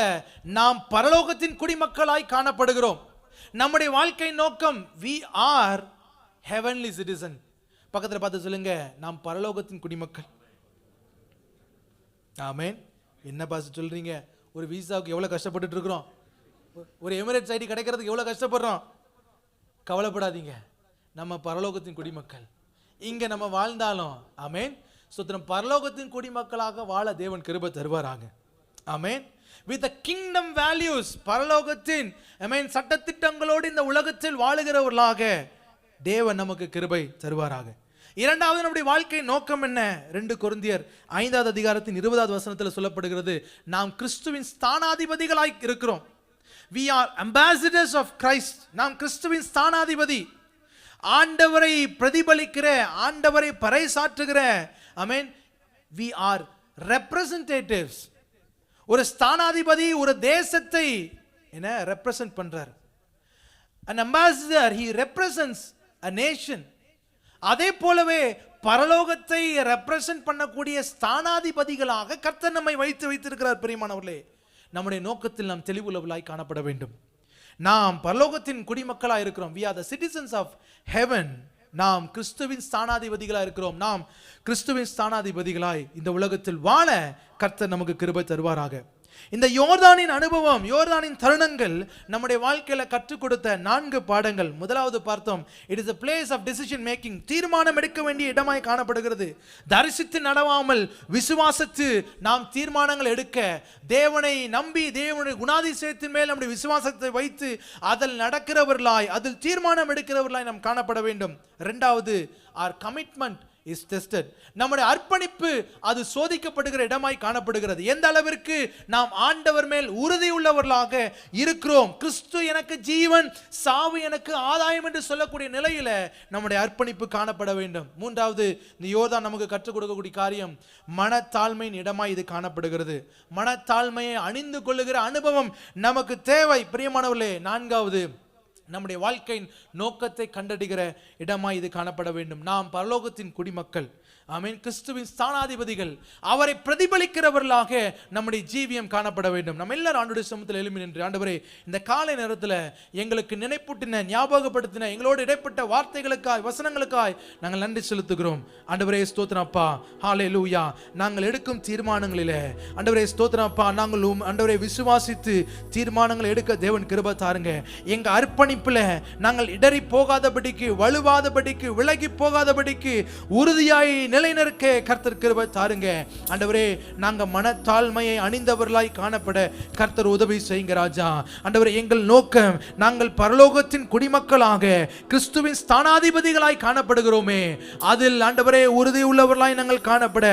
நாம் பரலோகத்தின் குடிமக்களாய் காணப்படுகிறோம். நம்முடைய வாழ்க்கை நோக்கம், we are heavenly citizen. பக்கத்தில் பார்த்து சொல்லுங்க, நாம் பரலோகத்தின் குடிமக்கள். ஆமென். என்ன பாஸ் சொல்றீங்க? ஒரு விசாவுக்கு எவ்வளவு கஷ்டப்பட்டுட்டு இருக்கிறோம், ஒரு எமிரேட்ஸ் ஐடி கிடைக்கிறதுக்கு எவ்வளவு கஷ்டப்படுறோம். கவலைப்படாதீங்க, நம்ம பரலோகத்தின் குடிமக்கள். இங்க நம்ம வாழ்ந்தாலும் ஆமென் ஸ்தோத்திரம் பரலோகத்தின் குடிமக்களாக வாழ தேவன் கிருபை தருவாராக. ஆமென். with the kingdom values, பரலோகத்தின் ஆமென் சட்டதிட்டங்களோடு இந்த உலகத்தில் வாழுகிறவர்களாக தேவன் நமக்கு கிருபை தருவாராக. இரண்டாவது, நம்முடைய வாழ்க்கை நோக்கம் என்ன? 2 கொரிந்தியர் 5வது அதிகாரத்தின் 20வது வசனத்தில் சொல்லப்படுகிறது, நாம் கிறிஸ்துவின் ஸ்தானாதிபதிகளாய் இருக்கிறோம். we are ambassadors of Christ. நாம் கிறிஸ்துவின் ஸ்தானாதிபதி, ஆண்டவரை பிரதிபலிக்கிற, ஆண்டவரை பறைசாற்றுகிற ஆமென் we are representatives. ஒரு ஸ்தானாதிபதி ஒரு தேசத்தை என்ன ரெப்ரசன்ட் பண்றார். an ambassador, he represents a nation. அதே போலவே பரலோகத்தை ரெப்ரசன்ட் பண்ணக்கூடிய ஸ்தானாதிபதிகளாக கர்த்தர் நம்மை வைத்திருக்கிறார். பிரியமானவர்களே, நம்முடைய நோக்கத்தில் நாம் தெளிவுள்ளவர்களாய் காணப்பட வேண்டும். நாம் பரலோகத்தின் குடிமக்களாக இருக்கிறோம். we are the citizens of heaven. நாம் கிறிஸ்துவின் ஸ்தானாதிபதிகளாக இருக்கிறோம். நாம் கிறிஸ்துவின் ஸ்தானாதிபதிகளாய் இந்த உலகத்தில் வாழ கர்த்தர் நமக்கு கிருபை தருவாராக. இந்த யோர்தானின் அனுபவம், யோர்தானின் தருணங்கள் நம்முடைய வாழ்க்கையில கற்றுக் கொடுத்த 4 பாடங்கள். முதலாவது பார்த்தோம், it is a place of decision making. தீர்மானம் எடுக்க வேண்டிய இடமாய் காணப்படுகிறது. தரிசித்து நடவாமல் விசுவாசித்து நாம் தீர்மானங்கள் எடுக்க, தேவனை நம்பி தேவனுடைய குணாதிசயத்தின் மேல் நம்முடைய விசுவாசத்தை வைத்து அதில் நடக்கிறவர்களாய், அதில் தீர்மானம் எடுக்கிறவர்களாய் நாம் காணப்பட வேண்டும். இரண்டாவது, our commitment is tested. நம்முடைய அர்ப்பணிப்பு அது சோதிக்கப்படுகிற இடமாய் காணப்படுகிறது. எந்த அளவிற்கு நாம் ஆண்டவர் மேல் உறுதி உள்ளவர்களாக இருக்கிறோம். கிறிஸ்து எனக்கு ஜீவன், சாவு எனக்கு ஆதாயம் என்று சொல்லக்கூடிய நிலையில நம்முடைய அர்ப்பணிப்பு காணப்பட வேண்டும். மூன்றாவது, இந்த யோர்தான் நமக்கு கற்றுக் கொடுக்கக்கூடிய காரியம், மனத்தாழ்மையின் இடமாய் இது காணப்படுகிறது. மனத்தாழ்மையை அணிந்து கொள்ளுகிற அனுபவம் நமக்கு தேவை. பிரியமானவர்களே, நான்காவது, நம்முடைய வாழ்க்கையின் நோக்கத்தை கண்டறிகிற இடமாய் இது காணப்பட வேண்டும். நாம் பரலோகத்தின் குடிமக்கள். ஆமென். கிறிஸ்துவின் ஸ்தானாதிபதிகள், அவரை பிரதிபலிக்கிறவர்களாக நம்முடைய ஜீவியம் காணப்பட வேண்டும். நம்ம எல்லாரும் ஆண்டவருடைய சமூகத்தில் எழும்பி நின்று, ஆண்டவரே இந்த காலை நேரத்தில் எங்களுக்கு நினைப்பூட்டின, ஞாபகப்படுத்தின எங்களோடு இடைப்பட்ட வார்த்தைகளுக்காய், வசனங்களுக்காய் நாங்கள் நன்றி செலுத்துகிறோம். ஆண்டவரே ஸ்தோத்திரம் அப்பா. ஹல்லேலூயா. நாங்கள் எடுக்கும் தீர்மானங்களிலே ஆண்டவரே ஸ்தோத்திரம் அப்பா, நாங்கள் ஆண்டவரை விசுவாசித்து தீர்மானங்களை எடுக்க தேவன் கிருபை தாருங்க. எங்க அர்ப்பணிப்பில் நாங்கள் இடறி போகாதபடிக்கு, வலுவாதபடிக்கு, விலகி போகாதபடிக்கு உறுதியாய் நிலைநிற்க கர்த்தர் கிருபை தாருங்க. ஆண்டவரே நாங்க மனத்தாழ்மையை அணிந்தவர்களாய் காணப்பட கர்த்தர் உதவி செய்யுங்க ராஜா. ஆண்டவரே எங்கள் நோக்கம், நாங்கள் பரலோகத்தின் குடிமக்களாக கிறிஸ்துவின் ஸ்தானாதிபதிகளாய் காணப்படுகிறோமே, அதில் ஆண்டவரே உறுதி உள்ளவர்களாய் நாங்கள் காணப்பட,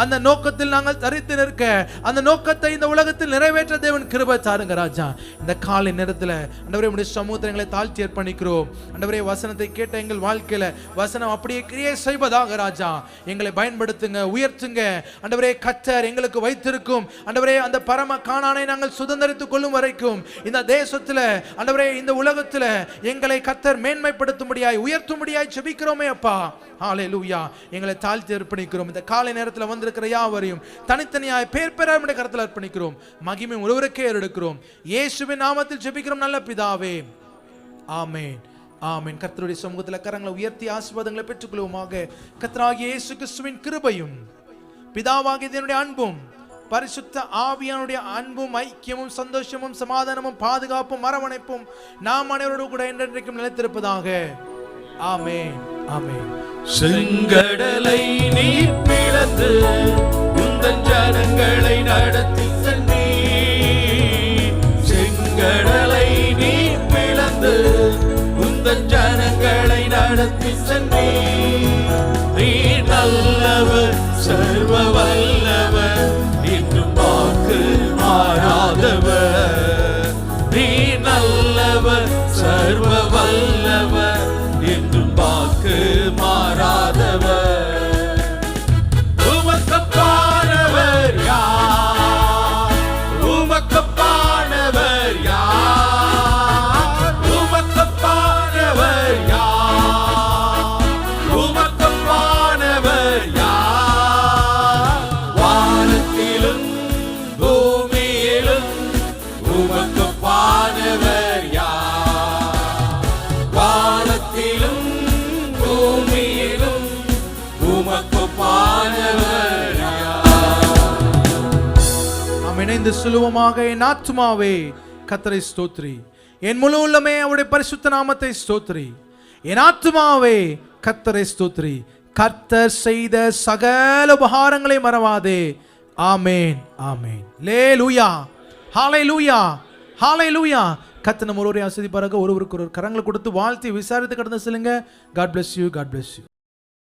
அந்த நோக்கத்தில் நாங்கள் தரித்து நிற்க, அந்த நோக்கத்தை இந்த உலகத்தில் நிறைவேற்ற தேவன் கிருபை தாருங்க ராஜா. இந்த காலை நேரத்தில் ஆண்டவரே உம்முடைய சமூகத்தை எங்களை தாழ்த்தி அர்ப்பணிக்கிறோம். ஆண்டவரே வசனத்தை கேட்ட எங்கள் வாழ்க்கையில வசனம் அப்படியே கிரியை செய்வதாக ராஜா. எங்களை பயன்படுத்துங்க, உயர்த்துங்க. ஆண்டவரே கர்த்தர் எங்களுக்கு வைத்திருக்கும் ஆண்டவரே அந்த பரம கானானை நாங்கள் சுதந்தரித்துக் கொள்ளும் வரைக்கும் இந்த தேசத்துல ஆண்டவரே இந்த உலகத்துல எங்களை கர்த்தர் மேன்மைப்படுத்தும்படியாய், உயர்த்தும்படியாய் ஜெபிக்கிறோமே அப்பா. ஹல்லேலூயா. எங்களை தாழ்த்தி அர்ப்பணிக்கிறோம். இந்த காலை நேரத்தில் வந்திருக்கிற யாவரையும் தனித்தனியாய் பேர் பெற நம்முடைய கரத்தில் அர்ப்பணிக்கிறோம். மகிமை ஒருவருக்கே எடுக்கிறோம். இயேசுவின் நாமத்தில் ஜெபிக்கிறோம் நல்ல பிதாவே. ஆமென். ஆமென். கர்த்தருடைய சமூகத்தில் கரங்களை உயர்த்தி ஆசீர்வாதங்களை பெற்றுக்கொள்வோமாக. கர்த்தராகிய இயேசு கிறிஸ்துவின் கிருபையும், பிதாவாகிய தேவனுடைய அன்பும், பரிசுத்த ஆவியானுடைய அன்பும், ஐக்கியமும், சந்தோஷமும், சமாதானமும், பாதுகாப்பும், அரவணைப்பும் நாம் அனைவரோடு கூட என்றென்றைக்கும் நிலைத்திருப்பதாக. ஆமென். ஆமென். செங்கடலை நீ பிளந்து உந்தன் ஜனங்களை நடத்தி சென்றீர். செங்கடலை நீ பிளந்து உந்தன் ஜனங்களை நடத்தி சென்றீர். நீ நல்லவர், சர்வ வல்லவர், இன்னும் வாக்கு மாறாதவர். நீ நல்லவர், சர்வ வல்லவர், என்றும் வாக்கு மாறாதவர். உமக்கப்பானவர் யார்? உமக்கப்பானவர் யார்? உமக்கப்பானவர் யார்? உமக்கப்பானவர் யார்? வானத்திலும் பூமியிலும் உமக்கப்பானவர் யார்? வானத்திலும் பூமியிலும் உமக்கப்பானவர் யார்? நாம் இணைந்து சொல்லுவோமாக. என் ஆத்துமாவே கர்த்தரை ஸ்தோத்திரி, என் முழு உள்ளமே அவருடைய பரிசுத்த நாமத்தை ஸ்தோத்திரி. என் ஆத்துமாவே கர்த்தரை ஸ்தோத்திரி, கர்த்தர் செய்த சகல உபகாரங்களை மறவாதே. ஆமென். ஆமென். அல்லேலூயா. ஹல்லேலூயா. ஹல்லேலூயா. கர்த்தர் நம்ம ஒருவரை ஆசீர்வதிப்பாராக. ஒருவருக்கு ஒரு கரங்களை கொடுத்து வாழ்த்தி விசாரித்து கடந்து செல்லுங்க. God bless you. God bless you.